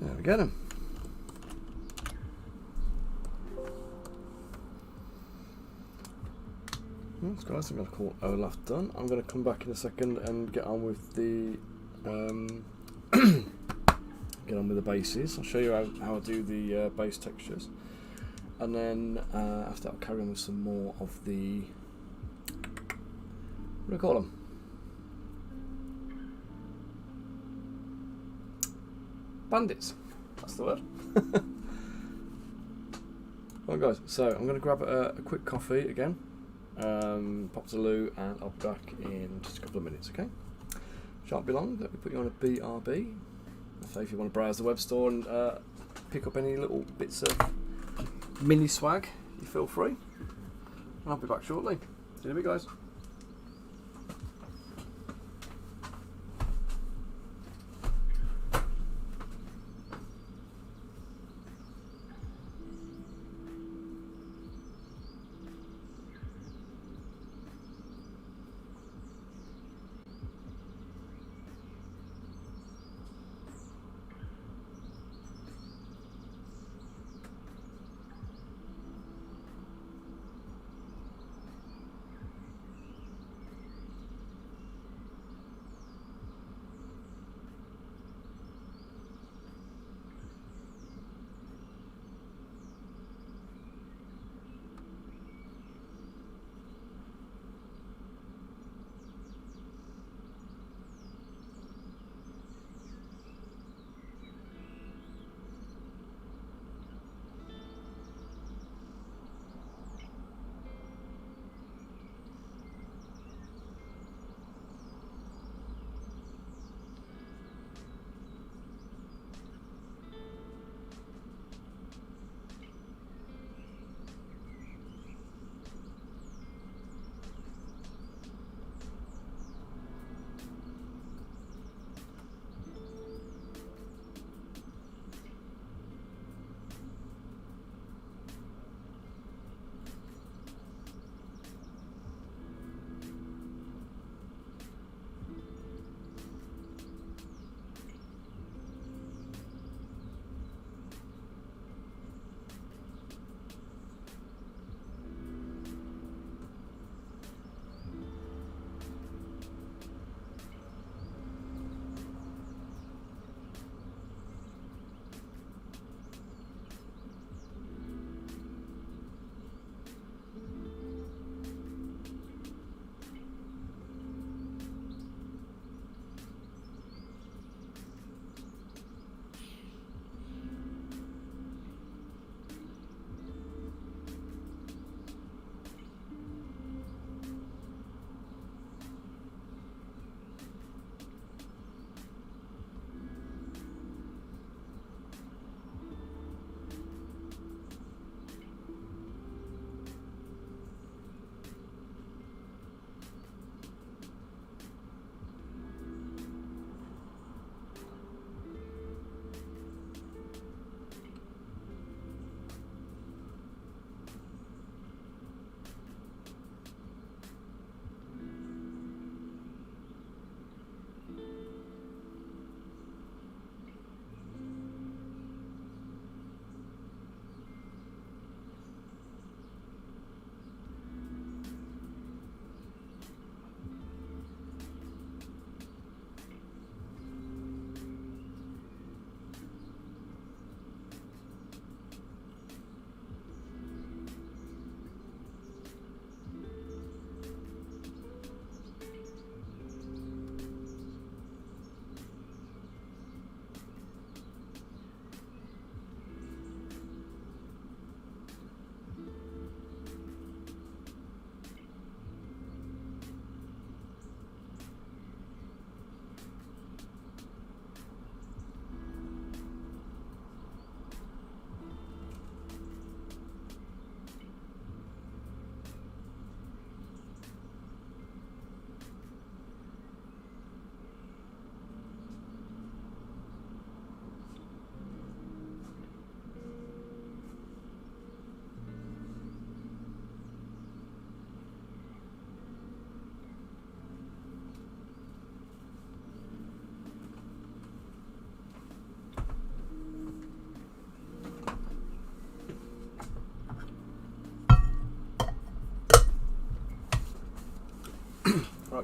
There we get him. Well, guys, I'm going to call Olaf done. I'm going to come back in a second and get on with the bases. I'll show you how I do the base textures, and then after that I'll carry on with some more of the, what do I call them? Bandits. That's the word. Right guys, so I'm going to grab a quick coffee again, pop to the loo, and I'll be back in just a couple of minutes, okay? Shan't be long. Let me put you on a BRB. So if you want to browse the web store and pick up any little bits of mini swag, you feel free. And I'll be back shortly. See you in a bit, guys.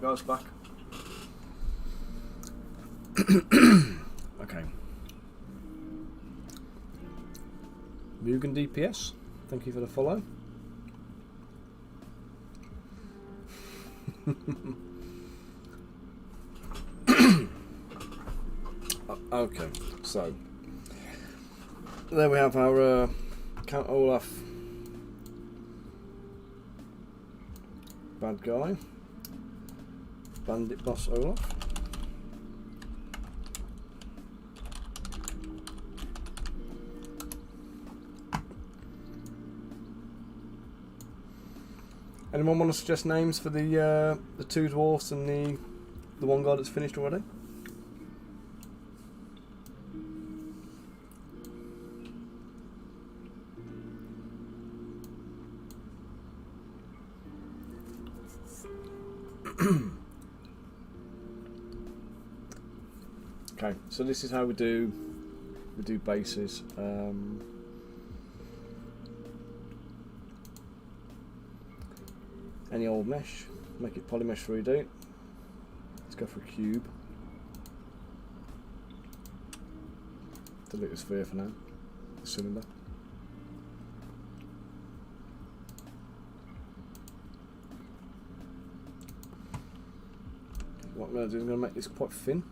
guys, back. Okay. Mugen DPS, thank you for the follow. Okay, so there we have our Count Olaf bad guy, bandit boss Olaf. Anyone want to suggest names for the two dwarfs and the one guy that's finished already? Okay, so this is how we do bases. Any old mesh, make it polymesh 3D. Let's go for a cube. Delete the sphere for now, the cylinder. What I'm going to do is I'm going to make this quite thin.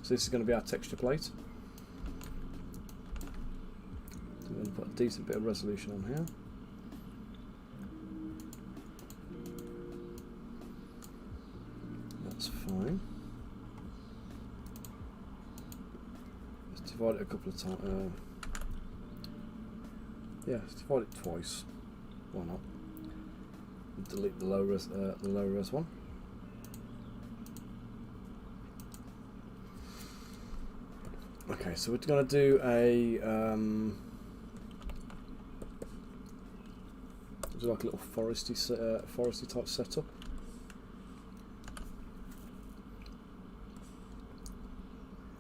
So this is going to be our texture plate. So I'm going to put a decent bit of resolution on here. That's fine. Let's divide it a couple of times. Yeah, let's divide it twice. Why not? Delete the low res one. Okay, so we're going to do a do like a little foresty type setup.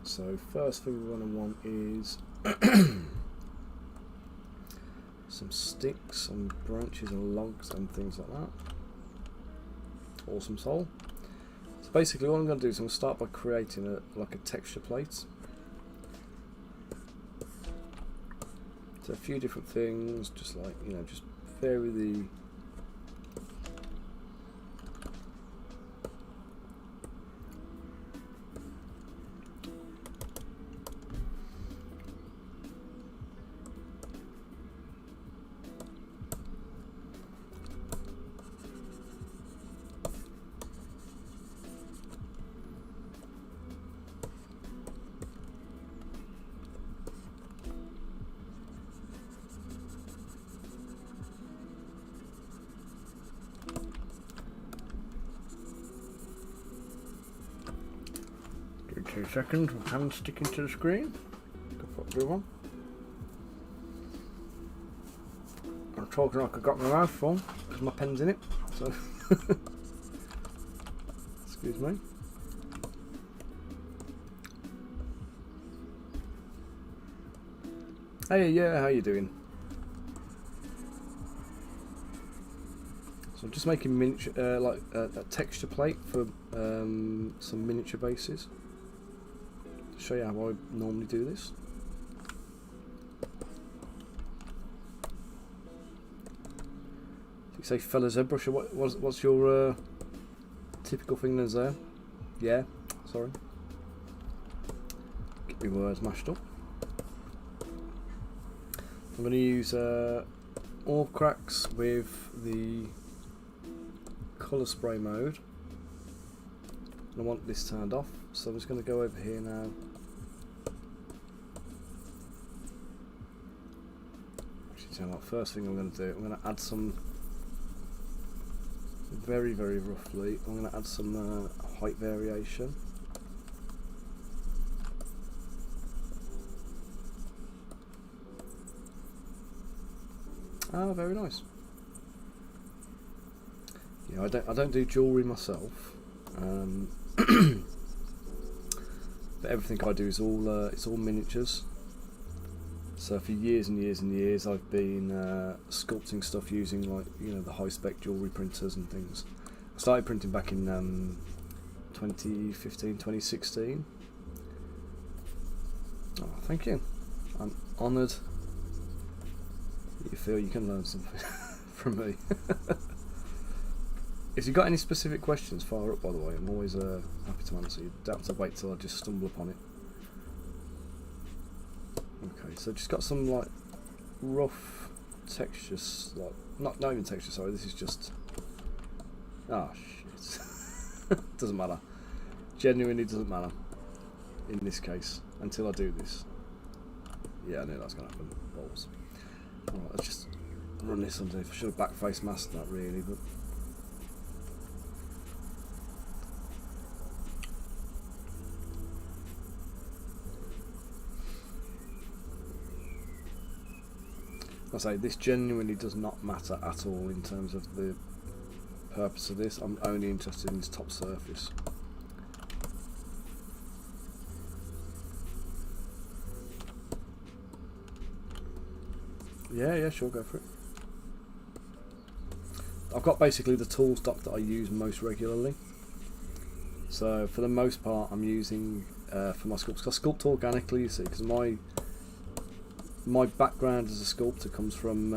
So first thing we're going to want is some sticks, some branches and logs and things like that. Awesome soul. So basically what I'm going to do is I'm going to start by creating like a texture plate. So a few different things, just like, you know, just vary the Give me 2 seconds, my hand's sticking to the screen. Go for a blue one. I'm talking like I got my mouth full because my pen's in it, so excuse me. Hey, yeah, how you doing? So I'm just making miniature, like a texture plate for some miniature bases. To show you how I normally do this. You say fella Zbrush, what's your typical thing that's there? Yeah, sorry. Get my words mashed up. I'm going to use orb cracks with the colour spray mode. And I want this turned off, so I'm just going to go over here now. Actually, tell you what, first thing I'm going to do, I'm going to add some, very roughly, I'm going to add some height variation. Ah, very nice. Yeah, I don't do jewellery myself, but everything I do is all it's all miniatures. So for years and years and years, I've been sculpting stuff using, like, you know, the high spec jewellery printers and things. I started printing back in 2015, 2016. Oh, thank you. I'm honoured that you feel you can learn something from me. If you've got any specific questions, fire up, by the way. I'm always happy to answer. You don't have to wait till I just stumble upon it. Okay, so just got some like rough textures, like not even texture. Sorry, this is just shit. Doesn't matter. Genuinely doesn't matter in this case until I do this. Yeah, I knew that was gonna happen. Balls. Alright, let's just run this underneath. I should have backface masked that really, but. I say this genuinely does not matter at all in terms of the purpose of this. I'm only interested in this top surface. Yeah, sure, go for it. I've got basically the tool stock that I use most regularly. So for the most part, I'm using for my sculpts. I sculpt organically, you see, because my background as a sculptor comes from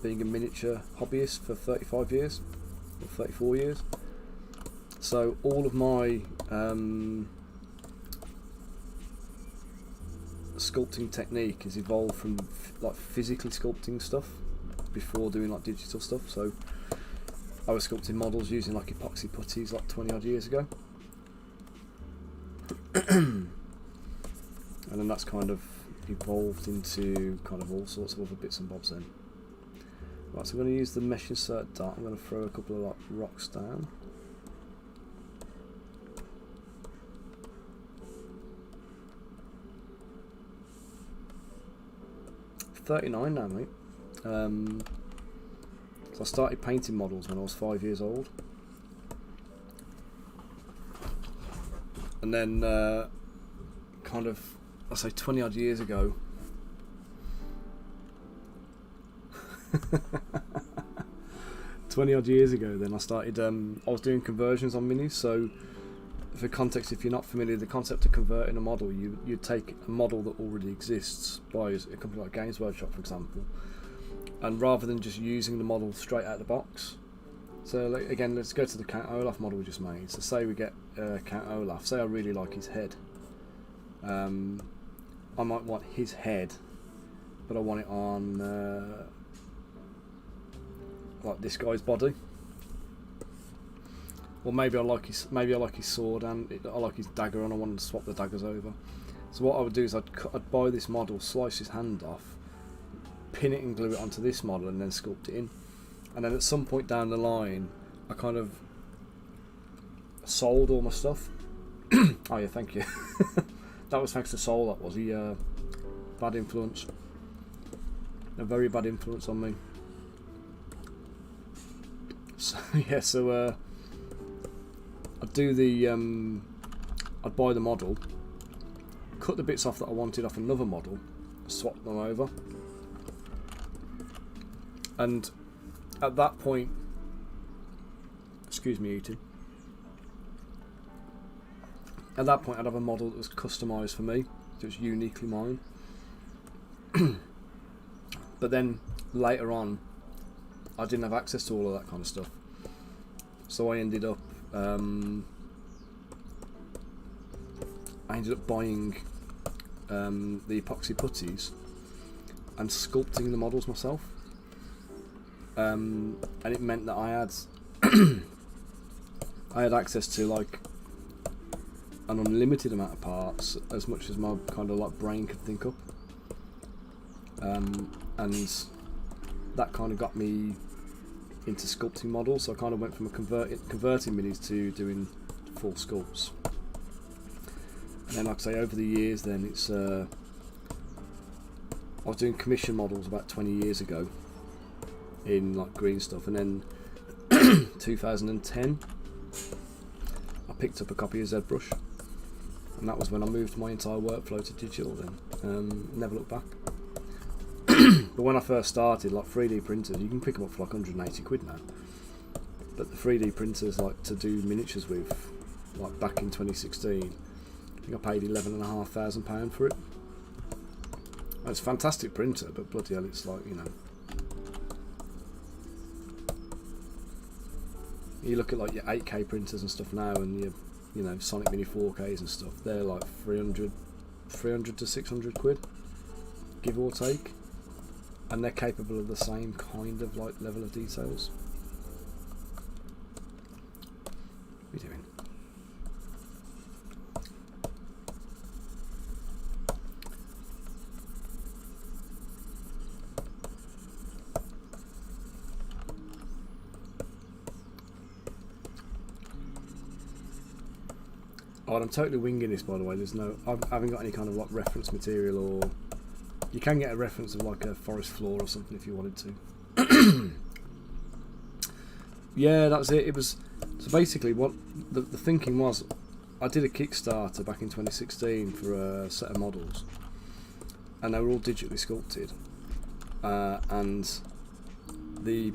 being a miniature hobbyist for 35 years, or 34 years. So all of my sculpting technique has evolved from like physically sculpting stuff before doing like digital stuff. So I was sculpting models using like epoxy putties like 20 odd years ago. And then that's kind of evolved into kind of all sorts of other bits and bobs then. Right, so I'm going to use the mesh insert dart. I'm going to throw a couple of like rocks down. $39 now, mate. So I started painting models when I was 5 years old, and then kind of, I say 20 odd years ago, 20 odd years ago, then I started, I was doing conversions on minis. So for context, if you're not familiar, the concept of converting a model, you take a model that already exists by a company like Games Workshop, for example, and rather than just using the model straight out of the box. So like, again, let's go to the Count Olaf model we just made. So say we get Count Olaf, say I really like his head. I might want his head, but I want it on like this guy's body. Or maybe I like his sword and I like his dagger, and I want to swap the daggers over. So what I would do is I'd buy this model, slice his hand off, pin it and glue it onto this model, and then sculpt it in. And then at some point down the line, I kind of sold all my stuff. Oh yeah, thank you. That was thanks to Soul. That was bad influence, a very bad influence on me. So yeah, so I'd do the I'd buy the model, cut the bits off that I wanted off another model, swap them over, and at that point, excuse me eating, at that point I'd have a model that was customised for me, that was uniquely mine. But then later on, I didn't have access to all of that kind of stuff, so I ended up buying the epoxy putties and sculpting the models myself, and it meant that I had I had access to like an unlimited amount of parts, as much as my kind of like brain could think up, and that kind of got me into sculpting models. So I kind of went from converting minis to doing full sculpts. And then, like I say, over the years, then it's I was doing commission models about 20 years ago in like green stuff, and then 2010 I picked up a copy of Zbrush, and that was when I moved my entire workflow to digital. Then never looked back. But when I first started, like 3D printers, you can pick them up for like 180 quid now. But the 3D printers, like to do miniatures with, like back in 2016, I think I paid £11,500 for it. And it's a fantastic printer, but bloody hell, it's like, you know. You look at like your 8K printers and stuff now, and your, you know, Sonic Mini 4Ks and stuff. They're like 300 to 600 quid, give or take, and they're capable of the same kind of like level of details. What are you doing? Oh, and I'm totally winging this, by the way. There's no, I haven't got any kind of like reference material, or you can get a reference of like a forest floor or something if you wanted to. Yeah, that's it. It was, so basically what the thinking was, I did a Kickstarter back in 2016 for a set of models, and they were all digitally sculpted, and the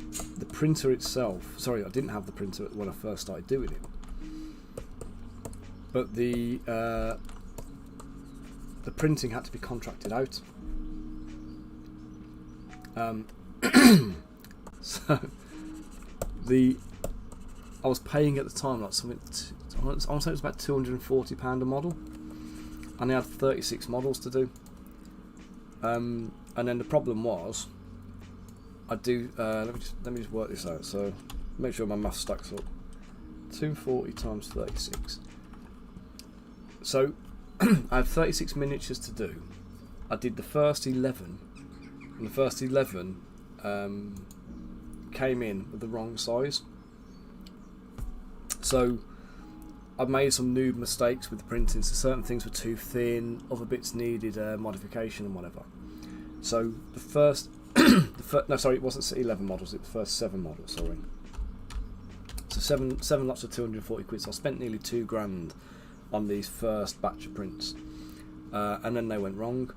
printer itself. Sorry, I didn't have the printer when I first started doing it. But the printing had to be contracted out. So I was paying at the time like something. I want to say it was about £240 a model, and they had 36 models to do. And then the problem was, let me just work this out. So make sure my math stacks up. 240 times 36. So I have 36 miniatures to do. I did the first 11, and the first 11 came in with the wrong size. So I made some noob mistakes with the printing. So certain things were too thin, other bits needed modification and whatever. So the first, no, sorry, it wasn't 11 models. It was the first 7 models. Sorry. So seven lots of 240 quid. So I spent nearly £2,000 on these first batch of prints, and then they went wrong,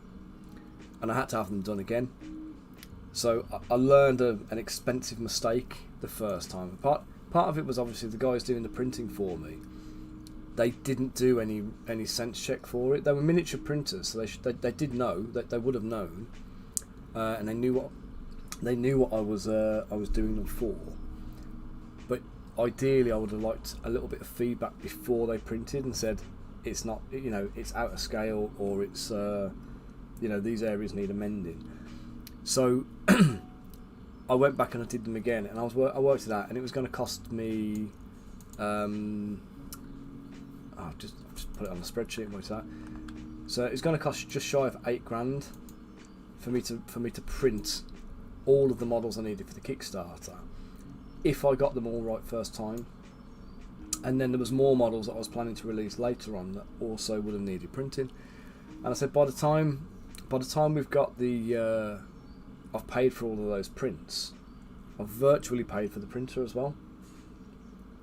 and I had to have them done again. So I learned an expensive mistake the first time. Part of it was obviously the guys doing the printing for me. They didn't do any sense check for it. They were miniature printers, so they did know that they would have known, and they knew what I was doing them for. But ideally, I would have liked a little bit of feedback before they printed and said it's not, you know, it's out of scale, or it's you know, these areas need amending. So I went back and I did them again, and I worked it out, and it was going to cost me. I've just put it on the spreadsheet and worked it out. So it's going to cost just shy of £8,000 for me to print all of the models I needed for the Kickstarter, if I got them all right first time. And then there was more models that I was planning to release later on that also would have needed printing. And I said, by the time we've got the I've paid for all of those prints, I've virtually paid for the printer as well.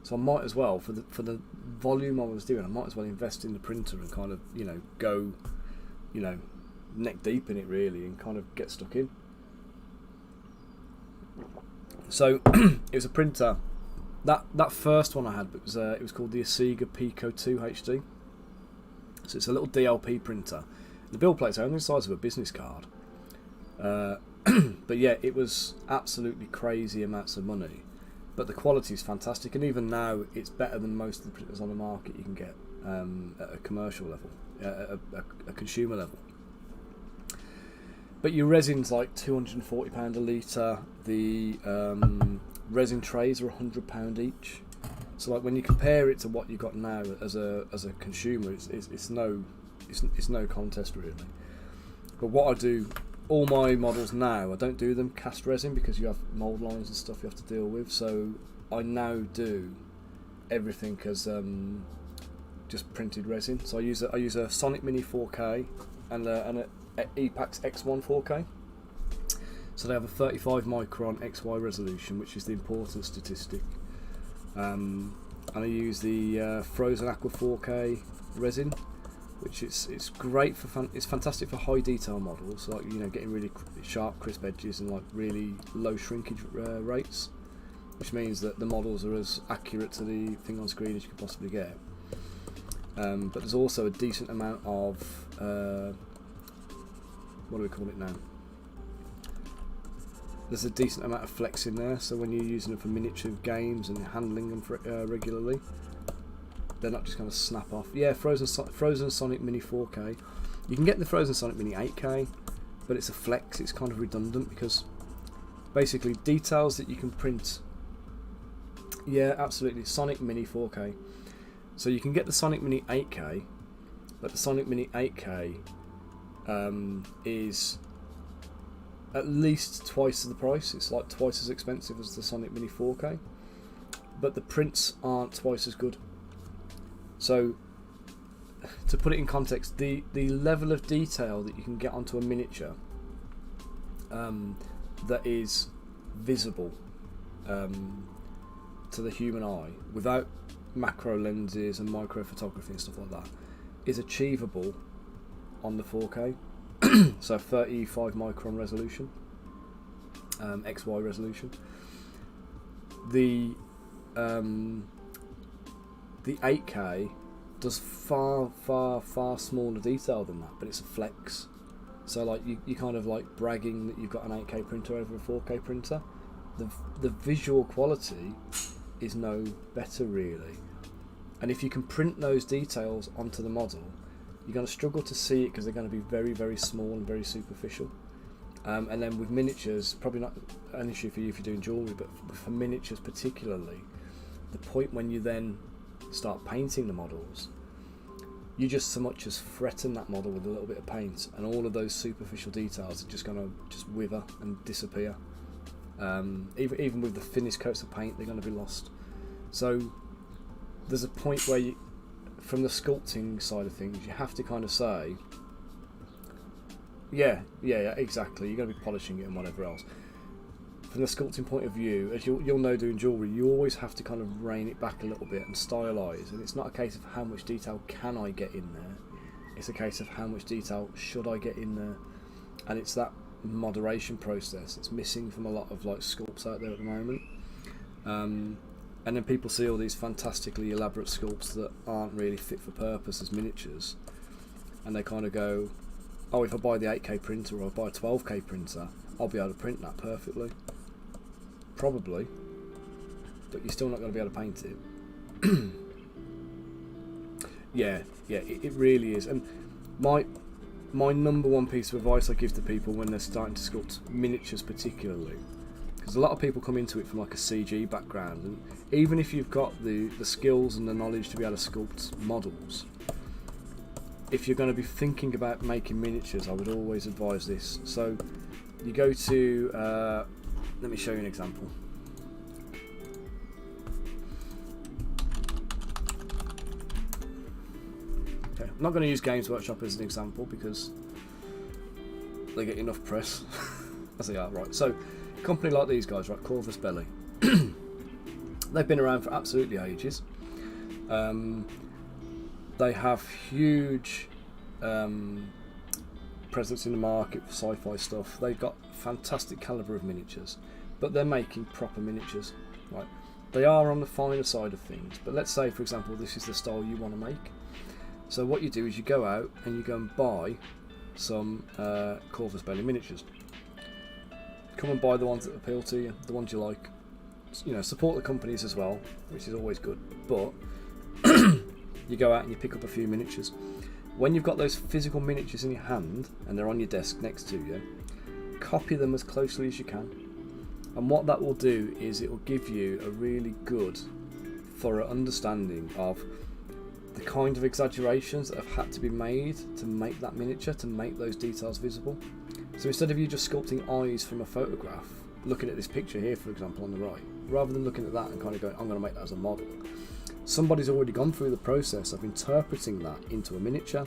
So I might as well, for the volume I was doing, I might as well invest in the printer and kind of, you know, go, you know, neck deep in it really, and kind of get stuck in. So it was a printer. That first one I had, it was called the Asiga Pico 2 HD. So it's a little DLP printer. The build plate's only the size of a business card. But yeah, it was absolutely crazy amounts of money. But the quality is fantastic, and even now it's better than most of the printers on the market you can get at a commercial level, at a consumer level. But your resin's like £240 a litre. The resin trays are £100 each. So like when you compare it to what you got now as a consumer, it's no contest really. But what I do, all my models now, I don't do them cast resin because you have mould lines and stuff you have to deal with. So I now do everything as just printed resin. So I use a Sonic Mini 4K and a Epax X1 4K. So they have a 35 micron XY resolution, which is the important statistic. And I use the Frozen Aqua 4K resin, which it's great for it's fantastic for high detail models, like getting really sharp, crisp edges and like really low shrinkage rates, which means that the models are as accurate to the thing on screen as you can possibly get. But there's also a decent amount of what do we call it now? There's a decent amount of flex in there, so when you're using them for miniature games and handling them for, regularly, they're not just going to snap off. Yeah, Frozen Sonic Mini 4K. You can get the Frozen Sonic Mini 8K, but it's a flex. It's kind of redundant because basically details that you can print. Yeah, absolutely. Sonic Mini 4K. So you can get the Sonic Mini 8K, but the Sonic Mini 8K is at least twice the price. It's like twice as expensive as the Sonic Mini 4K, but the prints aren't twice as good. So to put it in context, the level of detail that you can get onto a miniature that is visible to the human eye without macro lenses and micro photography and stuff like that is achievable on the 4K. So 35 micron resolution, XY resolution. The 8K does far smaller detail than that, but it's a flex. So like you kind of like bragging that you've got an 8K printer over a 4K printer. The visual quality is no better really. And if you can print those details onto the model, you're going to struggle to see it because they're going to be very small and very superficial. And then with miniatures, probably not an issue for you if you're doing jewellery, but for miniatures particularly, the point when you then start painting the models, you just so much as threaten that model with a little bit of paint, and all of those superficial details are just going to just wither and disappear. Even with the finished coats of paint, they're going to be lost. So there's a point where you, from the sculpting side of things, you have to kind of say, yeah, exactly, you're going to be polishing it and whatever else. From the sculpting point of view, as you'll know doing jewellery, you always have to kind of rein it back a little bit and stylise, and it's not a case of how much detail can I get in there, it's a case of how much detail should I get in there, and it's that moderation process it's missing from a lot of like sculpts out there at the moment. And then people see all these fantastically elaborate sculpts that aren't really fit for purpose as miniatures, and they kind of go, oh, if I buy the 8K printer or I buy a 12K printer, I'll be able to print that perfectly. Probably, but you're still not going to be able to paint it. yeah, it really is. And my number one piece of advice I give to people when they're starting to sculpt miniatures particularly, because a lot of people come into it from like a CG background, and even if you've got the skills and the knowledge to be able to sculpt models, if you're going to be thinking about making miniatures, I would always advise this. So you go to let me show you an example. Okay, I'm not going to use Games Workshop as an example because they get enough press as they are. Right, so a company like these guys, right, Corvus Belli, they've been around for absolutely ages. They have huge presence in the market for sci-fi stuff. They've got fantastic calibre of miniatures, but they're making proper miniatures, right? They are on the finer side of things, but let's say for example this is the style you want to make. So what you do is you go out and you go and buy some Corvus Belli miniatures. Come and buy the ones that appeal to you, the ones you like. Support the companies as well, which is always good, but you go out and you pick up a few miniatures. When you've got those physical miniatures in your hand and they're on your desk next to you, copy them as closely as you can. And what that will do is it will give you a really good, thorough understanding of the kind of exaggerations that have had to be made to make that miniature, to make those details visible. So instead of you just sculpting eyes from a photograph, looking at this picture here for example on the right, rather than looking at that and kind of going, I'm going to make that as a model, somebody's already gone through the process of interpreting that into a miniature.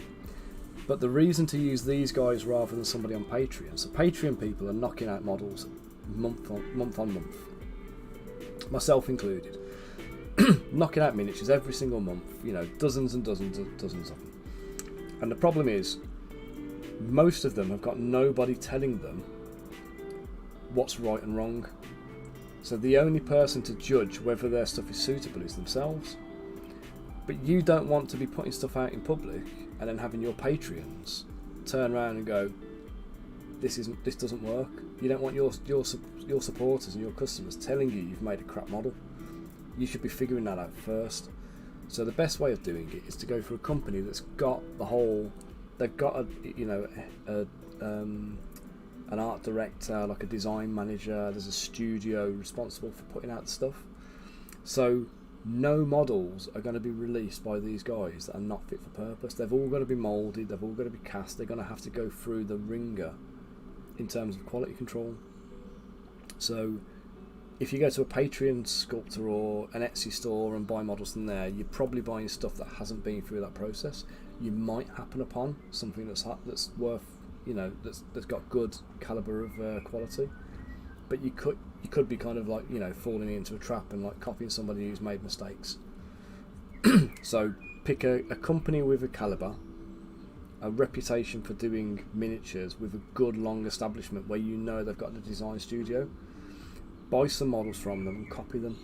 But the reason to use these guys rather than somebody on Patreon, so Patreon people are knocking out models month on month, myself included, knocking out miniatures every single month, dozens and dozens of them. And the problem is, most of them have got nobody telling them what's right and wrong. So the only person to judge whether their stuff is suitable is themselves. But you don't want to be putting stuff out in public and then having your Patreons turn around and go, this doesn't work. You don't want your supporters and your customers telling you you've made a crap model. You should be figuring that out first. So the best way of doing it is to go for a company that's got the whole. They've got an art director, like a design manager. There's a studio responsible for putting out the stuff. So no models are going to be released by these guys that are not fit for purpose. They've all got to be moulded. They've all got to be cast. They're going to have to go through the ringer in terms of quality control. So if you go to a Patreon sculptor or an Etsy store and buy models from there, you're probably buying stuff that hasn't been through that process. You might happen upon something that's worth, that's got good caliber of quality, but you could be kind of like, falling into a trap and like copying somebody who's made mistakes. So pick a company with a caliber, a reputation for doing miniatures with a good long establishment where they've got the design studio. Buy some models from them and copy them.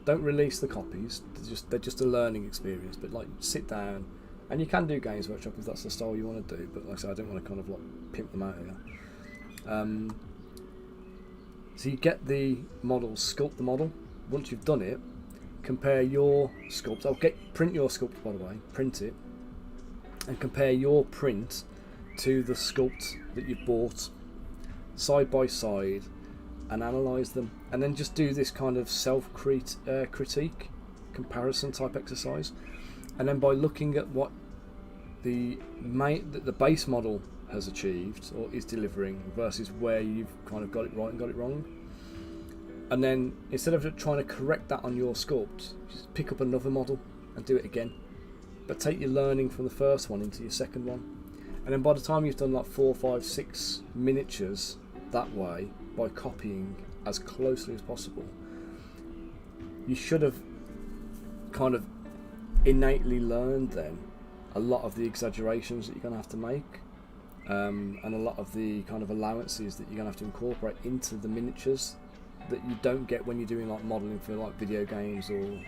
Don't release the copies. They're just a learning experience. But like, sit down, and you can do Games Workshop if that's the style you want to do. But like I said, I don't want to kind of like pimp them out here. So you get the models, sculpt the model. Once you've done it, compare your sculpt. Print your sculpt, by the way. Print it, and compare your print to the sculpt that you've bought, side by side, and analyse them, and then just do this kind of critique comparison type exercise. And then by looking at what the base model has achieved or is delivering versus where you've kind of got it right and got it wrong, and then instead of trying to correct that on your sculpt, just pick up another model and do it again, but take your learning from the first one into your second one. And then by the time you've done like 4, 5, 6 miniatures that way, by copying as closely as possible, you should have kind of innately learned then a lot of the exaggerations that you're going to have to make, and a lot of the kind of allowances that you're going to have to incorporate into the miniatures that you don't get when you're doing like modelling for like video games or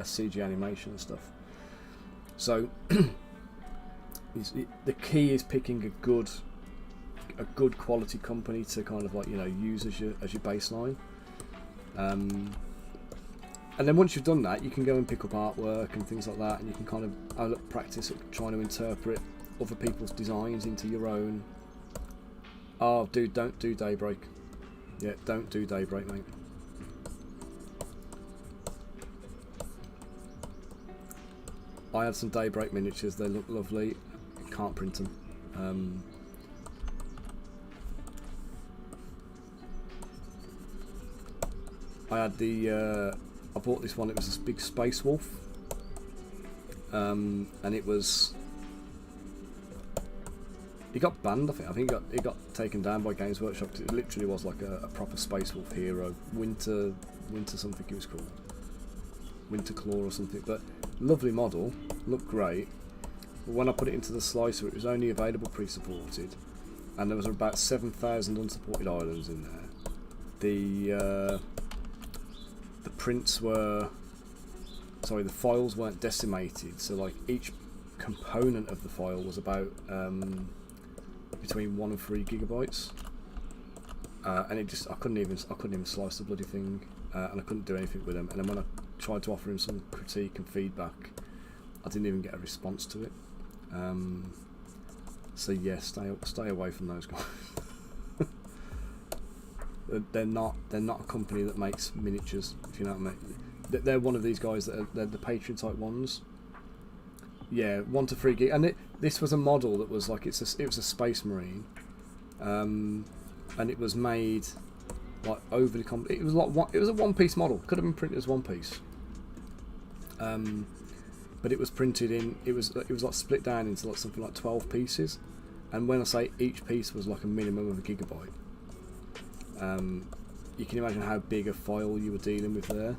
CG animation and stuff. So the key is picking a good quality company to kind of like use as your baseline, and then once you've done that, you can go and pick up artwork and things like that, and you can kind of practice at trying to interpret other people's designs into your own. Oh dude, don't do Daybreak. Yeah, don't do Daybreak, mate. I had some Daybreak miniatures. They look lovely. Can't print them. I had I bought this one. It was this big space wolf, and it got banned. I think it got taken down by Games Workshop. It literally was like a proper space wolf hero. Winter something it was called, Winter Claw or something. But lovely model, looked great. But when I put it into the slicer, it was only available pre-supported, and there was about 7,000 unsupported islands in there. The prints the files weren't decimated, so like each component of the file was about between 1 and 3 gigabytes, and I couldn't even slice the bloody thing, and I couldn't do anything with them. And then when I tried to offer him some critique and feedback, I didn't even get a response to it. So yeah, stay away from those guys. They're not a company that makes miniatures, if you know what I mean. They're one of these guys they're the Patreon type ones. Yeah, 1 to 3 gig, and this was a model that was like it was a Space Marine, and it was made like overly it was a one-piece model. Could have been printed as one piece, but it was printed in. It was like split down into like something like 12 pieces, and when I say each piece was like a minimum of a gigabyte. You can imagine how big a file you were dealing with there.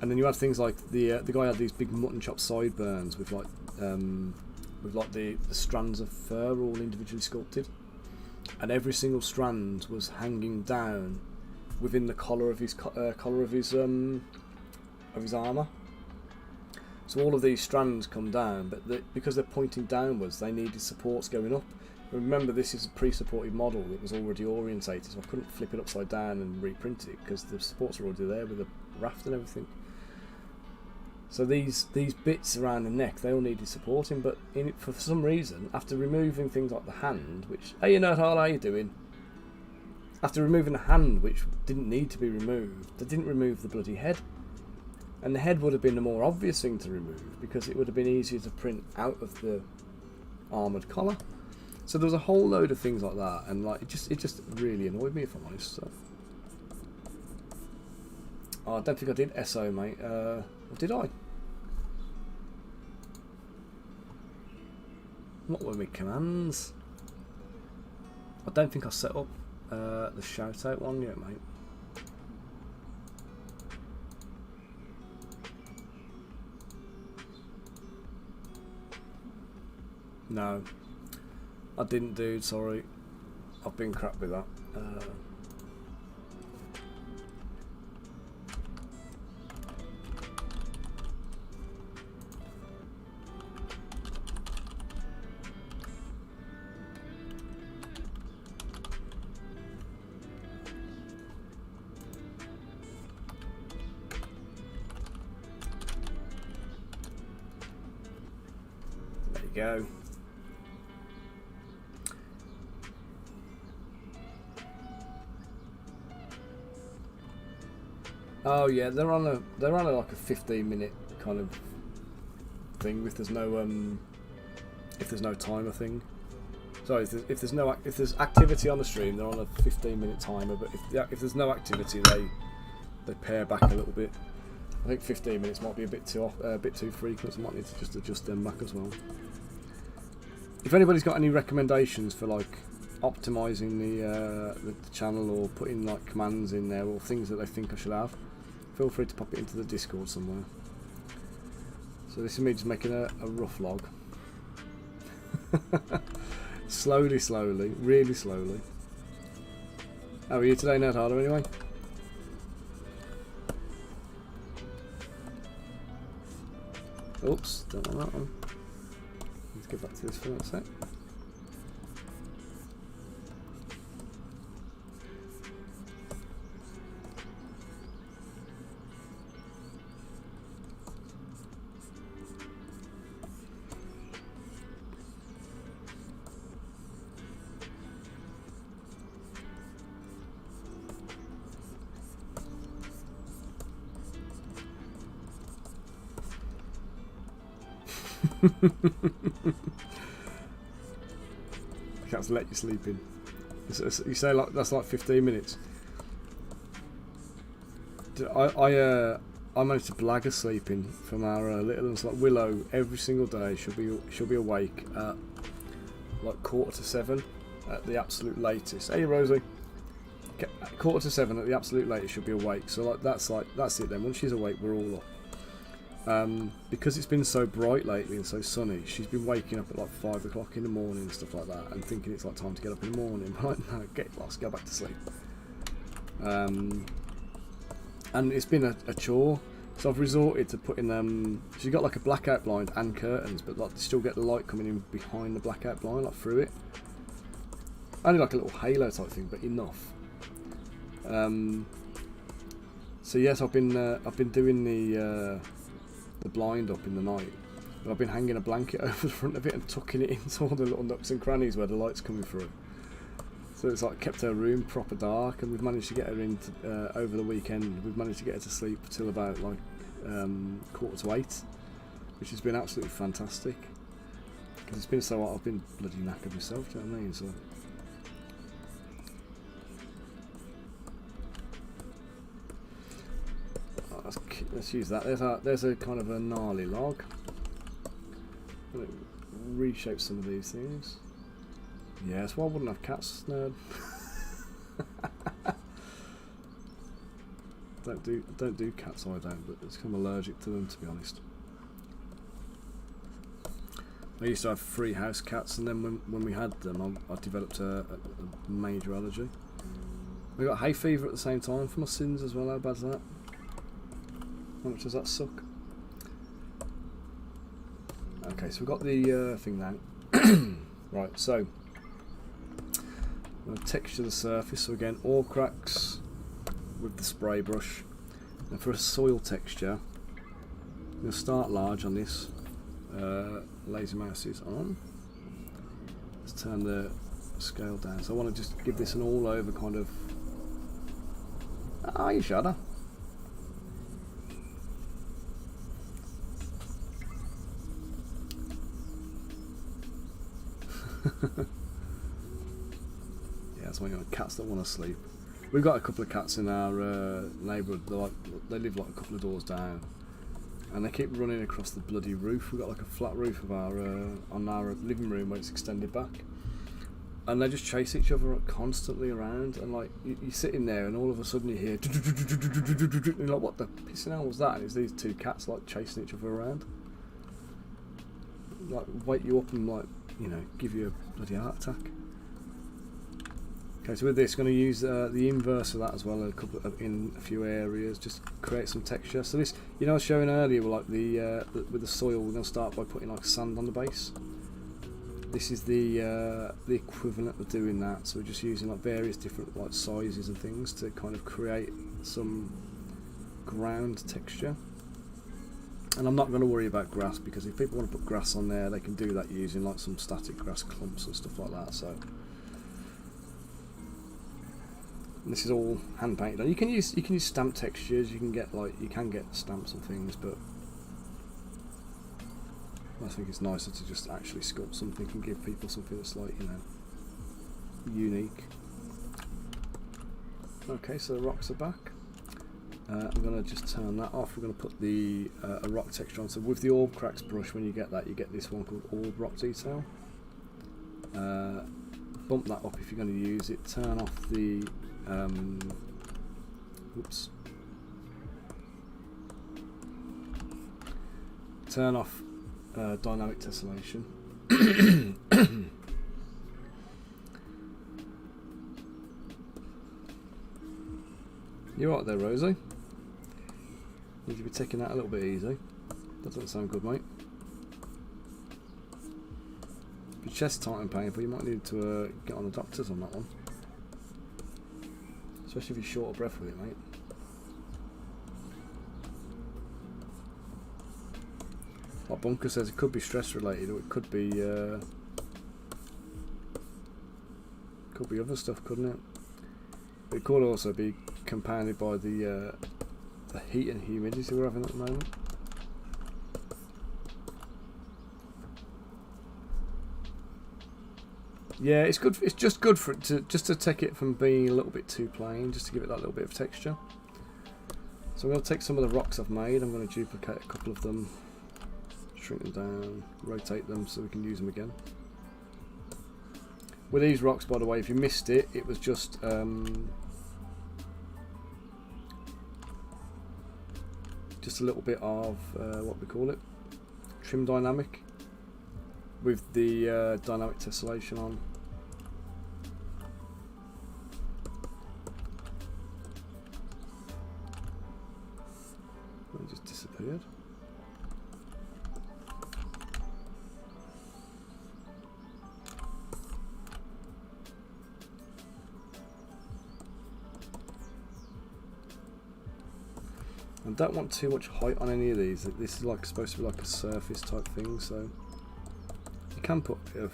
And then you had things like the guy had these big mutton chop sideburns with like with like the strands of fur all individually sculpted, and every single strand was hanging down within the collar of his armor. So all of these strands come down, but because they're pointing downwards, they needed supports going up. Remember, this is a pre-supported model that was already orientated, so I couldn't flip it upside down and reprint it because the supports are already there with the raft and everything. So these bits around the neck, they all needed supporting, but for some reason, after removing things like the hand, which, hey, you know how are you doing? After removing the hand, which didn't need to be removed, they didn't remove the bloody head. And the head would have been the more obvious thing to remove because it would have been easier to print out of the armoured collar. So there was a whole load of things like that, and like it just really annoyed me, if I'm honest. So. Oh, I don't think I did SO, mate. Or did I? What were my commands? I don't think I set up the shout out one yet, mate. No, I didn't, dude. Sorry, I've been crap with that. There you go. Oh yeah, they're on a like a 15-minute kind of thing if there's no timer thing. Sorry, if there's activity on the stream, they're on a 15-minute timer. But if there's no activity, they pare back a little bit. I think 15 minutes might be a bit too frequent. So I might need to just adjust them back as well. If anybody's got any recommendations for like optimizing the channel or putting like commands in there or things that they think I should have, feel free to pop it into the Discord somewhere. So this is me just making a rough log. slowly, really slowly. How are you today, Ned Harder, anyway? Oops, don't want that one. Let's get back to this for a sec. I can't let you sleep in. You say like that's like 15 minutes. I managed to blag her sleeping from our little ones. Like Willow, every single day she'll be awake at like 6:45 at the absolute latest. Hey Rosie, 6:45 at the absolute latest she'll be awake. So that's it then. Once she's awake, we're all up. Because it's been so bright lately and so sunny, she's been waking up at like 5 o'clock in the morning and stuff like that, and thinking it's like time to get up in the morning. Right, no, get lost, go back to sleep. And it's been a chore, so I've resorted to putting she's got like a blackout blind and curtains, but like you still get the light coming in behind the blackout blind, like through it. Only like a little halo type thing, but enough. So yes, I've been doing the blind up in the night, but I've been hanging a blanket over the front of it and tucking it into all the little nooks and crannies where the light's coming through. So it's like kept her room proper dark, and we've managed to get her into over the weekend. We've managed to get her to sleep till about like 7:45, which has been absolutely fantastic. Because it's been so hot, I've been bloody knackered myself. Do you know what I mean? So. Let's use that. There's a kind of a gnarly log. I'm gonna reshape some of these things. Yes, well, I wouldn't have cats, nerd. don't do cats, I don't. But it's kind of allergic to them, to be honest. I used to have 3 house cats, and then when we had them, I developed a major allergy. I got hay fever at the same time for my sins as well. How bad's that? How much does that suck? Okay, so we've got the thing now. Right, so I'm going to texture the surface. So again, ore cracks with the spray brush. And for a soil texture, I'm going to start large on this. Laser mouse is on. Let's turn the scale down. So I want to just give this an all over kind of. Ah, you shudder. Yeah, that's when you got cats that want to sleep. We've got a couple of cats in our neighbourhood. They live like a couple of doors down, and they keep running across the bloody roof. We've got like a flat roof of our on our living room where it's extended back, and they just chase each other constantly around. And like you're sitting there, and all of a sudden you hear, and you're like, what the pissing hell was that? And it's these 2 cats like chasing each other around, like wake you up and like, you know, give you a bloody heart attack. Okay, so with this, going to use the inverse of that as well, in a few areas, just create some texture. So this, you know, I was showing earlier, like with the soil, we're going to start by putting like sand on the base. This is the equivalent of doing that. So we're just using like various different like sizes and things to kind of create some ground texture. And I'm not going to worry about grass, because if people want to put grass on there, they can do that using like some static grass clumps and stuff like that. So. This is all hand painted. You can use stamp textures. You can get stamps and things, but I think it's nicer to just actually sculpt something and give people something that's like, you know, unique. Okay, so the rocks are back. I'm going to just turn that off. We're going to put the a rock texture on. So with the orb cracks brush, when you get that, you get this one called orb rock detail. Bump that up if you're going to use it. Turn off the oops. Turn off dynamic tessellation. You right there, Rosie? Need to be taking that a little bit easy. That doesn't sound good, mate. If your chest tight and painful, you might need to get on the doctors on that one. Especially if you're short of breath with it, mate. Like Bunker says, it could be stress related, or it could be other stuff, couldn't it? But it could also be compounded by the heat and humidity we're having at the moment. Yeah, it's good. It's just good for it to take it from being a little bit too plain, just to give it that little bit of texture. So I'm going to take some of the rocks I've made. I'm going to duplicate a couple of them, shrink them down, rotate them so we can use them again. With these rocks, by the way, if you missed it, it was just a little bit of what we call it, trim dynamic, with the dynamic tessellation on. It just disappeared. I don't want too much height on any of these. This is like supposed to be like a surface type thing, so you can put a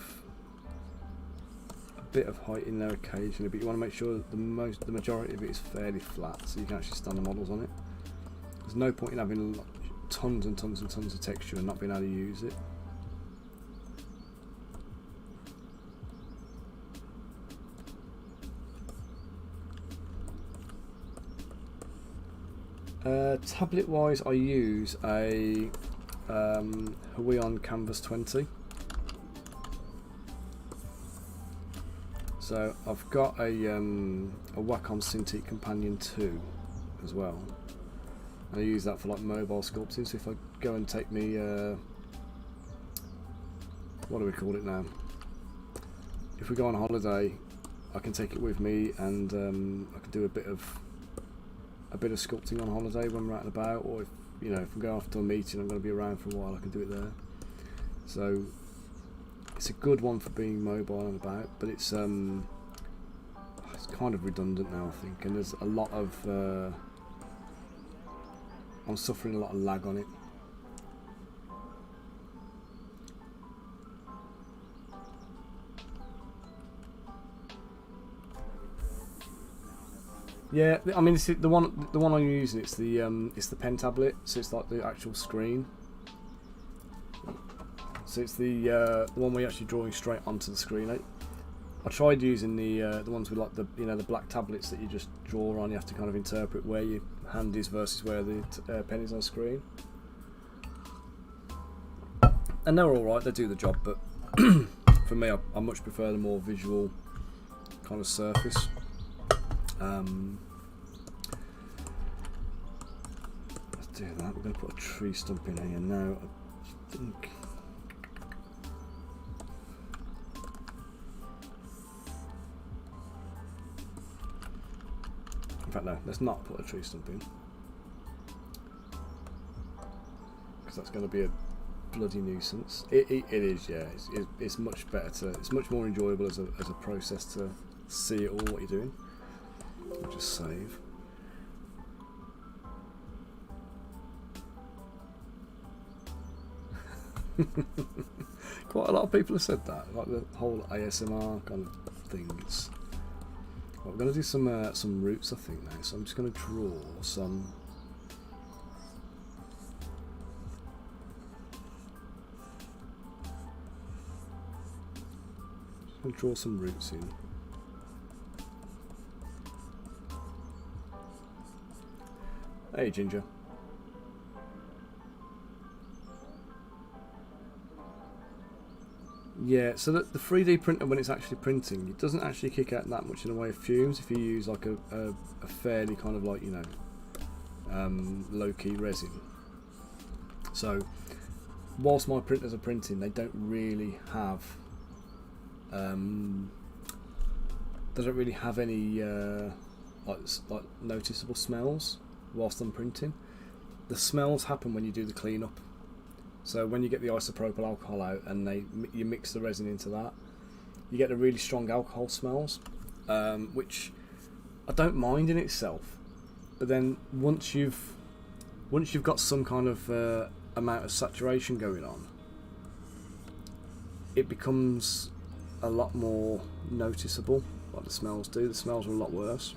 bit of height in there occasionally, but you want to make sure that the majority of it is fairly flat, so you can actually stand the models on it. There's no point in having tons and tons and tons of texture and not being able to use it. Tablet wise, I use a Huion Canvas 20. So I've got a Wacom Cintiq Companion 2 as well. And I use that for like mobile sculpting. So if I go and take me what do we call it now? If we go on holiday, I can take it with me, and I can do a bit of sculpting on holiday when we're out and about, or if I'm going off to a meeting, I'm going to be around for a while, I can do it there. So it's a good one for being mobile and about, but it's kind of redundant now, I think, and there's a lot of I'm suffering a lot of lag on it. Yeah, I mean, the one I'm using. It's the pen tablet, so it's like the actual screen. So it's the one where you're actually drawing straight onto the screen. I tried using the ones with like the the black tablets that you just draw on. You have to kind of interpret where your hand is versus where the pen is on screen. And they're all right. They do the job, but for me, I much prefer the more visual kind of surface. Let's do that. We're going to put a tree stump in here now. I think. In fact, no. Let's not put a tree stump in, because that's going to be a bloody nuisance. It is, yeah. It's much better to. It's much more enjoyable as a process to see it all what you're doing. I'll just save. Quite a lot of people have said that, like the whole ASMR kind of thing. Well, we're going to do some roots, I think, now. So I'm just going to draw some. Just going to draw some roots in. Hey, Ginger. Yeah, so the 3D printer, when it's actually printing, it doesn't actually kick out that much in the way of fumes if you use like a fairly kind of like, low-key resin. So, whilst my printers are printing, they don't really have any like noticeable smells whilst I'm printing. The smells happen when you do the cleanup. So when you get the isopropyl alcohol out and you mix the resin into that, you get the really strong alcohol smells, which I don't mind in itself. But then once you've got some kind of amount of saturation going on, it becomes a lot more noticeable. What the smells do. The smells are a lot worse.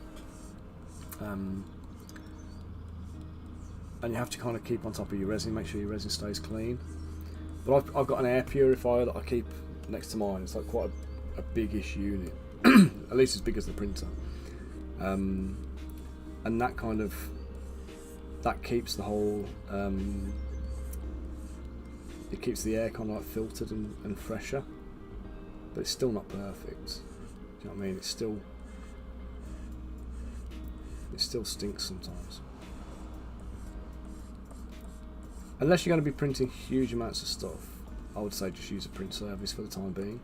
And you have to kind of keep on top of your resin, make sure your resin stays clean. But I've got an air purifier that I keep next to mine. It's like quite a big-ish unit, at least as big as the printer. And that keeps the whole, it keeps the air kind of like filtered and fresher. But it's still not perfect. Do you know what I mean? It still stinks sometimes. Unless you're going to be printing huge amounts of stuff, I would say just use a print service for the time being.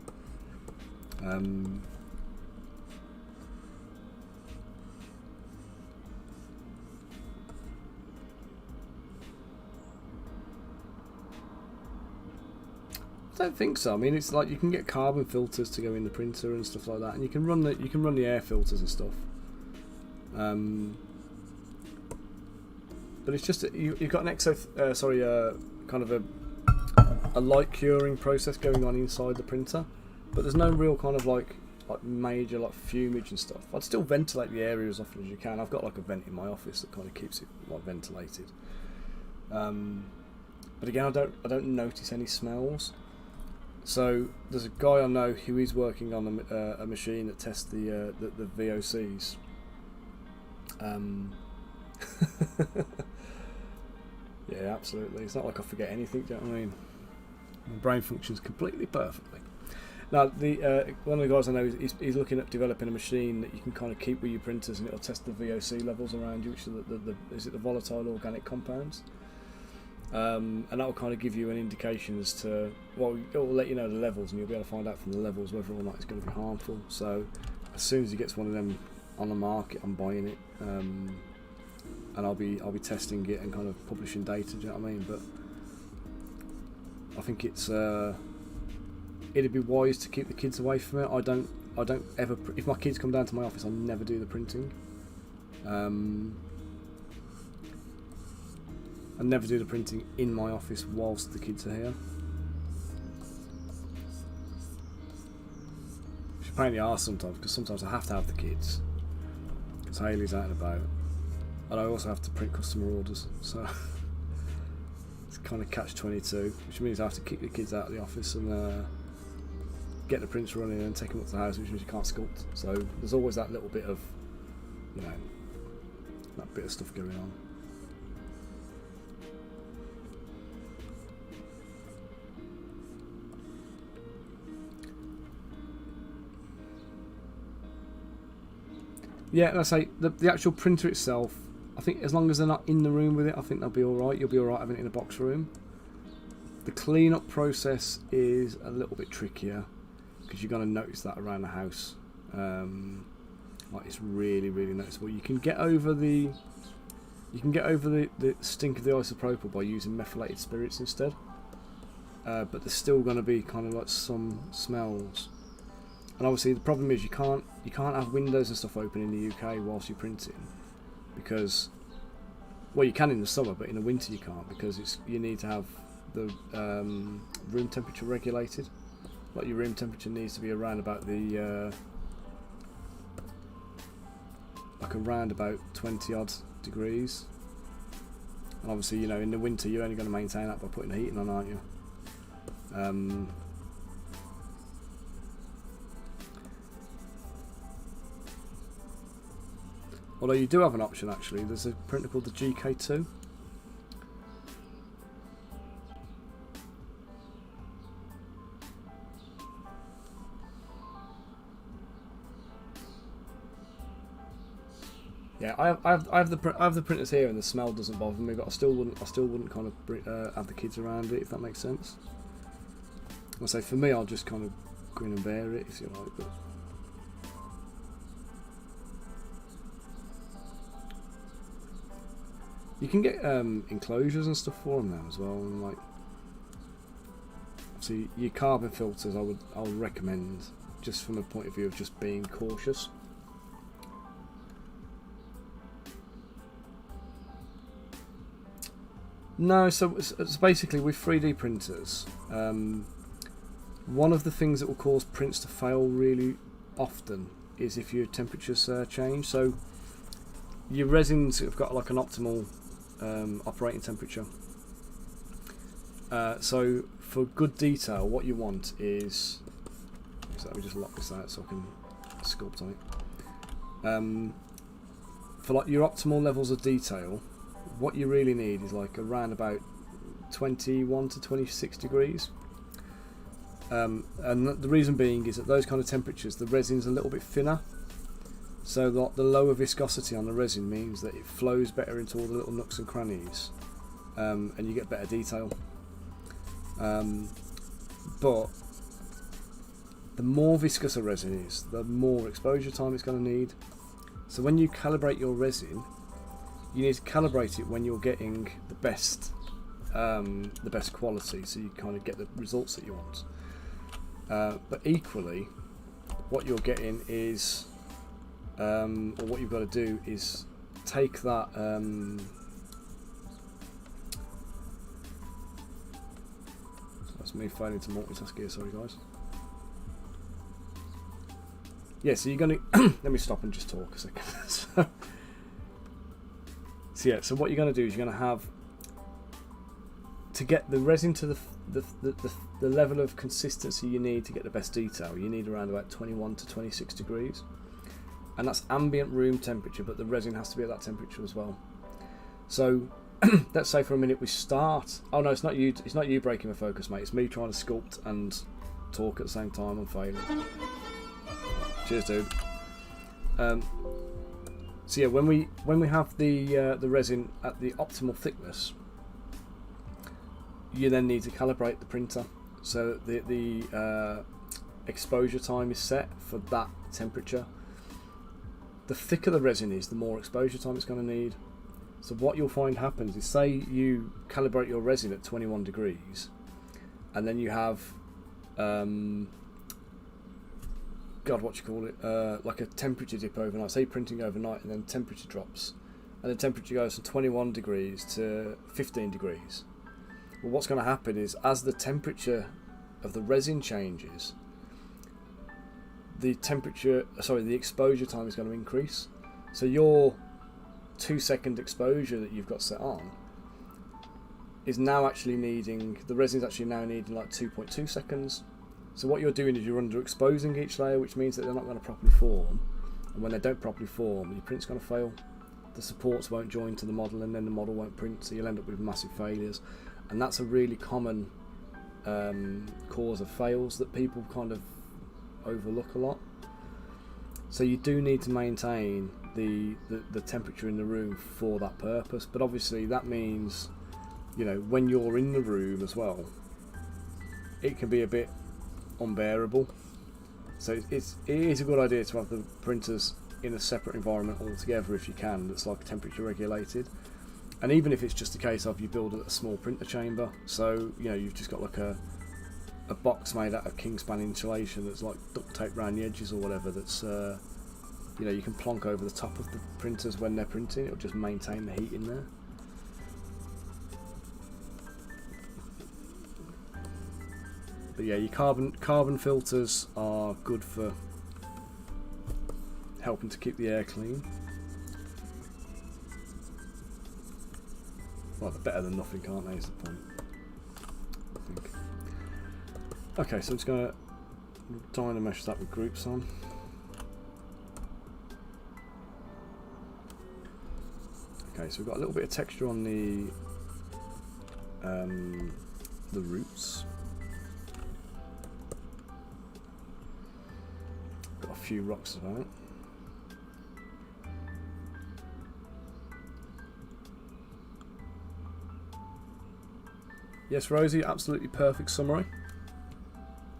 I don't think so. I mean, it's like you can get carbon filters to go in the printer and stuff like that, and you can run the air filters and stuff. But it's just you've got an kind of a light curing process going on inside the printer, but there's no real kind of like major like fumage and stuff. I'd still ventilate the area as often as you can. I've got like a vent in my office that kind of keeps it like ventilated. But again, I don't notice any smells. So there's a guy I know who is working on a machine that tests the VOCs. Yeah, absolutely. It's not like I forget anything. Do you know what I mean? My brain functions completely perfectly. Now, one of the guys I know he's looking at developing a machine that you can kind of keep with your printers, and it'll test the VOC levels around you, which are is it the volatile organic compounds. and that will kind of give you an indication as to, well, it will let you know the levels, and you'll be able to find out from the levels whether or not it's going to be harmful. So as soon as he gets one of them on the market, I'm buying it, and I'll be testing it and kind of publishing data. Do you know what I mean? But I think it's it'd be wise to keep the kids away from it. I don't ever. If my kids come down to my office, I never do the printing. I never do the printing in my office whilst the kids are here. It's a pain in the arse sometimes, because sometimes I have to have the kids because Hayley's out and about, and I also have to print customer orders, so it's kind of catch-22, which means I have to kick the kids out of the office and get the prints running and take them up to the house, which means you can't sculpt. So there's always that little bit of, you know, that bit of stuff going on. Yeah, and I say the actual printer itself, I think as long as they're not in the room with it, I think they'll be alright. You'll be alright having it in a box room. The clean-up process is a little bit trickier because you're going to notice that around the house. Like, it's really, really noticeable. You can get over the stink of the isopropyl by using methylated spirits instead, but there's still going to be kind of like some smells. And obviously the problem is you can't have windows and stuff open in the UK whilst you're printing, because, well, you can in the summer, but in the winter you can't, because you need to have the room temperature regulated. Like, your room temperature needs to be around about the like around about 20 odd degrees. And obviously, you know, in the winter you're only going to maintain that by putting the heating on, aren't you? Although you do have an option, actually. There's a printer called the GK2. Yeah, I have the printers here, and the smell doesn't bother me. But I still wouldn't kind of have the kids around it, if that makes sense. I say, for me, I'll just kind of grin and bear it, if you like. But you can get enclosures and stuff for them now as well, and like, see, your carbon filters I would recommend, just from a point of view of just being cautious. No, so it's basically with 3D printers, one of the things that will cause prints to fail really often is if your temperatures change. So your resins have got like an optimal operating temperature. So for good detail, what you want is, so let me just lock this out so I can sculpt on it. For like your optimal levels of detail, what you really need is like around about 21 to 26 degrees. And the reason being is at those kind of temperatures the resin's a little bit thinner, so that the lower viscosity on the resin means that it flows better into all the little nooks and crannies, and you get better detail. But the more viscous a resin is, the more exposure time it's going to need. So when you calibrate your resin, you need to calibrate it when you're getting the best quality, so you kind of get the results that you want. But equally, what you're getting is, or what you've got to do is take that. That's me failing to multitask here. Sorry, guys. Yeah, so you're gonna let me stop and just talk a second. So yeah, so what you're going to do is you're going to have to get the resin to the level of consistency you need to get the best detail. You need around about 21 to 26 degrees, and that's ambient room temperature, but the resin has to be at that temperature as well. So let's say for a minute we start. Oh no, it's not you. It's not you breaking my focus, mate. It's me trying to sculpt and talk at the same time. I'm failing. Cheers, dude. So yeah, when we have the resin at the optimal thickness, you then need to calibrate the printer. So the exposure time is set for that temperature. The thicker the resin is, the more exposure time it's going to need. So what you'll find happens is, say you calibrate your resin at 21 degrees, and then you have, like a temperature dip overnight. Say printing overnight, and then temperature drops, and the temperature goes from 21 degrees to 15 degrees. Well, what's going to happen is, as the temperature of the resin changes, the exposure time is going to increase. So your 2-second exposure that you've got set on is now actually needing, the resin's actually now needing like 2.2 seconds. So what you're doing is you're underexposing each layer, which means that they're not going to properly form. And when they don't properly form, your print's going to fail. The supports won't join to the model, and then the model won't print, so you'll end up with massive failures. And that's a really common cause of fails that people kind of overlook a lot. So you do need to maintain the temperature in the room for that purpose, but obviously that means, you know, when you're in the room as well, it can be a bit unbearable. So it is a good idea to have the printers in a separate environment altogether if you can, that's like temperature regulated. And even if it's just a case of you build a small printer chamber, so you know you've just got like a box made out of kingspan insulation that's like duct tape around the edges or whatever, that's you know, you can plonk over the top of the printers when they're printing. It'll just maintain the heat in there. But yeah, your carbon filters are good for helping to keep the air clean. Well, they're better than nothing, can't they, is the point, I think. Okay, so I'm just going to dynamesh that with groups on. Okay, so we've got a little bit of texture on the roots. Got a few rocks about. Yes, Rosie, absolutely perfect summary.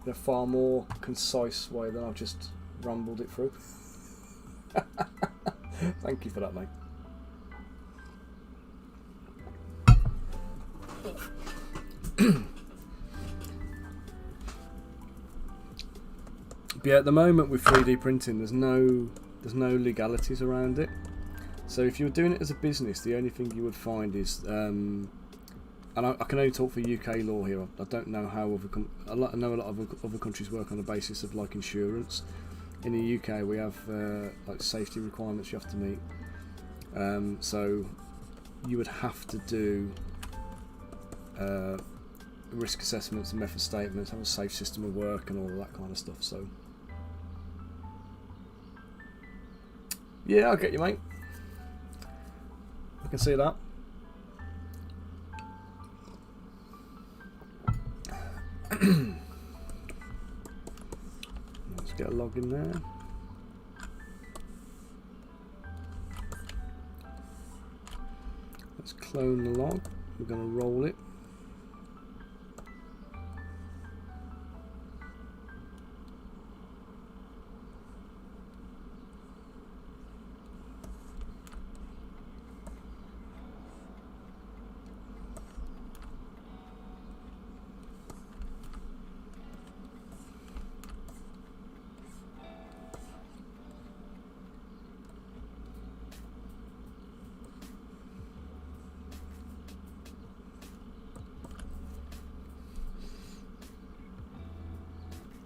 In a far more concise way than I've just rambled it through. Thank you for that, mate. But yeah, at the moment with 3D printing, there's no legalities around it. So if you were doing it as a business, the only thing you would find is, and I can only talk for UK law here. I don't know how I know a lot of other countries work on the basis of like insurance. In the UK, we have like safety requirements you have to meet. So you would have to do risk assessments and method statements, have a safe system of work, and all of that kind of stuff. So yeah, I'll get you, mate. I can see that. Let's get a log in there. Let's clone the log. We're going to roll it.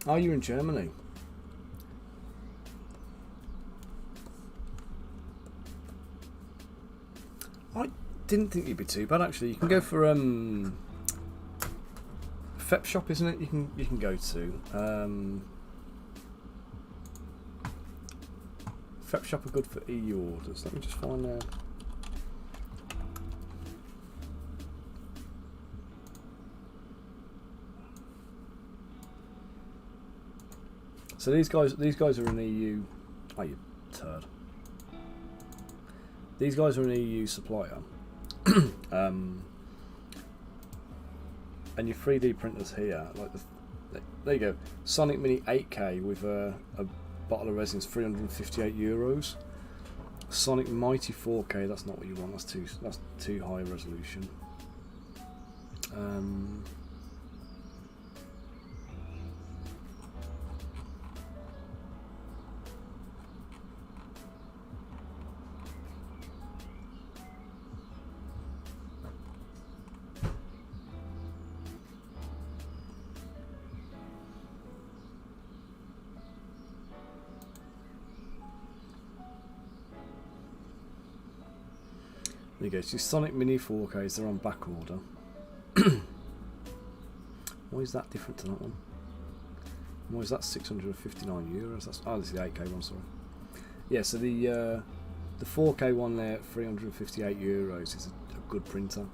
Oh, you're in Germany. I didn't think you'd be too bad actually. You can go for FEP shop, isn't it? You can go to FEP shop are good for EU orders. Let me just find there. So these guys are an EU. Oh, you turd. These guys are an EU supplier. And your 3D printers here, like there you go, Sonic Mini 8K with a bottle of resin is €358. Sonic Mighty 4K, that's not what you want. That's too high resolution. There you go. So Sonic Mini 4Ks, they're on back order. Why is that different to that one? Why is that €659? That's, oh, this is the 8K one, sorry. Yeah, so the 4K one there, €358 is a good printer.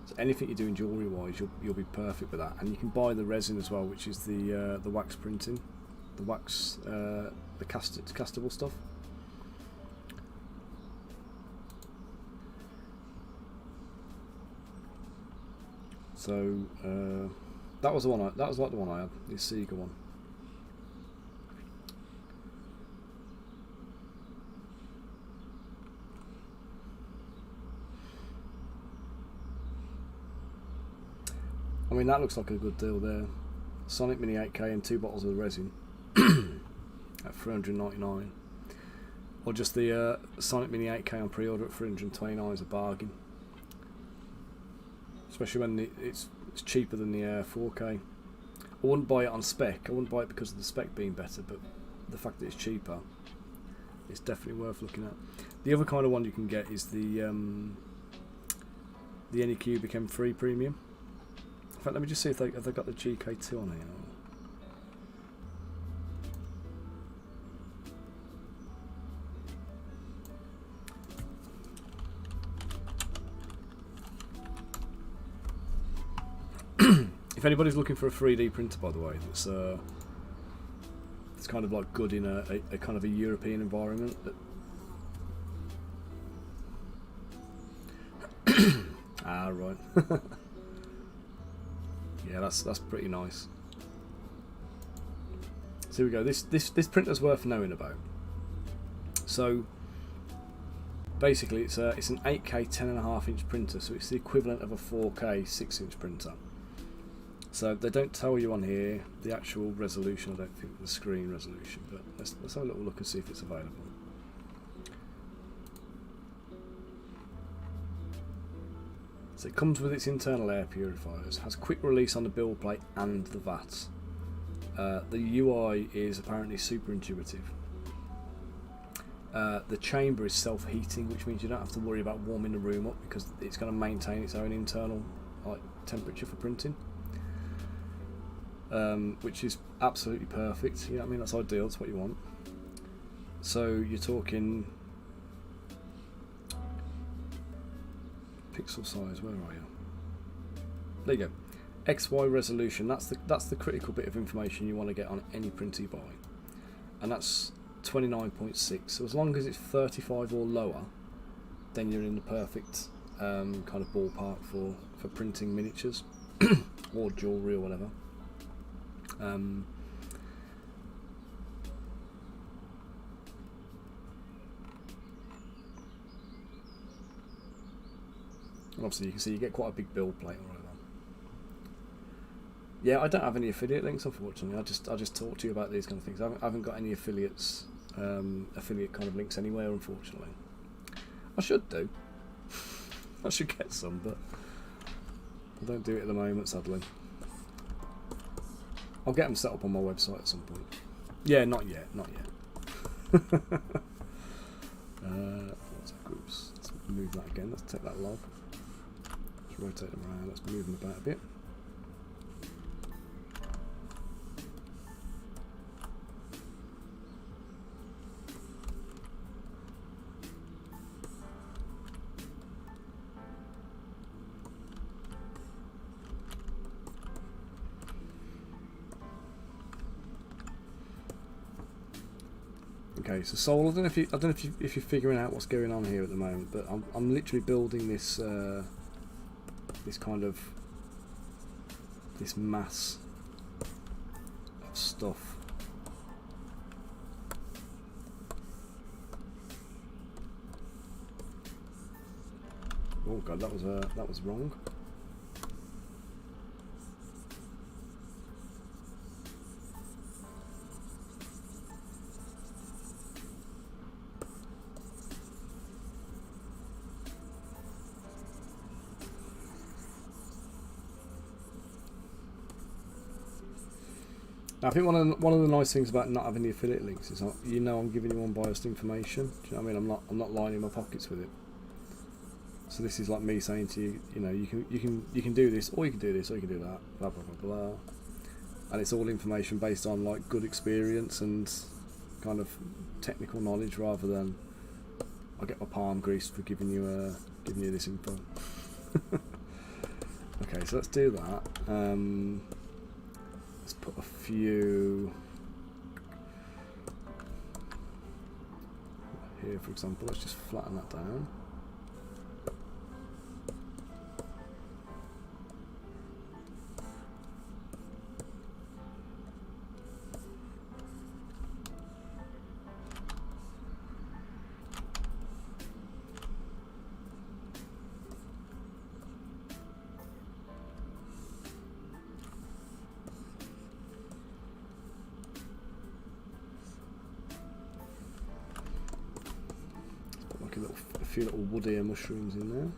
So anything you're doing jewellery wise, you'll be perfect with that. And you can buy the resin as well, which is the wax printing, the wax, the castable stuff. So that was the one. That was like the one I had, the Sega one. I mean, that looks like a good deal there. Sonic Mini 8K and 2 bottles of resin at $399, or just the Sonic Mini 8K on pre-order at $329 is a bargain. Especially when it's cheaper than the 4K. I wouldn't buy it on spec. I wouldn't buy it because of the spec being better, but the fact that it's cheaper, it's definitely worth looking at. The other kind of one you can get is the Anycubic M3 Premium. In fact, let me just see if have they got the GK2 on here. If anybody's looking for a 3D printer, by the way, that's it's kind of like good in a kind of a European environment. Ah, right. Yeah, that's pretty nice. So here we go. This printer's worth knowing about. So basically, it's an 8K 10.5-inch printer, so it's the equivalent of a 4K 6-inch printer. So they don't tell you on here the actual resolution, I don't think, the screen resolution, but let's have a little look and see if it's available. So it comes with its internal air purifiers, has quick release on the build plate and the VATs. The UI is apparently super intuitive. The chamber is self-heating, which means you don't have to worry about warming the room up because it's going to maintain its own internal temperature for printing. Which is absolutely perfect. You know what I mean? That's ideal. That's what you want. So you're talking pixel size. Where are you? There you go. XY resolution. That's the critical bit of information you want to get on any printer you buy, and that's 29.6. So as long as it's 35 or lower, then you're in the perfect kind of ballpark for printing miniatures or jewellery or whatever. And obviously you can see you get quite a big build plate or whatever. Yeah, I don't have any affiliate links, unfortunately. I just talk to you about these kind of things. I haven't got any affiliate kind of links anywhere, unfortunately. I should do. I should get some, but I don't do it at the moment, sadly. I'll get them set up on my website at some point. Yeah, not yet. What's our groups? Let's move that again. Let's take that log. Let's rotate them around. Let's move them about a bit. Okay, so Soul, I don't know if you're figuring out what's going on here at the moment, but I'm literally building this this kind of this mass of stuff. Oh god, that was wrong. I think one of the nice things about not having the affiliate links is I'm giving you unbiased information. Do you know what I mean? I'm not lining my pockets with it. So this is like me saying to you, you can do this, or you can do this, or you can do that, blah blah blah blah. And it's all information based on like good experience and kind of technical knowledge, rather than I get my palm greased for giving you this info. Okay, so let's do that. Let's put a few here, for example. Let's just flatten that down. A few little wood ear mushrooms in there.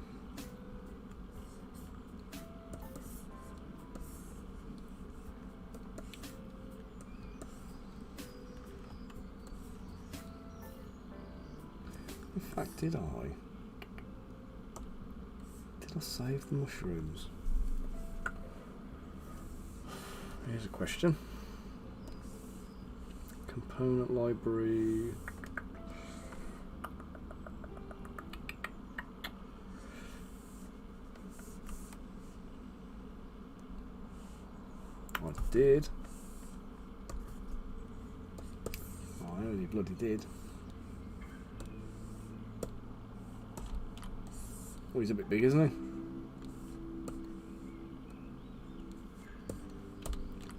In fact, did I save the mushrooms? Here's a question. Component library. I did. Oh, I only bloody did. Oh, he's a bit big, isn't he?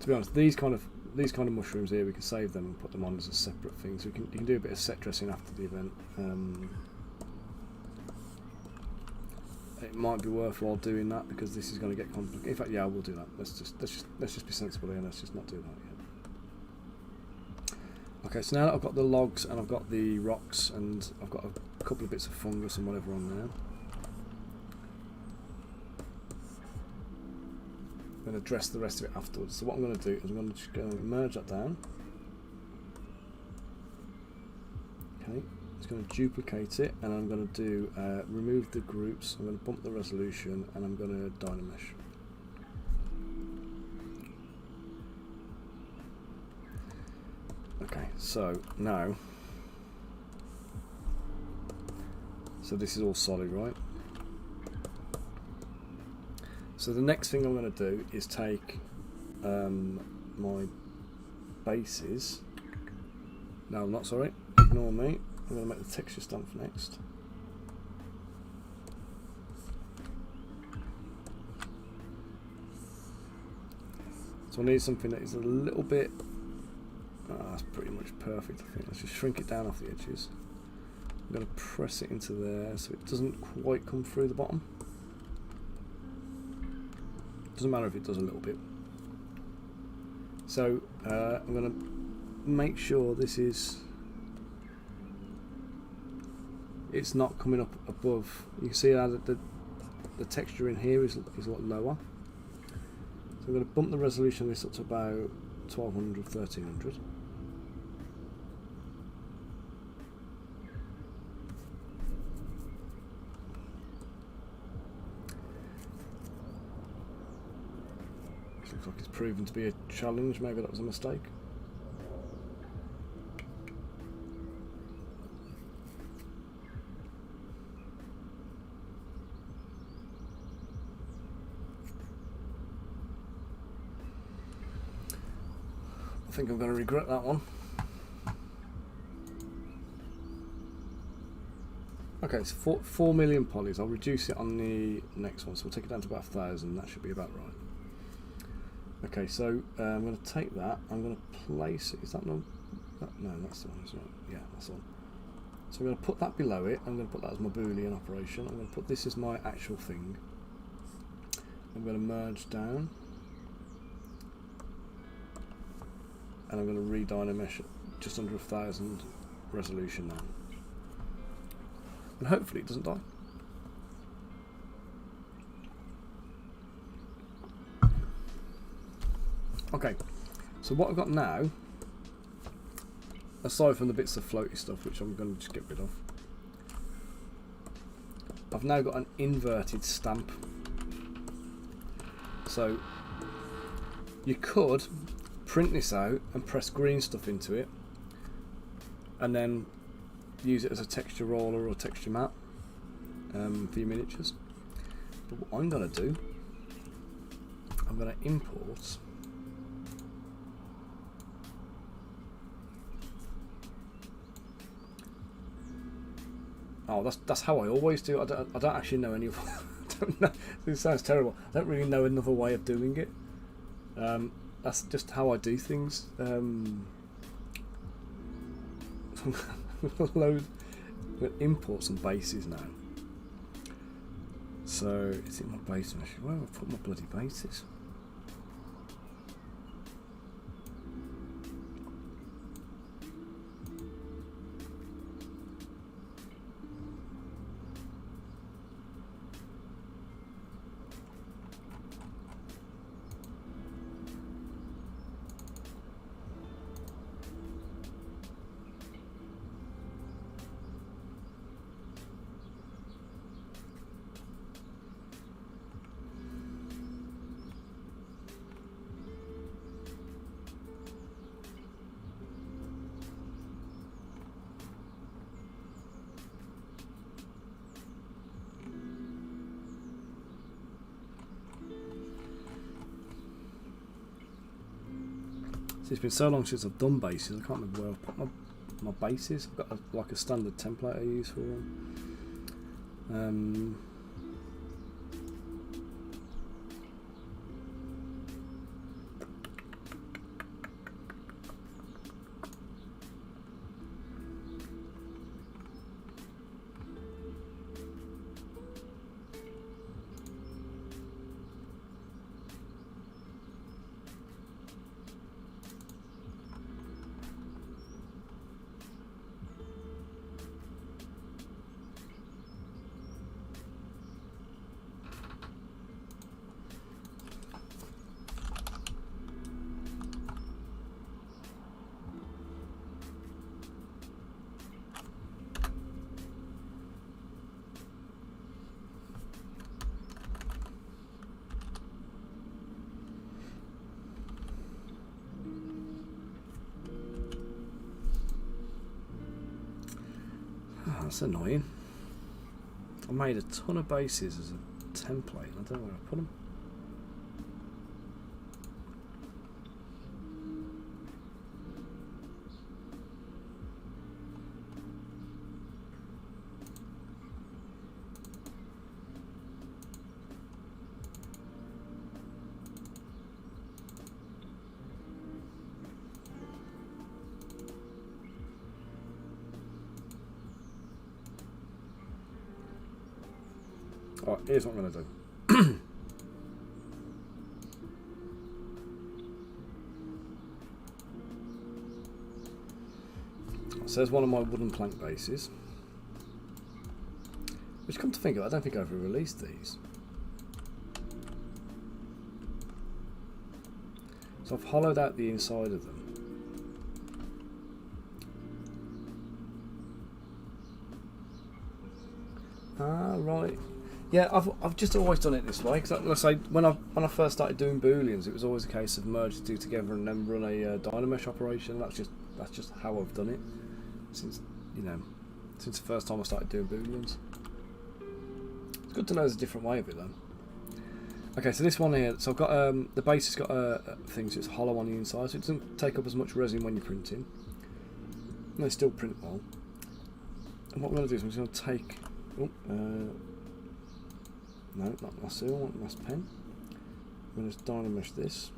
To be honest, these kind of mushrooms here, we can save them and put them on as a separate thing. So you can do a bit of set dressing after the event. It might be worthwhile doing that, because this is going to get complicated. In fact, yeah, we'll do that. Let's just be sensible here and let's just not do that yet. Okay, so now that I've got the logs and I've got the rocks and I've got a couple of bits of fungus and whatever on there, I'm going to dress the rest of it afterwards. So what I'm going to do is I'm going to just go and merge that down. Okay. It's going to duplicate it, and I'm going to do remove the groups. I'm going to bump the resolution, and I'm going to dynamesh. Okay, so now, so this is all solid, right? So the next thing I'm going to do is take my bases. No, I'm not, sorry. Ignore me. I'm going to make the texture stamp next. So I need something that is a little bit... that's pretty much perfect, I think. Let's just shrink it down off the edges. I'm going to press it into there so it doesn't quite come through the bottom. Doesn't matter if it does a little bit. So I'm going to make sure this is... it's not coming up above. You can see how the texture in here is a lot lower. So I'm going to bump the resolution of this up to about 1200, 1300. This looks like it's proven to be a challenge. Maybe that was a mistake. I think I'm going to regret that one. Okay, so 4 million polys. I'll reduce it on the next one, so we'll take it down to about 1,000. That should be about right. Okay, so I'm going to take that. I'm going to place it. Is that no? No, that's the one. Isn't it? Yeah, that's the one. So I'm going to put that below it. I'm going to put that as my Boolean operation. I'm going to put this as my actual thing. I'm going to merge down. And I'm going to redynamesh it just under 1000 resolution now. And hopefully it doesn't die. Okay, so what I've got now, aside from the bits of floaty stuff, which I'm going to just get rid of, I've now got an inverted stamp. So you could print this out and press green stuff into it and then use it as a texture roller or texture mat for your miniatures. But what I'm going to do, I'm going to import that's how I always do. I don't actually know any. I don't know. This sounds terrible. I don't really know another way of doing it. That's just how I do things. Load import some bases now. So is it my base mesh? Where have I put my bloody bases? So it's been so long since I've done bases, I can't remember where I've put my bases. I've got like a standard template I use for them. That's annoying. I made a ton of bases as a template and I don't know where I put them. Alright, here's what I'm going to do. So there's one of my wooden plank bases. Which, come to think of it, I don't think I ever released these. So I've hollowed out the inside of them. Ah, right. Yeah, I've just always done it this way because when I first started doing booleans, it was always a case of merge the two together and then run a dynamesh operation. That's just how I've done it since the first time I started doing booleans. It's good to know there's a different way of it though. Okay, so this one here, so I've got the base has got things. It's hollow on the inside, so it doesn't take up as much resin when you're printing. And they still print well. And what I'm going to do is I'm just going to take. No, not my seal, I want my pen. I'm going to dynamesh this.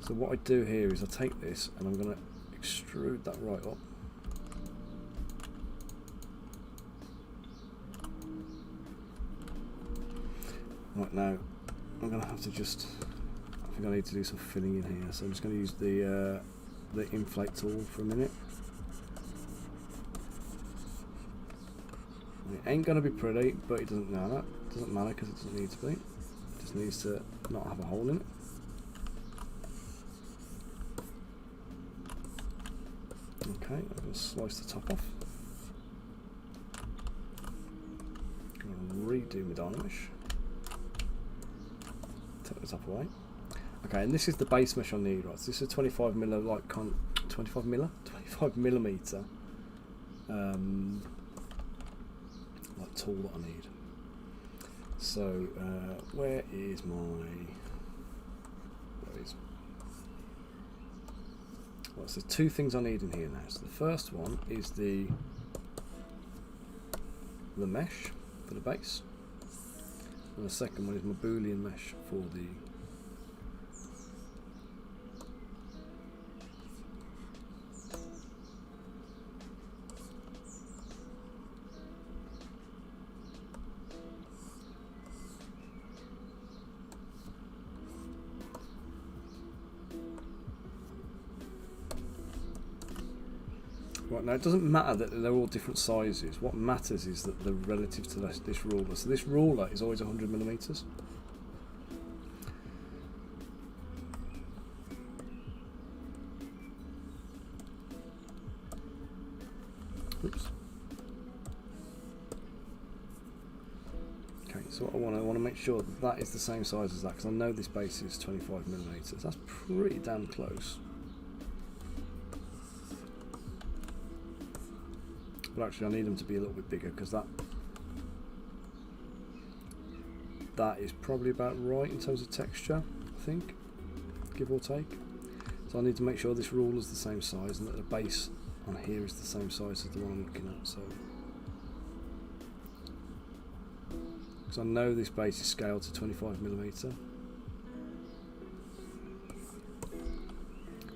So what I do here is I take this and I'm going to extrude that right up. Right, now I'm going to have to just, I think I need to do some filling in here, so I'm just going to use the inflate tool for a minute. It ain't going to be pretty, but it doesn't matter. It doesn't matter because it doesn't need to be. It just needs to not have a hole in it. Okay, I'm going to slice the top off. I'm going to redo my Dynamesh. Take the top away. Okay, and this is the base mesh I need, right? So this is a 25 millimeter like tool that I need. So where is right, so two things I need in here now. So the first one is the mesh for the base, and the second one is my Boolean mesh for the right. Now it doesn't matter that they're all different sizes. What matters is that they're relative to this ruler. So this ruler is always 100 millimeters. Oops. Okay, so what I want to make sure that that is the same size as that, because I know this base is 25 millimeters. That's pretty damn close. But actually I need them to be a little bit bigger, because that is probably about right in terms of texture, I think, give or take. So I need to make sure this ruler is the same size and that the base on here is the same size as the one I'm looking at. So, because I know this base is scaled to 25 millimeter.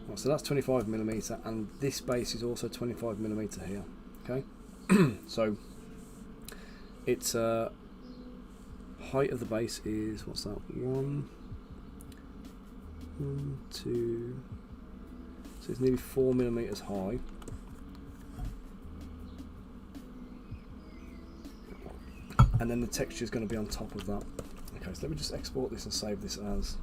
Right, so that's 25 millimeter, and this base is also 25 millimeter here. Okay, so its height of the base is, what's that? One, two. So it's nearly 4 millimeters high. And then the texture is going to be on top of that. Okay, so let me just export this and save this as.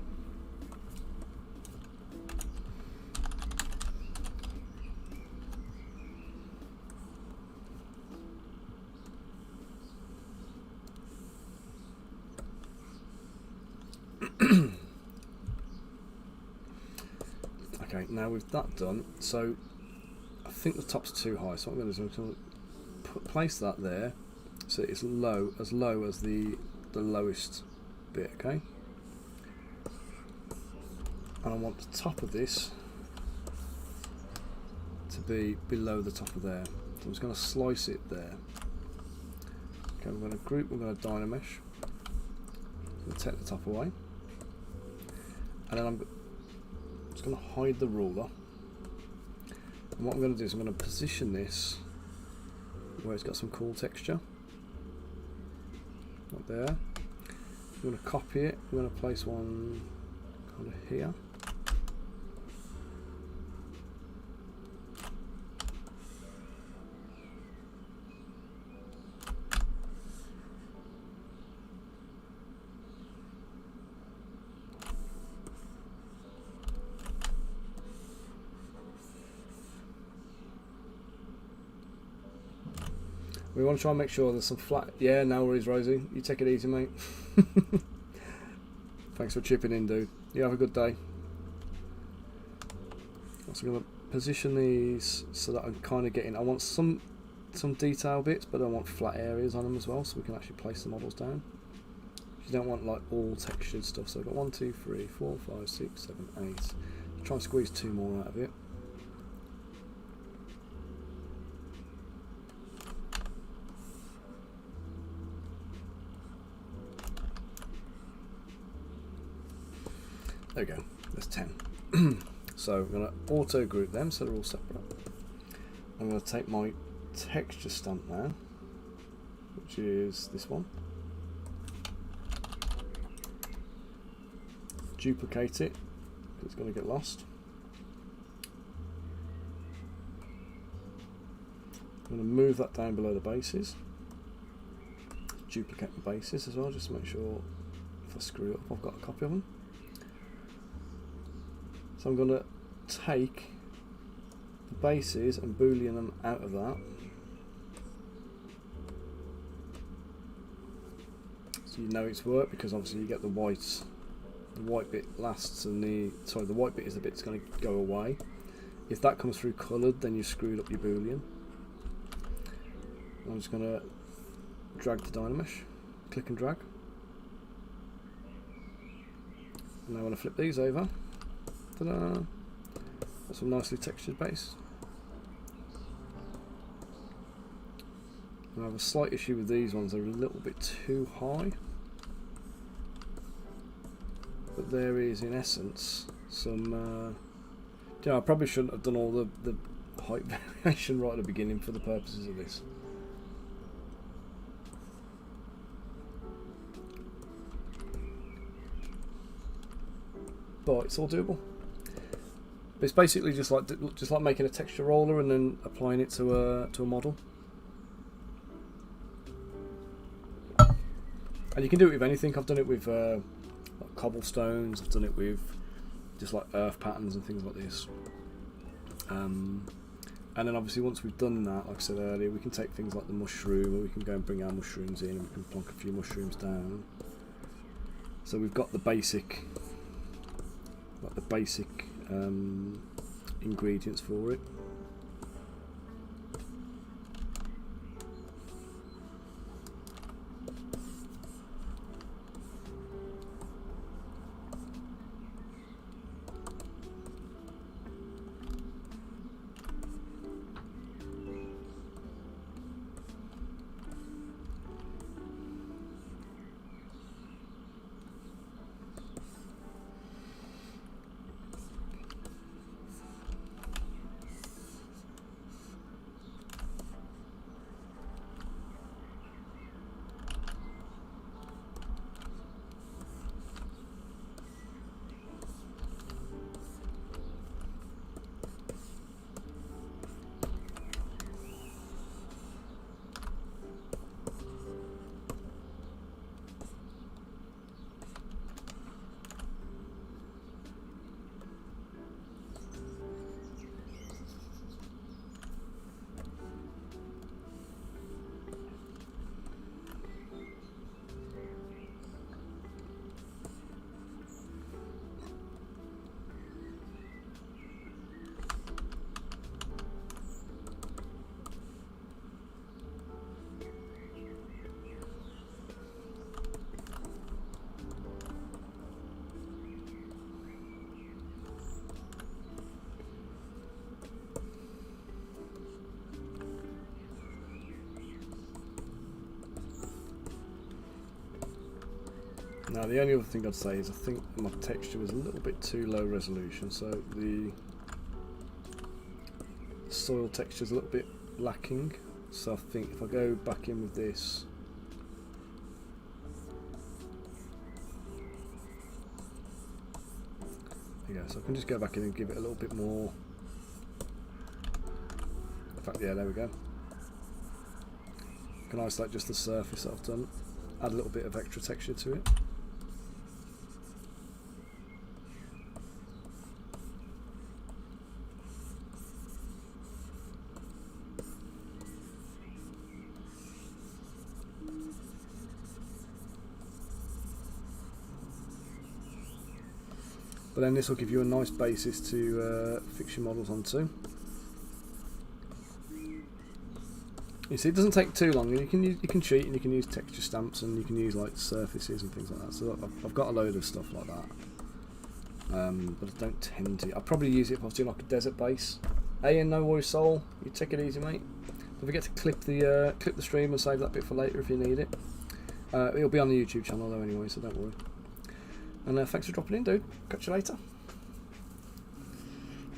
Okay, now with that done, so I think the top's too high, so what I'm going to do is I'm going to place that there, so it's low as the lowest bit, okay? And I want the top of this to be below the top of there. So I'm just going to slice it there. Okay, we're going to group, we're going to Dynamesh. We'll take the top away. And then I'm just going to hide the ruler. And what I'm going to do is I'm going to position this where it's got some cool texture. Right there. I'm going to copy it. I'm going to place one kind of here. We want to try and make sure there's some flat. Yeah, no worries, Rosie. You take it easy, mate. Thanks for chipping in, dude. You have a good day. So I'm going to position these so that I'm kind of getting. I want some detail bits, but I want flat areas on them as well, so we can actually place the models down. You don't want like all textured stuff. So I've got 1, 2, 3, 4, 5, 6, 7, 8. Try and squeeze 2 more out of it. There we go, there's 10. So I'm going to auto group them so they're all separate. I'm going to take my texture stamp now, which is this one. Duplicate it, because it's going to get lost. I'm going to move that down below the bases. Duplicate the bases as well, just to make sure if I screw up I've got a copy of them. So I'm going to take the bases and boolean them out of that. So you know it's worked, because obviously you get the white bit lasts and the white bit is the bit that's going to go away. If that comes through coloured, then you've screwed up your boolean. I'm just going to drag the Dynamesh, click and drag. Now I want to flip these over. Ta-da! Got some nicely textured base. I have a slight issue with these ones, they're a little bit too high. But there is, in essence, some... I probably shouldn't have done all the height variation right at the beginning for the purposes of this. But it's all doable. But it's basically just like making a texture roller and then applying it to a model. And you can do it with anything. I've done it with like cobblestones. I've done it with just like earth patterns and things like this. And then obviously once we've done that, like I said earlier, we can take things like the mushroom, and we can go and bring our mushrooms in, and we can plonk a few mushrooms down. So we've got the basic, ingredients for it. Now the only other thing I'd say is I think my texture was a little bit too low resolution, so the soil texture is a little bit lacking. So I think if I go back in with this, there you go. So I can just go back in and give it a little bit more. In fact, yeah, there we go. I can isolate just the surface that I've done, add a little bit of extra texture to it. But then this will give you a nice basis to fix your models onto. You see, it doesn't take too long, and you can cheat and you can use texture stamps and you can use like surfaces and things like that. So I've got a load of stuff like that, but I don't tend to. I'll probably use it if I was doing like a desert base. And no worries, Soul. You take it easy, mate. Don't forget to clip the stream and save that bit for later if you need it. It'll be on the YouTube channel though anyway, so don't worry. And thanks for dropping in, dude. Catch you later.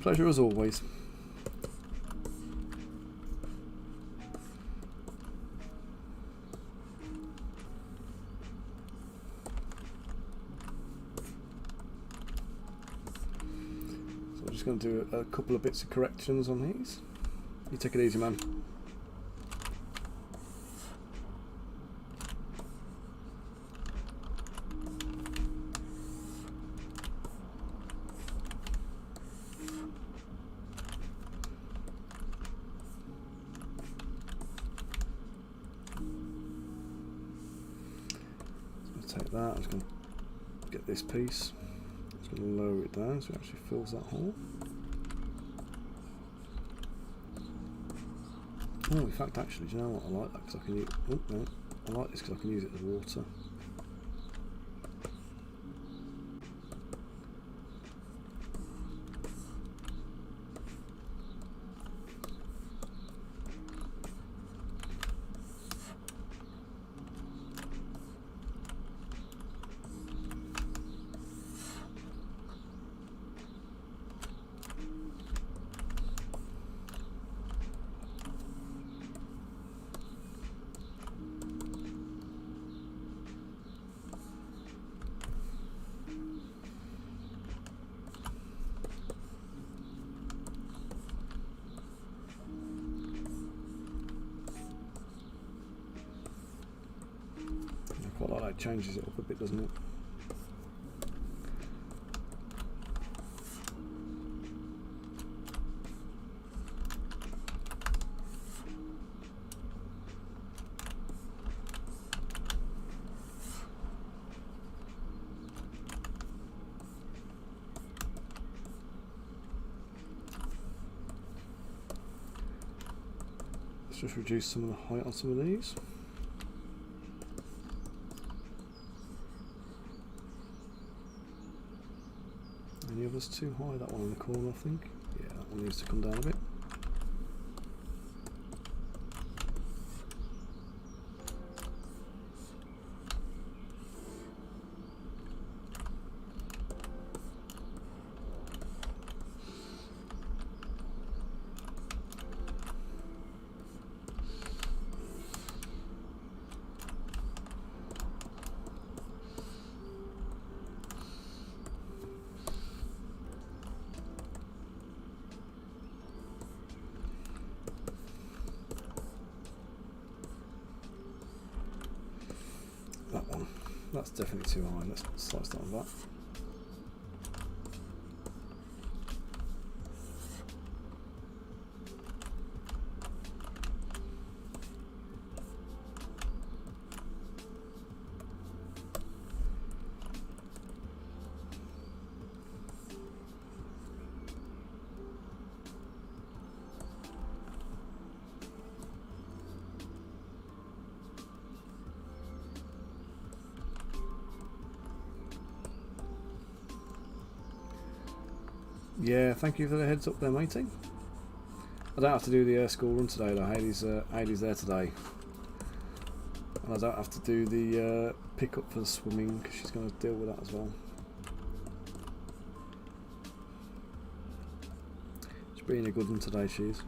Pleasure as always. So I'm just going to do a couple of bits of corrections on these. You take it easy, man. Take that, I'm just going to get this piece, I'm just going to lower it down so it actually fills that hole. Oh, in fact, actually, do you know what? I like that because I can use. Oh no, I like this because I can use it as water. Quite like that, changes it up a bit, doesn't it? Let's just reduce some of the height on some of these. Any others too high? That one in the corner, I think. Yeah, that one needs to come down a bit. That one. That's definitely too high. Let's slice that one back. Yeah, thank you for the heads up there, matey. I don't have to do the school run today though. Hayley's there today. And I don't have to do the pick up for the swimming because she's going to deal with that as well. She's being a good one today, she is.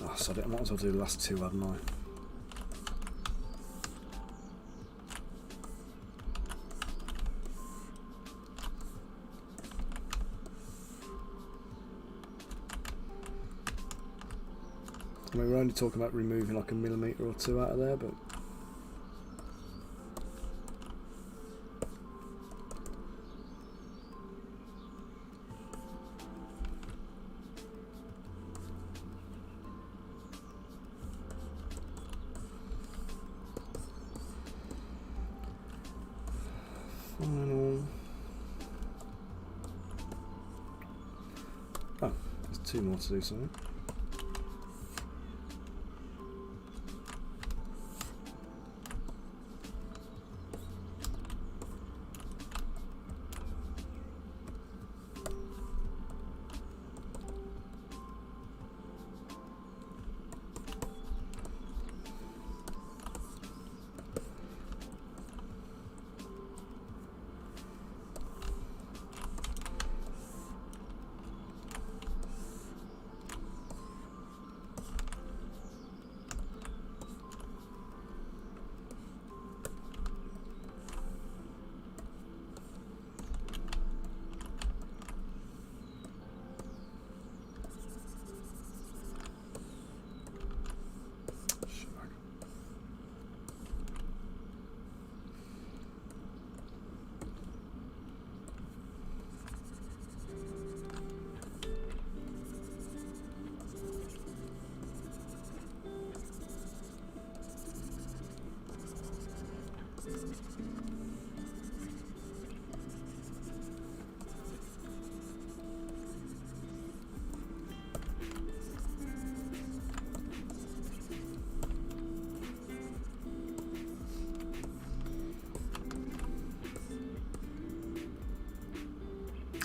Oh, sorry, I might as well do the last two, hadn't I? I mean, we're only talking about removing like a millimetre or two out of there, but 2 more to do something.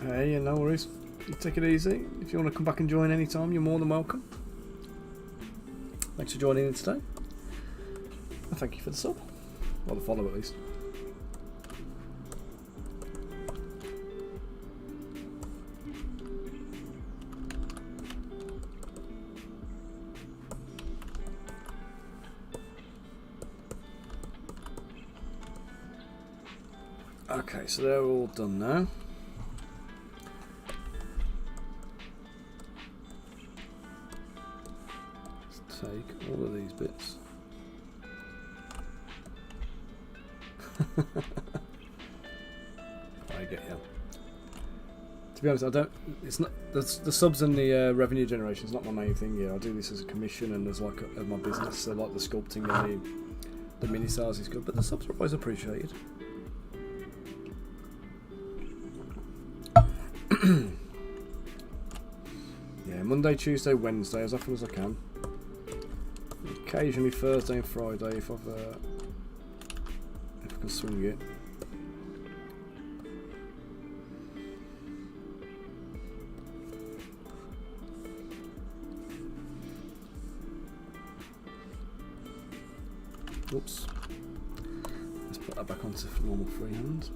Hey, yeah, no worries. You take it easy. If you want to come back and join anytime, you're more than welcome. Thanks for joining in today. And thank you for the sub. Or the follow at least. Okay, so they're all done now. Let's take all of these bits. I get you. To be honest, I don't. It's not the subs and the revenue generation is not my main thing here. I do this as a commission and as like my business. So like the sculpting and the mini stars is good, but the subs are always appreciated. Yeah, Monday, Tuesday, Wednesday, as often as I can. Occasionally Thursday and Friday if I can swing it. Oops. Let's put that back onto normal freehand.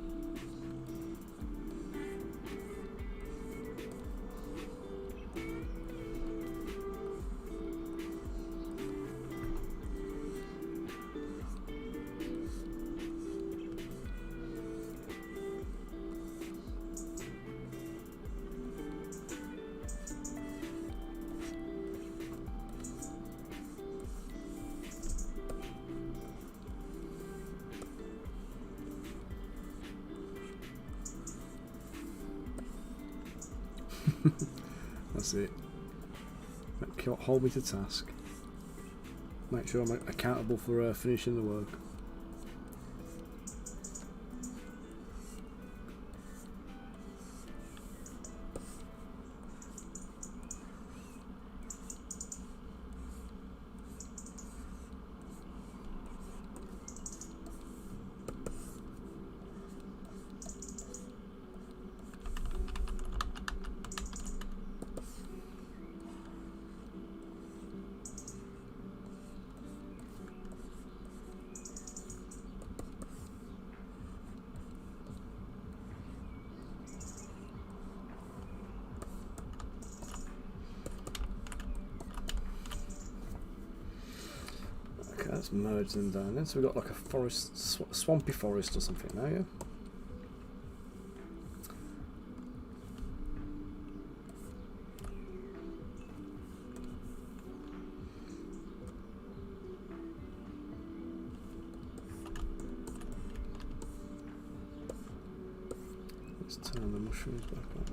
That's it. Hold me to task. Make sure I'm accountable for finishing the work. Let's merge them down then. So we've got like a forest, swampy forest or something now, yeah? Let's turn the mushrooms back on.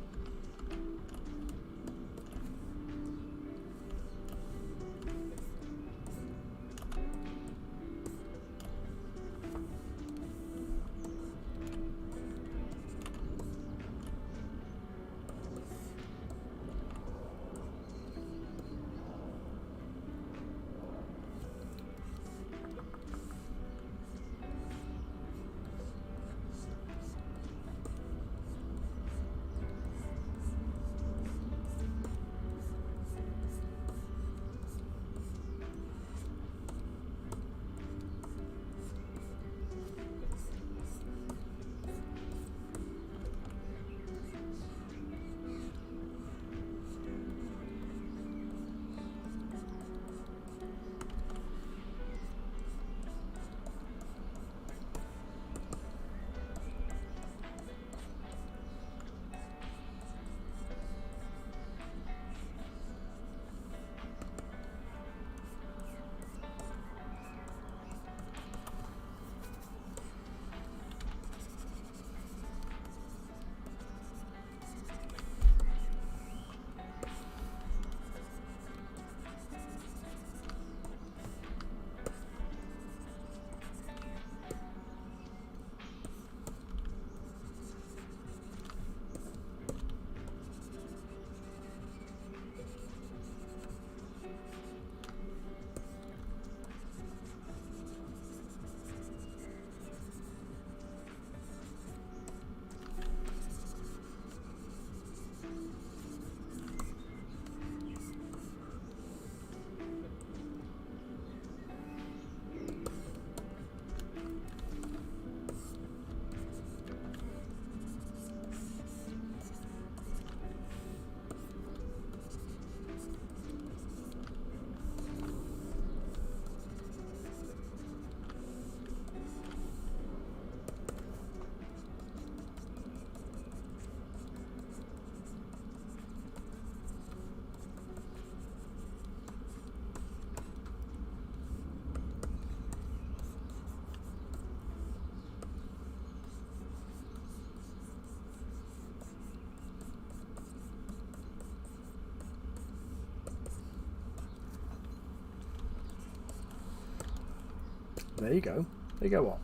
There you go. There you go. What?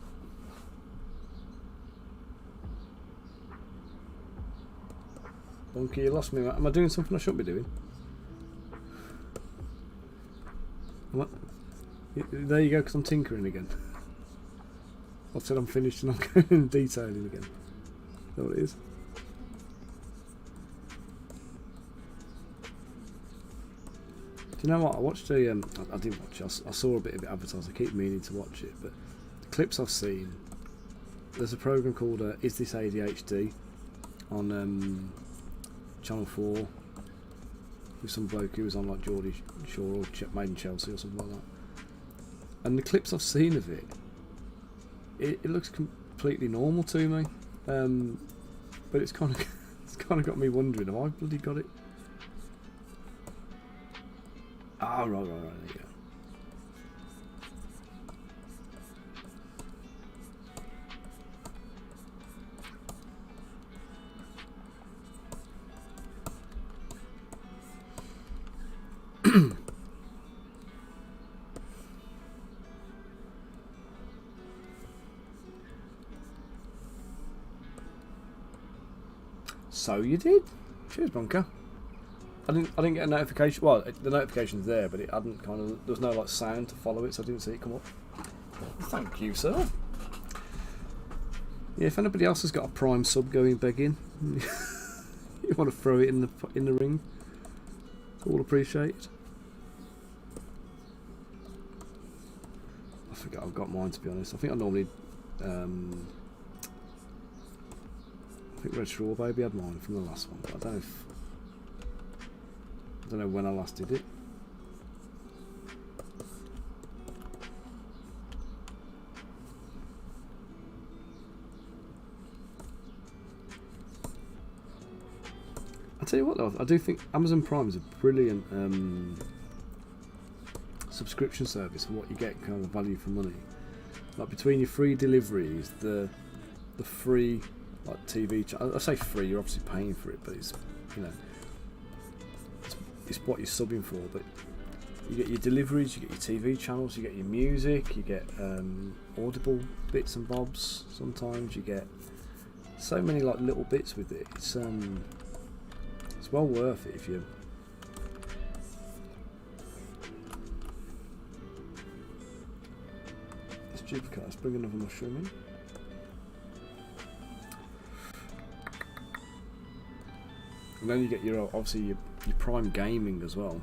Donkey, you lost me. Am I doing something I shouldn't be doing? There you go, because I'm tinkering again. I've said I'm finished and I'm going in detailing again. Is that what it is? Do you know what? I watched a. I didn't watch it. I saw a bit of it advertised. I keep meaning to watch it, but the clips I've seen. There's a program called Is This ADHD on Channel 4 with some bloke who was on like Geordie Shore or Made in Chelsea or something like that. And the clips I've seen of it, it looks completely normal to me, but it's kind of got me wondering, have I bloody got it? Ah, right, there you go. So you did. Cheers, Bunker. I didn't get a notification. Well, the notification's there, but it hadn't kind of. There was no like sound to follow it, so I didn't see it come up. Thank you, sir. Yeah, if anybody else has got a Prime sub going begging, you want to throw it in the ring, it's all appreciated. I forget I've got mine, to be honest. I think I normally. I think Red Straw Baby had mine from the last one, but I don't know when I last did it. I tell you what though, I do think Amazon Prime is a brilliant subscription service for what you get, kind of value for money. Like between your free deliveries, the free like TV channel. I say free, you're obviously paying for it, but it's, you know, it's what you're subbing for. But you get your deliveries, you get your TV channels, you get your music, you get Audible bits and bobs. Sometimes you get so many like little bits with it. It's well worth it if you. Stupid cat, let's bring another mushroom in. And then you get your obviously your Prime Gaming as well.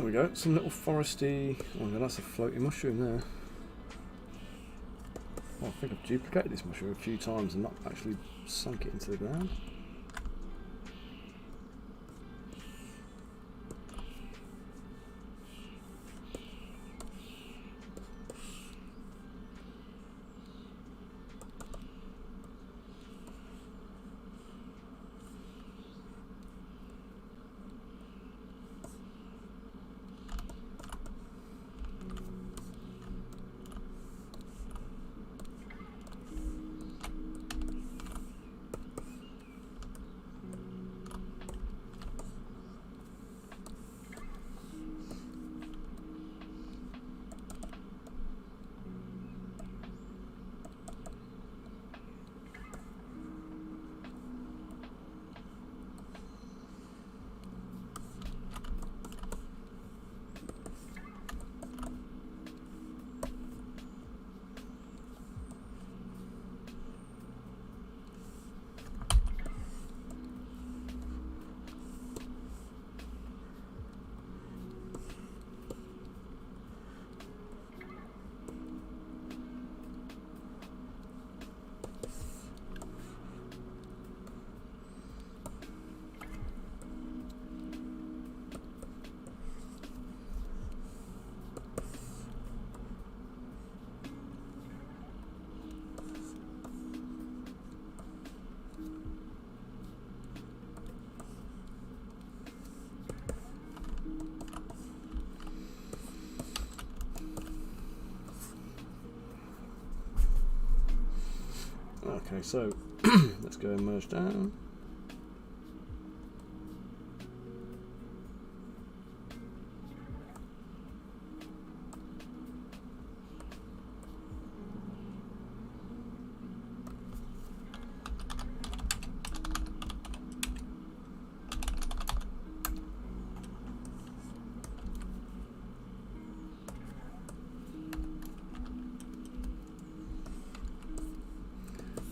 we go, some little foresty. Oh my god, that's a floating mushroom there. Oh, I think I've duplicated this mushroom a few times and not actually sunk it into the ground. Okay, so let's go and merge down.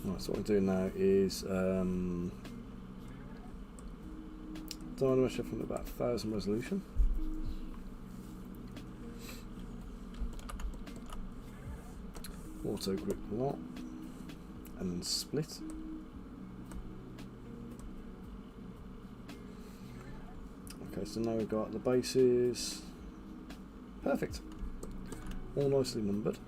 Right, so what I'm doing now is dynamo shuffling at about 1000 resolution. Auto grip lot and split. Okay, so now we've got the bases. Perfect. All nicely numbered.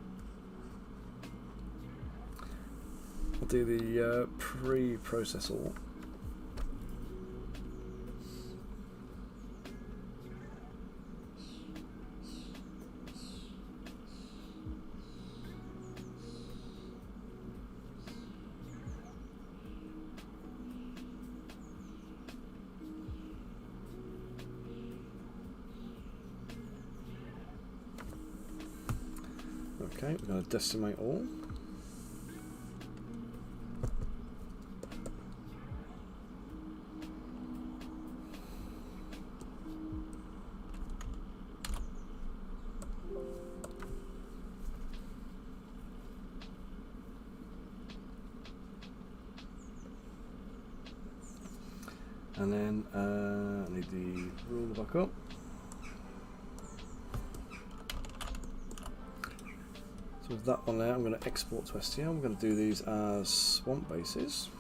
I'll do the pre-process all. Okay, we're going to decimate all. And then I need the ruler back up. So with that one there, I'm going to export to STL. I'm going to do these as swamp bases.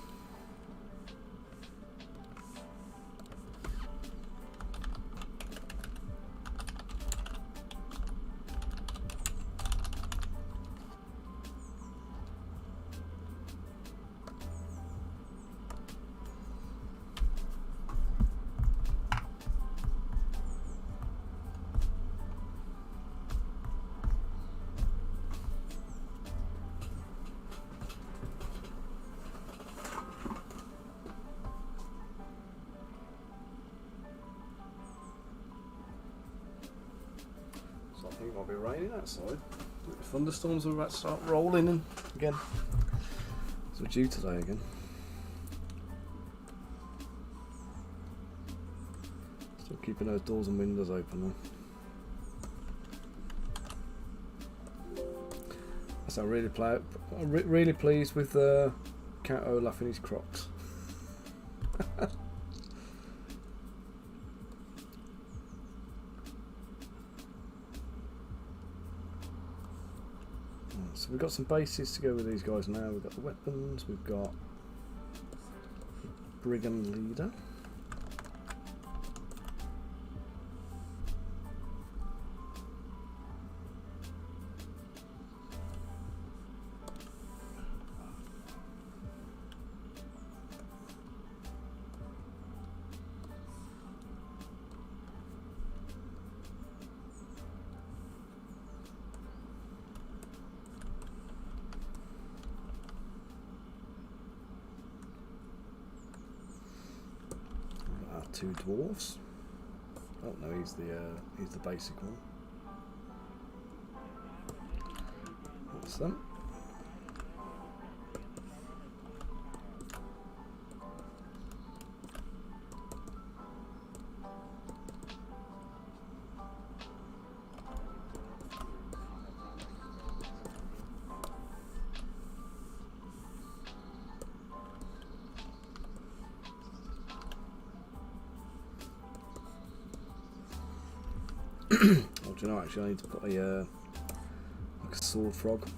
I think it might be raining outside. The thunderstorms are about to start rolling in again. So we're due today again. Still keeping those doors and windows open though. So I'm really pleased with Count Olaf and his Crocs. So we've got some bases to go with these guys now. We've got the weapons, we've got Brigand Leader. Two dwarves. Oh no, he's the basic one. That's them. Oh, do you know, actually I need to put a like a sword frog.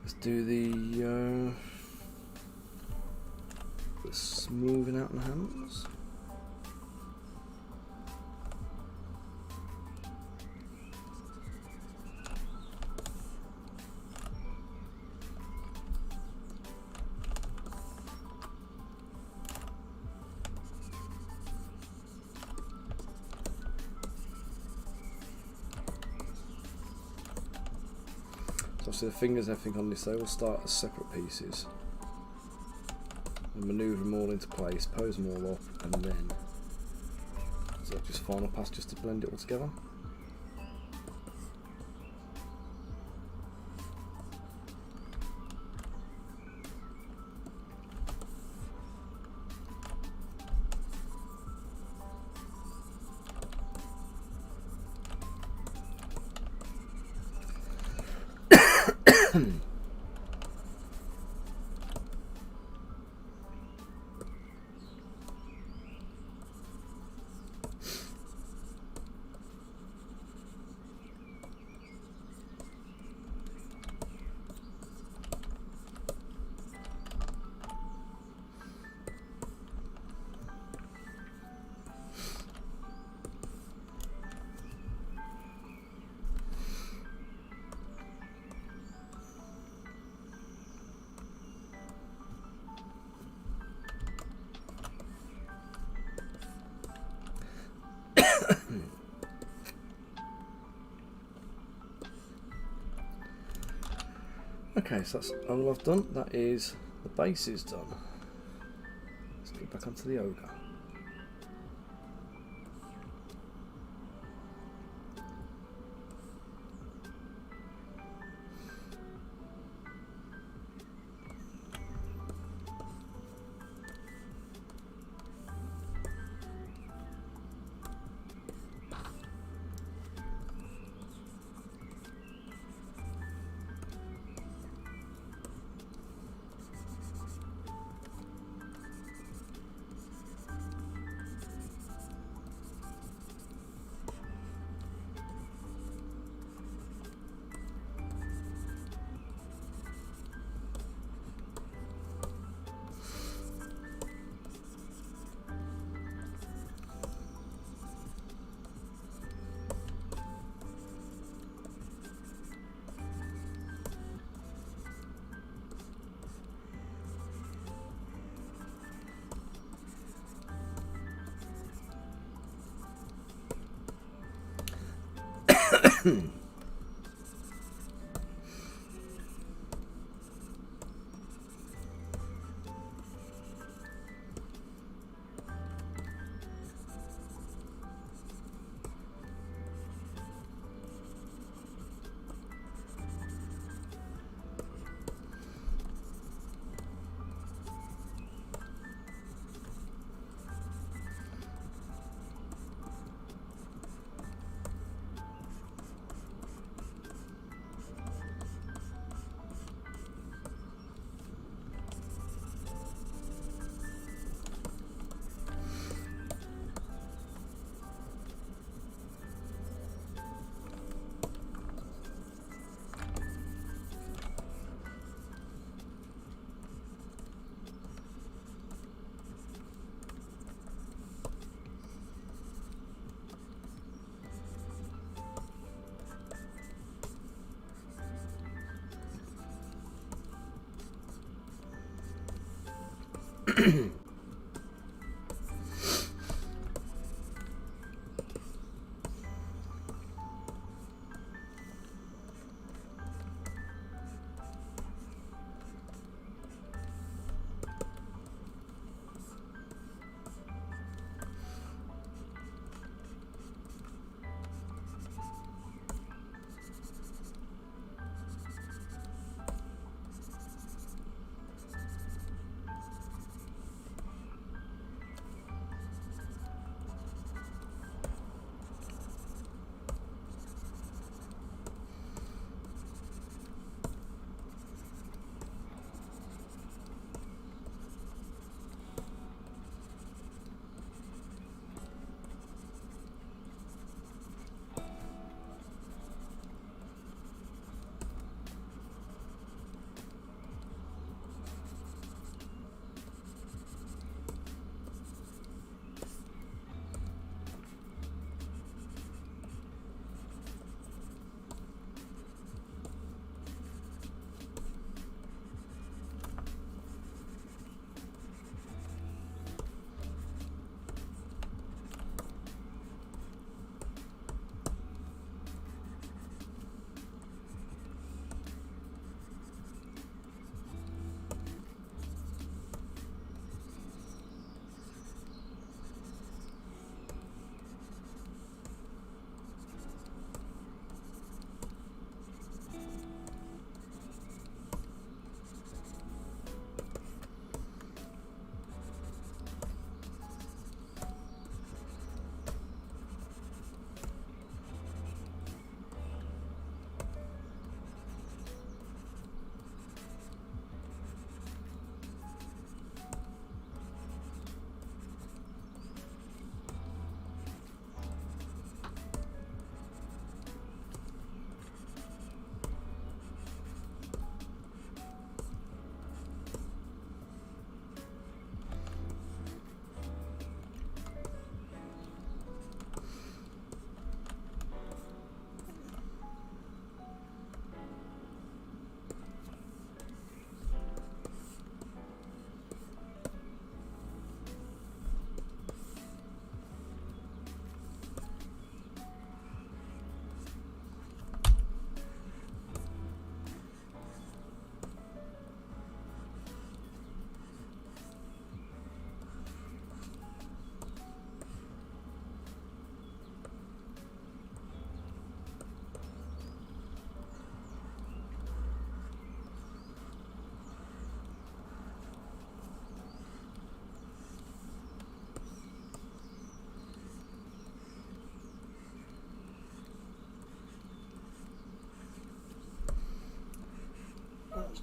Let's do the smoothing out the hands. So the fingers and everything on this, they all start as separate pieces. And manoeuvre them all into place, pose them all up, and then so just final pass just to blend it all together. Okay, so that's all I've done. That is the base is done. Let's get back onto the ogre.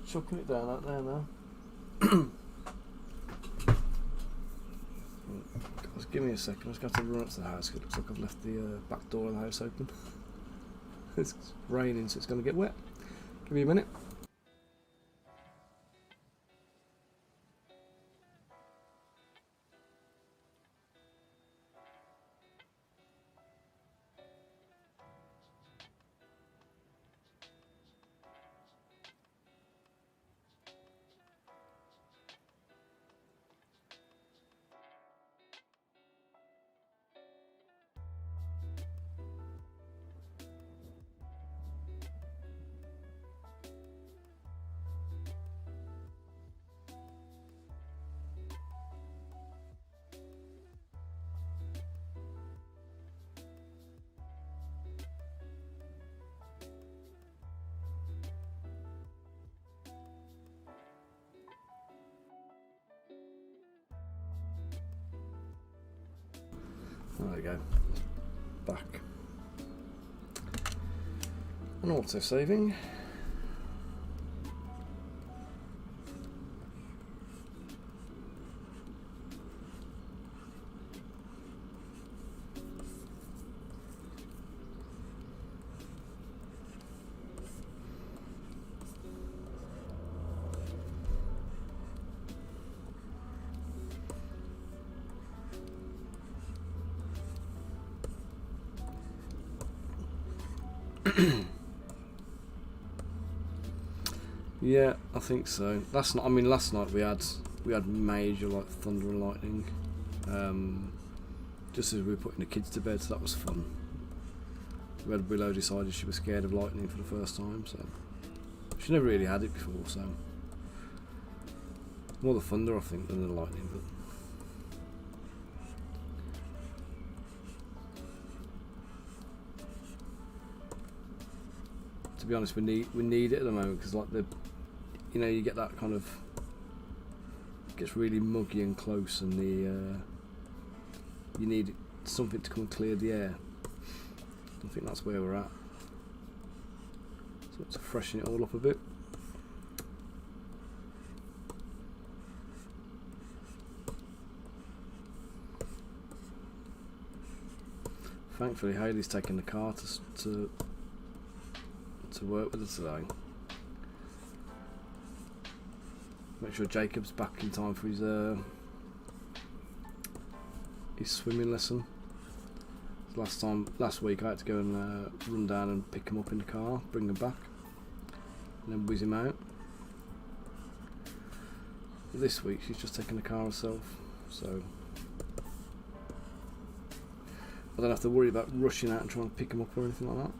chucking it down out there now. Guys, give me a second. I'm just going to run up to the house. It looks like I've left the back door of the house open. It's raining, so it's going to get wet. Give me a minute. There we go. Back. And auto saving. Yeah, I think so. Last night we had major like thunder and lightning, just as we were putting the kids to bed, so that was fun. Willow decided she was scared of lightning for the first time, so she never really had it before, so more the thunder I think than the lightning. But to be honest, we need it at the moment, because like you get that kind of, it gets really muggy and close, and you need something to come and clear the air. I think that's where we're at. So to freshen it all up a bit. Thankfully, Hayley's taken the car to work with us today. Make sure Jacob's back in time for his swimming lesson. Last week I had to go and run down and pick him up in the car, bring him back, and then whiz him out. But this week she's just taking the car herself, so I don't have to worry about rushing out and trying to pick him up or anything like that.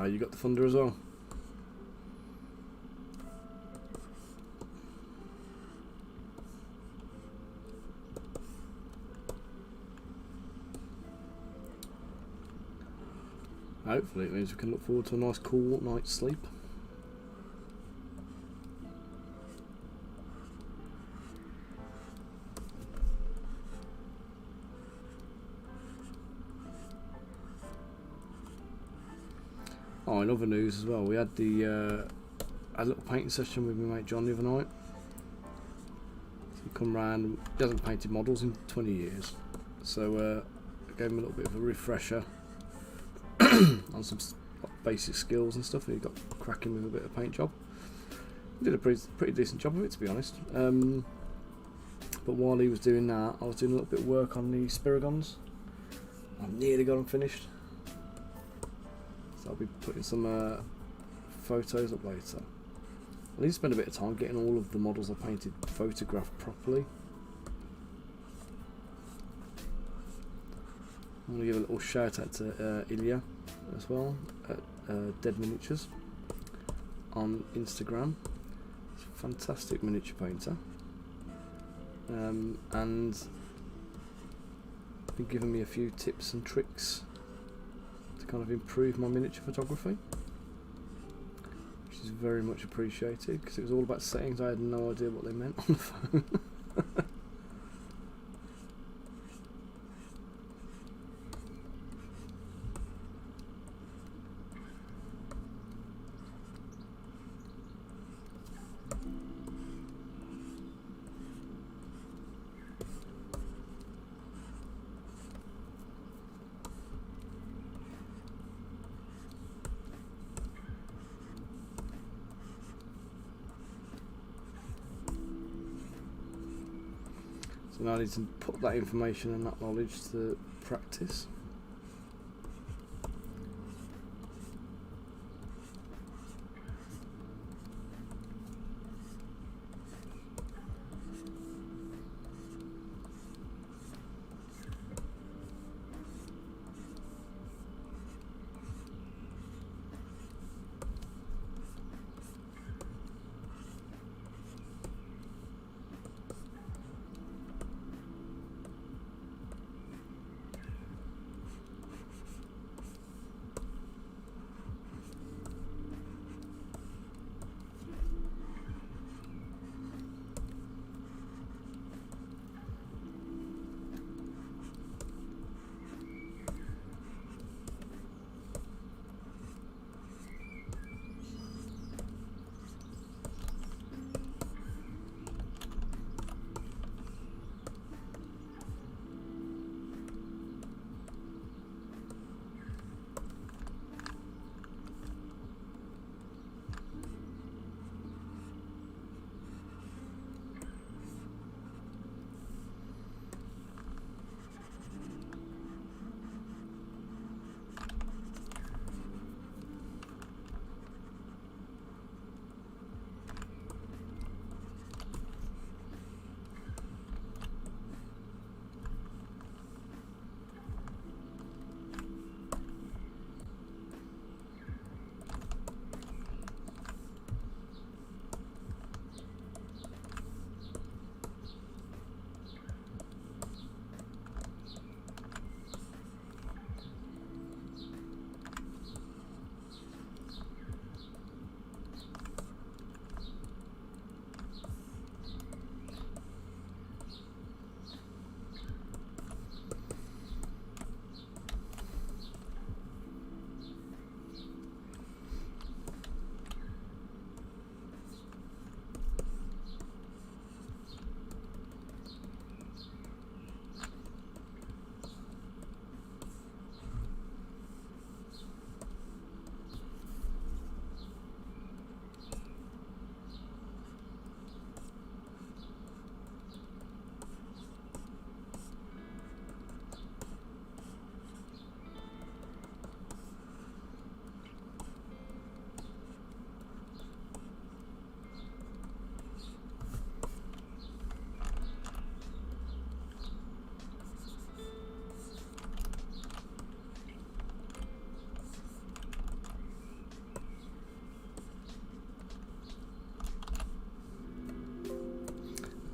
You got the thunder as well. Hopefully it means we can look forward to a nice cool night's sleep. Oh, in other news as well, we had a little painting session with my mate John the other night. So he come round, he hasn't painted models in 20 years, so I gave him a little bit of a refresher on some basic skills and stuff, and he got cracking with a bit of paint job. Did a pretty decent job of it, to be honest. But while he was doing that, I was doing a little bit of work on the Spirigons. I've nearly got them finished, so I'll be putting some photos up later. I need to spend a bit of time getting all of the models I painted photographed properly. I'm going to give a little shout out to Ilya as well at Dead Miniatures on Instagram. He's a fantastic miniature painter, and been giving me a few tips and tricks to kind of improve my miniature photography, which is very much appreciated, because it was all about settings. I had no idea what they meant on the phone. So now I need to put that information and that knowledge to practice.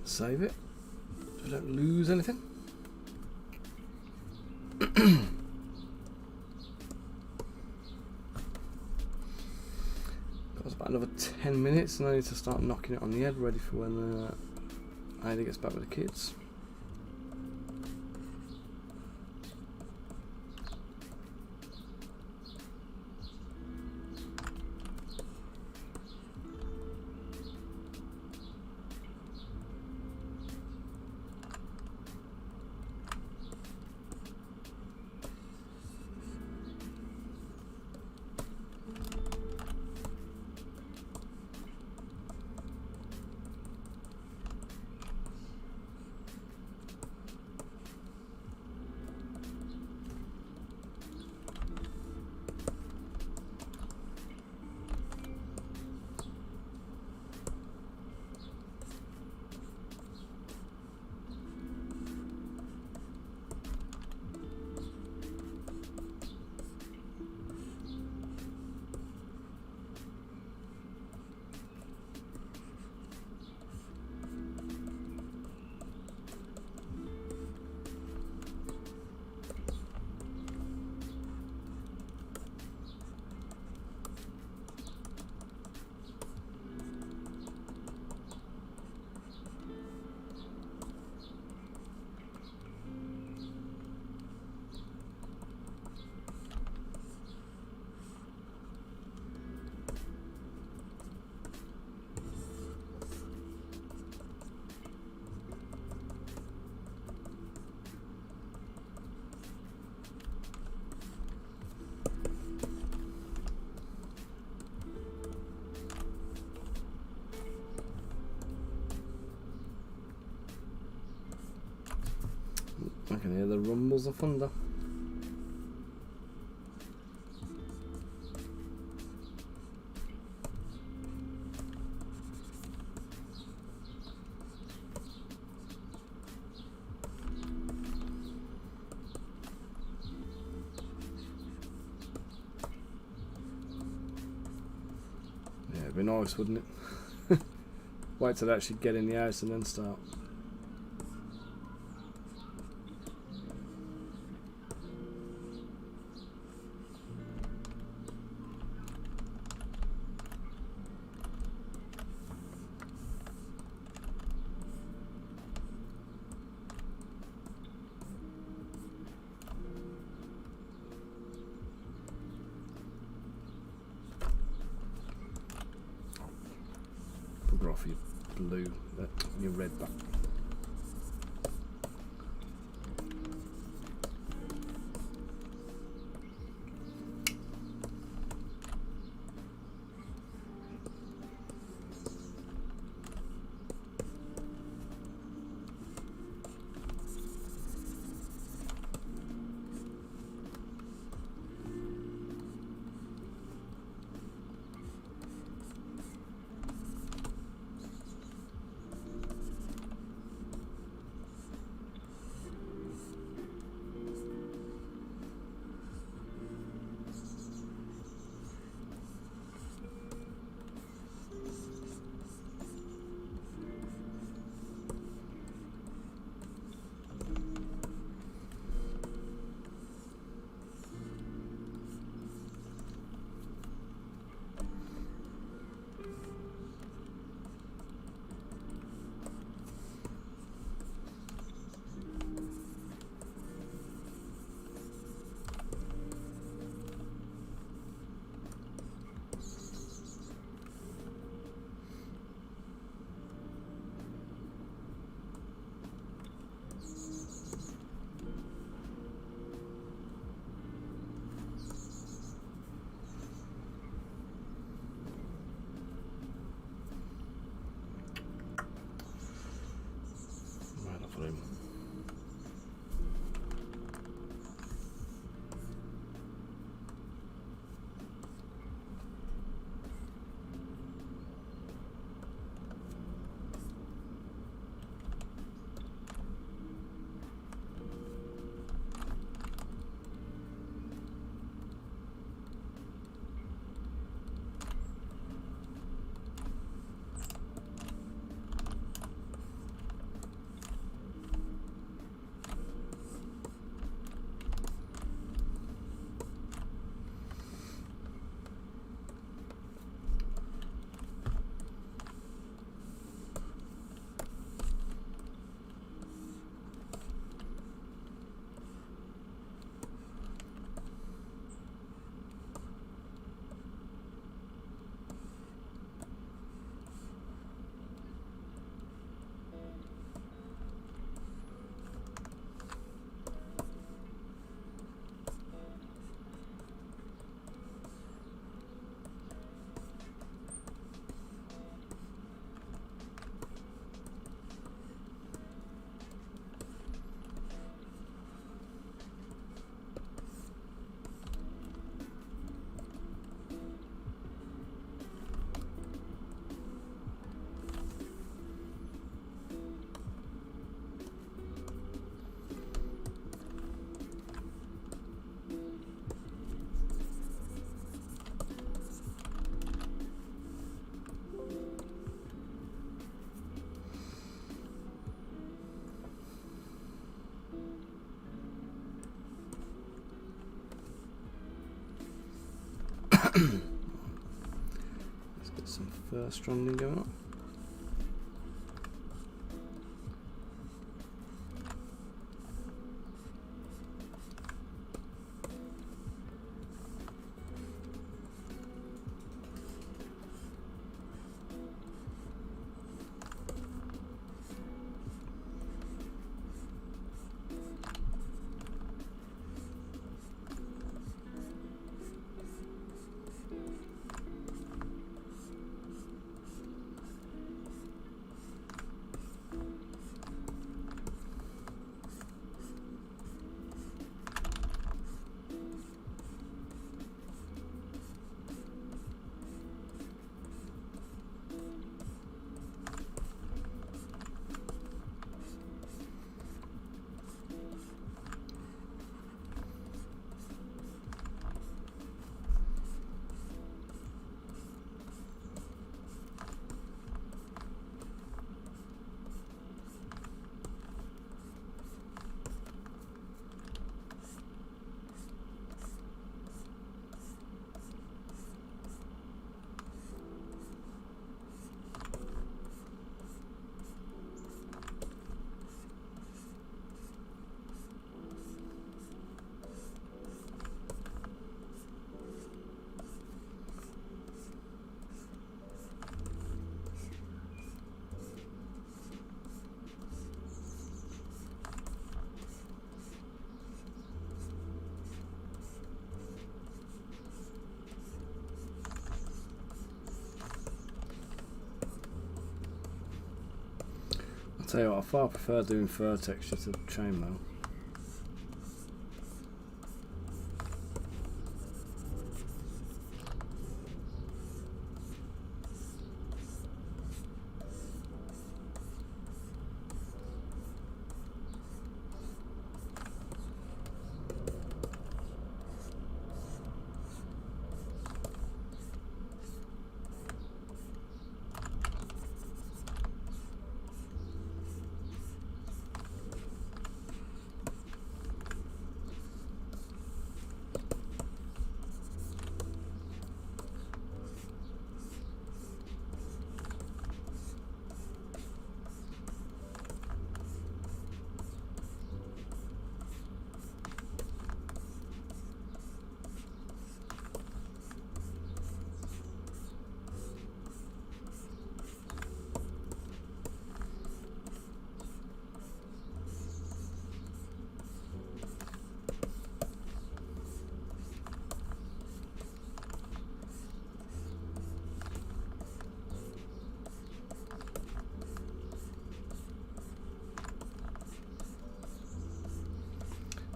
Save it so I don't lose anything. Got about another 10 minutes and I need to start knocking it on the head, ready for when Ada gets back with the kids. can hear the rumbles of thunder. Yeah, it'd be nice, wouldn't it? Wait till they actually get in the house and then start. Bugger off your blue, your red back. Room. Let's get some first stranding going on. Tell you what, I far prefer doing fur texture to chainmail.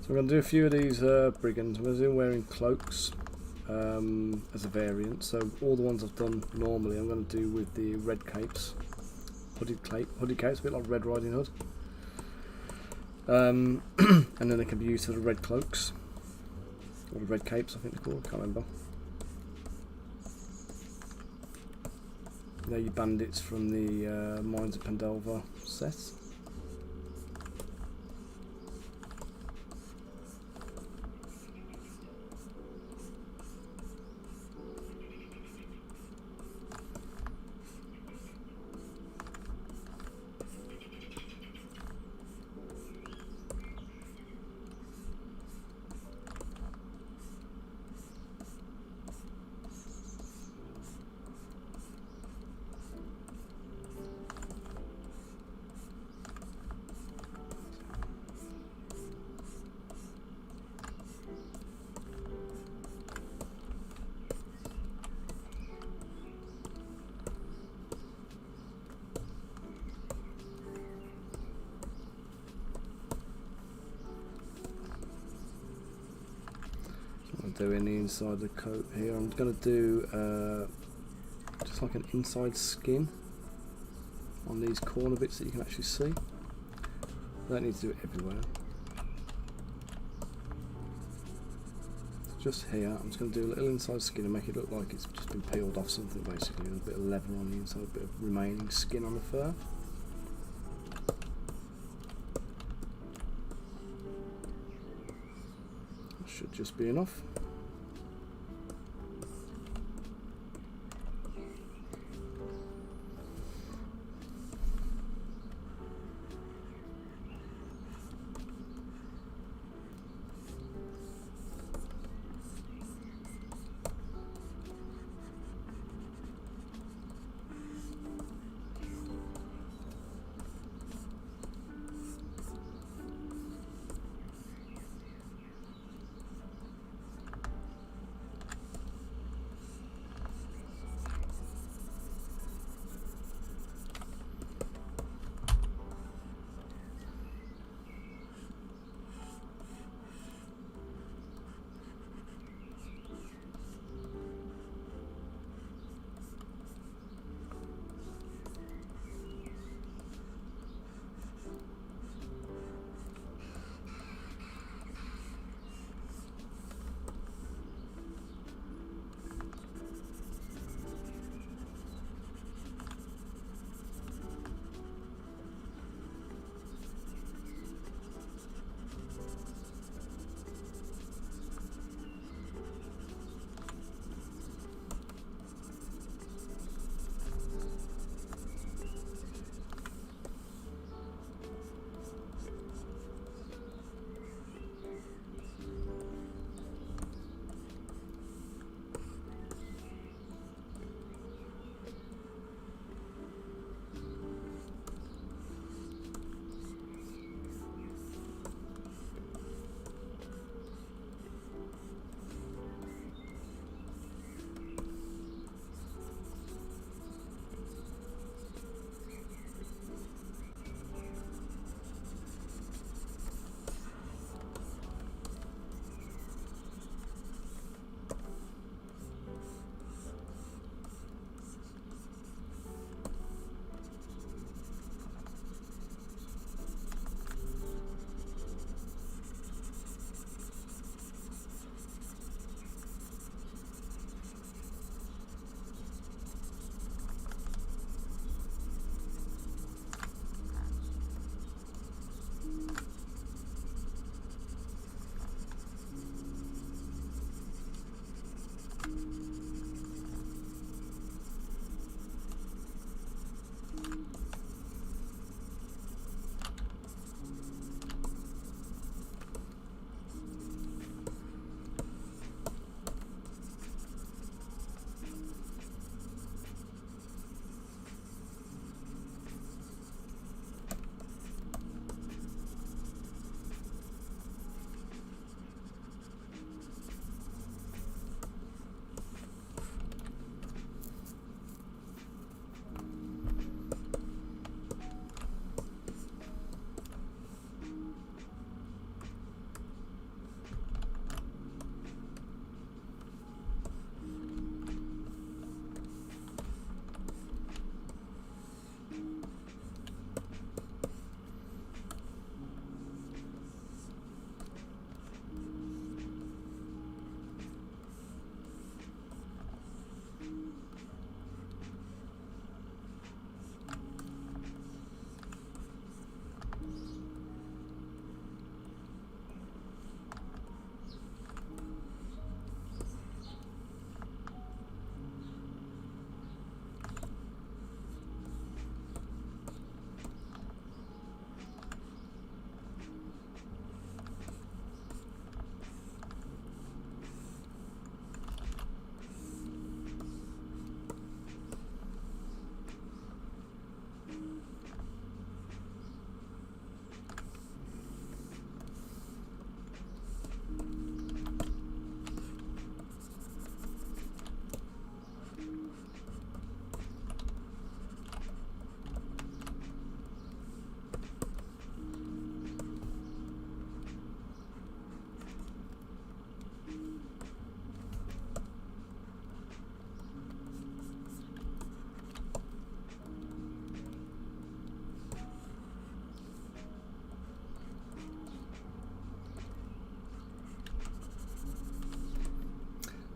I'm going to do a few of these brigands. I'm going to do wearing cloaks as a variant. So all the ones I've done normally I'm going to do with the red capes. Hooded capes, a bit like Red Riding Hood. And then they can be used for the red cloaks. Or the red capes I think they're called, I can't remember. They're your bandits from the Mines of Pendelver set. Doing the inside of the coat here. I'm going to do just like an inside skin on these corner bits that you can actually see. I don't need to do it everywhere. Just here, I'm just going to do a little inside skin and make it look like it's just been peeled off something basically, with a bit of leather on the inside, a bit of remaining skin on the fur. That should just be enough.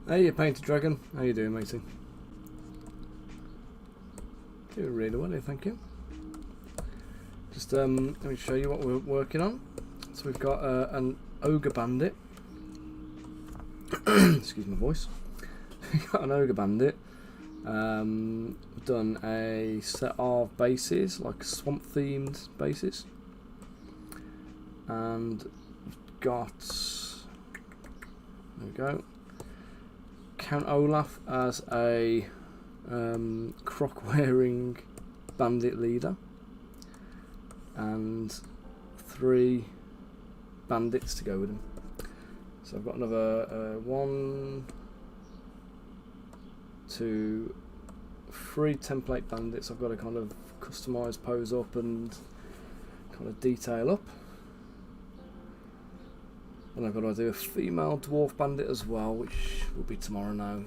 Hey, you painted dragon. How you doing, matey? Doing really well here, thank you. Just let me show you what we're working on. So we've got an ogre bandit. Excuse my voice. We've got an ogre bandit. We've done a set of bases, like swamp themed bases, and we've got, there we go, Count Olaf as a croc wearing bandit leader, and 3 bandits to go with him. So I've got another 1, 2, 3 template bandits I've got to kind of customise, pose up and kind of detail up. And I've got to do a female dwarf bandit as well, which will be tomorrow now.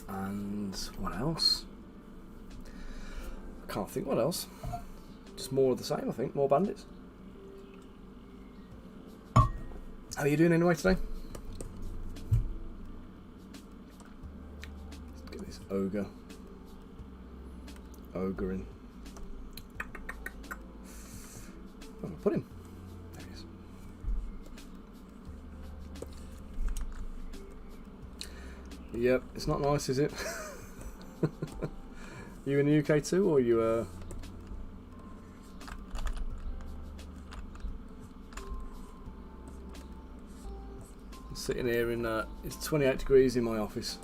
And what else? I can't think what else. Just more of the same, I think. More bandits. How are you doing anyway today? Let's get this ogre in. Where have I put him? There he is. Yep, it's not nice, is it? You in the UK too, or you sitting here in it's 28 degrees in my office.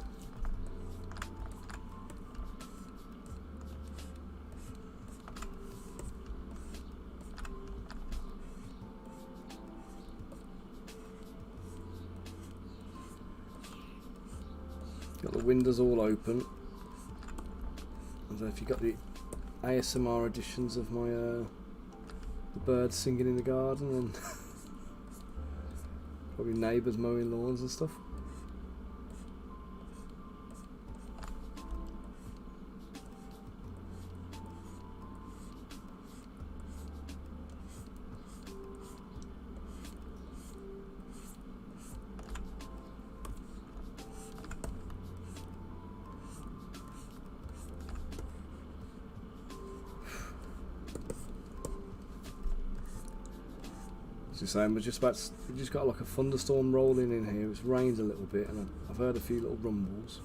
Got the windows all open. I don't know if you got the ASMR editions of my the birds singing in the garden and probably neighbours mowing lawns and stuff. The same, we just got like a thunderstorm rolling in here. It's rained a little bit, and I've heard a few little rumbles.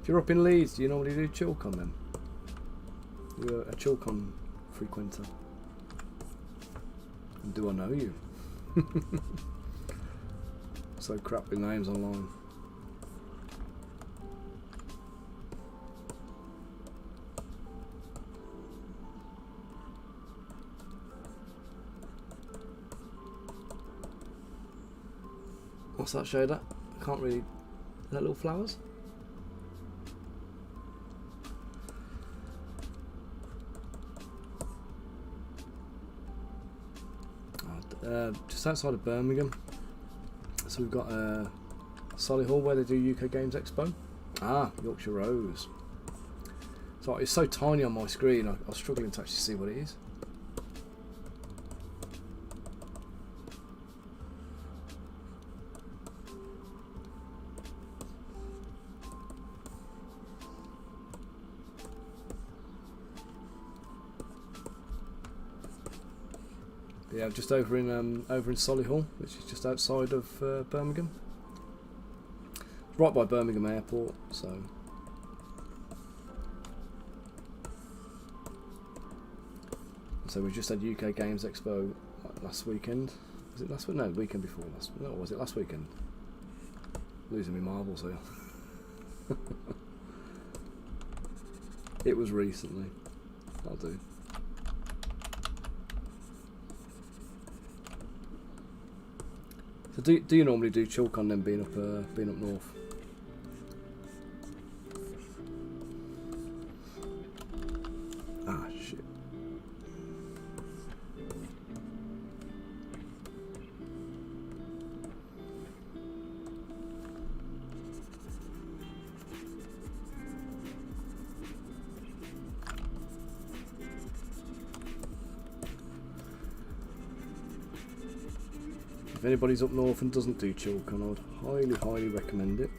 If you're up in Leeds, do you normally do Chilcon then? You're a Chilcon frequenter. Do I know you? So crap with names online. What's that shade at? I can't really. Is that little flowers? Just outside of Birmingham. So we've got Solihull where they do UK Games Expo. Ah, Yorkshire Rose. So it's so tiny on my screen, I was struggling to actually see what it is. Yeah, just over in Solihull, which is just outside of Birmingham. It's right by Birmingham Airport, so. So we just had UK Games Expo last weekend. Was it last week? No, the weekend before. No, was it last weekend? Losing me marbles here. It was recently. That'll do. So do you normally do Chilcon then, being up north? Ah, shit. if anybody's up north and doesn't do Chilcon, I would highly, highly recommend it.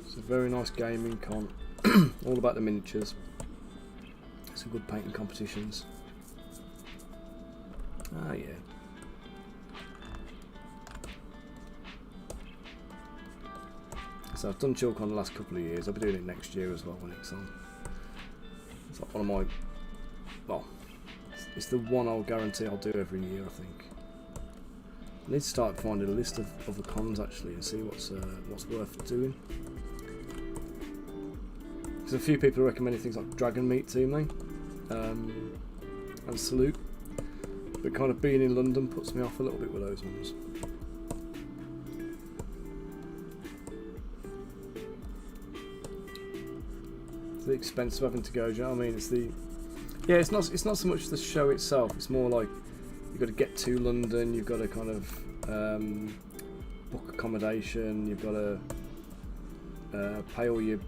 It's a very nice gaming con, all about the miniatures. Some good painting competitions. Ah, yeah. So I've done Chilcon the last couple of years. I'll be doing it next year as well when it's on. It's like one of my, well, it's the one I'll guarantee I'll do every year, I think. I need to start finding a list of the cons actually and see what's worth doing. Because a few people are recommending things like Dragon Meat to me, and Salute. But kind of being in London puts me off a little bit with those ones. It's the expense of having to go. Do you know what I mean? It's the it's not so much the show itself. It's more like you've got to get to London. You've got to kind of book accommodation. You've got to pay all your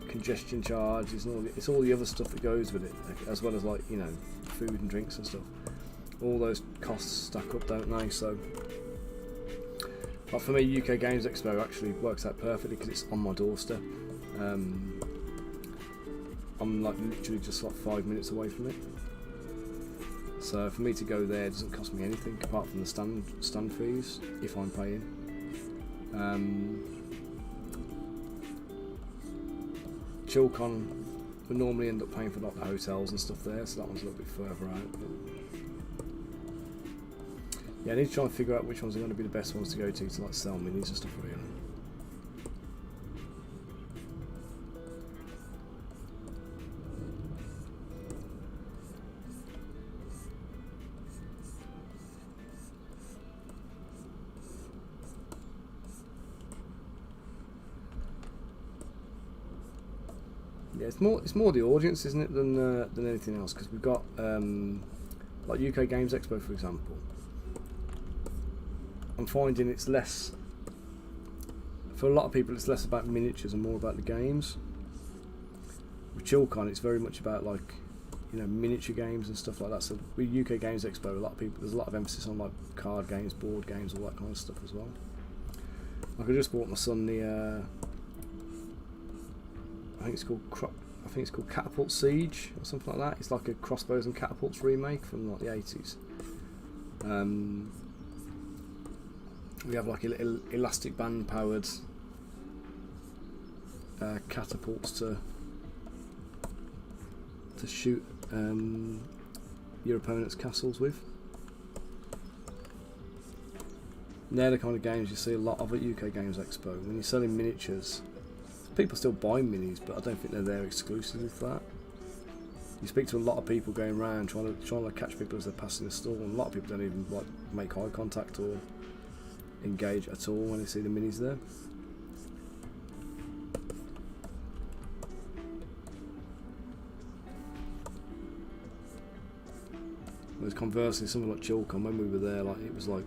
congestion charges and it's all the other stuff that goes with it, as well as like food and drinks and stuff. All those costs stack up, don't they? So, but for me, UK Games Expo actually works out perfectly because it's on my doorstep. I'm like literally just like 5 minutes away from it. So for me to go there doesn't cost me anything apart from the stand fees if I'm paying. Chilcon, we normally end up paying for like the hotels and stuff there, so that one's a little bit further out. But yeah, I need to try and figure out which ones are going to be the best ones to go to like sell minis and stuff really. Yeah, it's more the audience, isn't it, than anything else? Because we've got like UK Games Expo, for example. I'm finding it's less, for a lot of people, it's less about miniatures and more about the games. With Chilcon, it's very much about like miniature games and stuff like that. So with UK Games Expo, there's a lot of emphasis on like card games, board games, all that kind of stuff as well. Like I just bought my son the. I think it's called Catapult Siege or something like that. It's like a Crossbows and Catapults remake from like the 80s. We have like a little elastic band powered catapults to shoot your opponent's castles with. And they're the kind of games you see a lot of at UK Games Expo. When you're selling miniatures, people still buy minis, but I don't think they're there exclusively for that. You speak to a lot of people going around trying to catch people as they're passing the store, and a lot of people don't even like make eye contact or engage at all when they see the minis there. Whereas conversely, something like Chilcon, when we were there, like it was like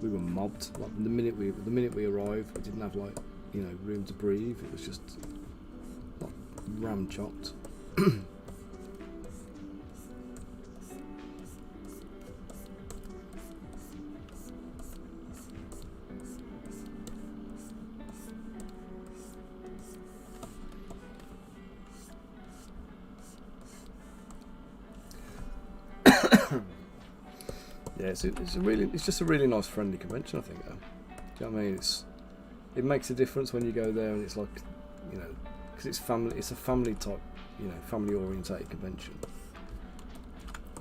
we were mobbed. Like the minute we arrived, we didn't have like room to breathe. It was just like ram-chopped. Yeah, it's just a really nice friendly convention, I think. Though. Do you know what I mean? It makes a difference when you go there, and it's like, because it's a family type, family orientated convention.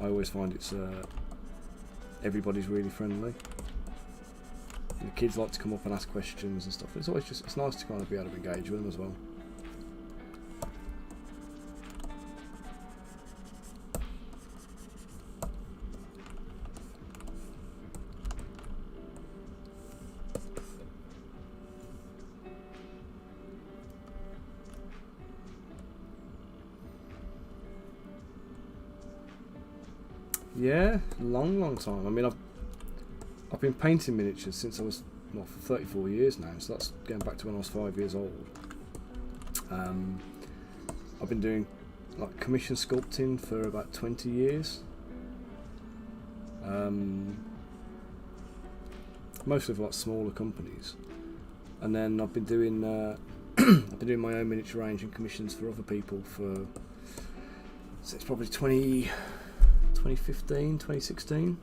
I always find it's everybody's really friendly. And the kids like to come up and ask questions and stuff. It's nice to kind of be able to engage with them as well. Yeah, long time. I mean, I've been painting miniatures since I was, well, for 34 years now, so that's going back to when I was 5 years old. I've been doing like commission sculpting for about 20 years. Mostly for like smaller companies, and then I've been doing I've been doing my own miniature range and commissions for other people for since probably 2015, 2016.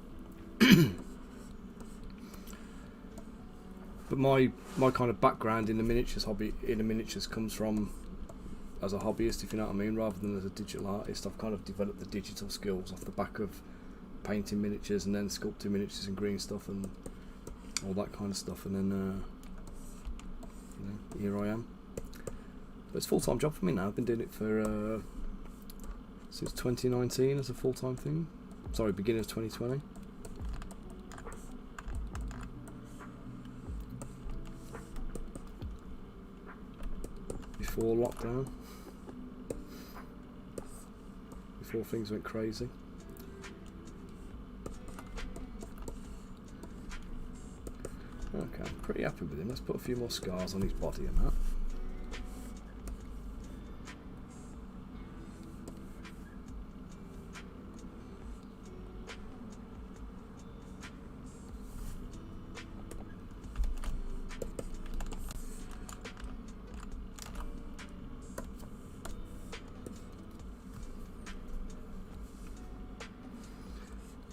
But my kind of background in the miniatures comes from as a hobbyist, if you know what I mean, rather than as a digital artist. I've kind of developed the digital skills off the back of painting miniatures and then sculpting miniatures and green stuff and all that kind of stuff, and then here I am. But it's a full-time job for me now. I've been doing it for since 2019 as a full-time thing. Sorry, beginning of 2020. Before lockdown, before things went crazy. Okay, I'm pretty happy with him. Let's put a few more scars on his body and that.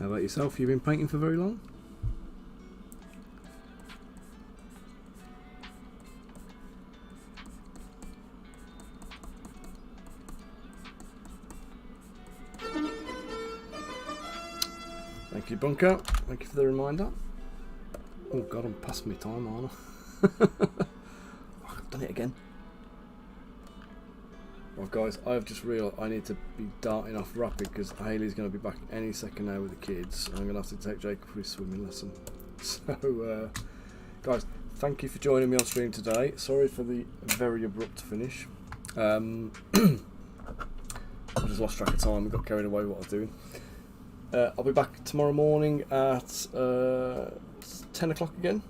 How about yourself? You've been painting for very long? Thank you, Bunker. Thank you for the reminder. Oh god, I'm past my time, aren't I? I've done it again. Right guys, I've just realised I need to be darting off rapid because Hayley's going to be back any second now with the kids. I'm going to have to take Jacob for his swimming lesson. So, guys, thank you for joining me on stream today. Sorry for the very abrupt finish. I just lost track of time and got carried away with what I was doing. I'll be back tomorrow morning at 10 o'clock again.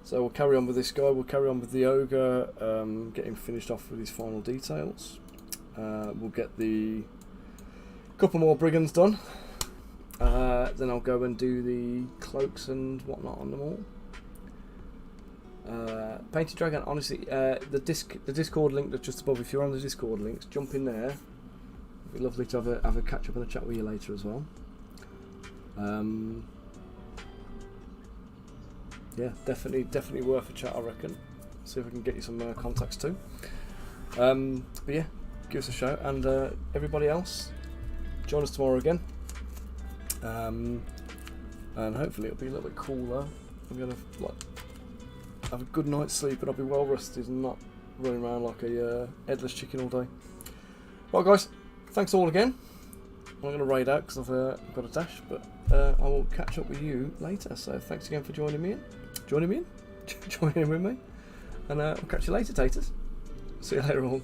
So we'll carry on with this guy, we'll carry on with the ogre, get him finished off with his final details. We'll get the couple more brigands done. Then I'll go and do the cloaks and whatnot on them all. Painted Dragon, honestly, the Discord link that's just above, if you're on the Discord links, jump in there. It'd be lovely to have a catch up and a chat with you later as well. Yeah, definitely worth a chat, I reckon. See if I can get you some contacts too. But yeah, give us a shout, and everybody else, join us tomorrow again. And hopefully it'll be a little bit cooler. I'm gonna have a good night's sleep, and I'll be well rested and not running around like a headless chicken all day. Right, guys, thanks all again. I'm going to raid out because I've got a dash, but I will catch up with you later. So thanks again for joining in with me, and I'll catch you later, taters. See you later all.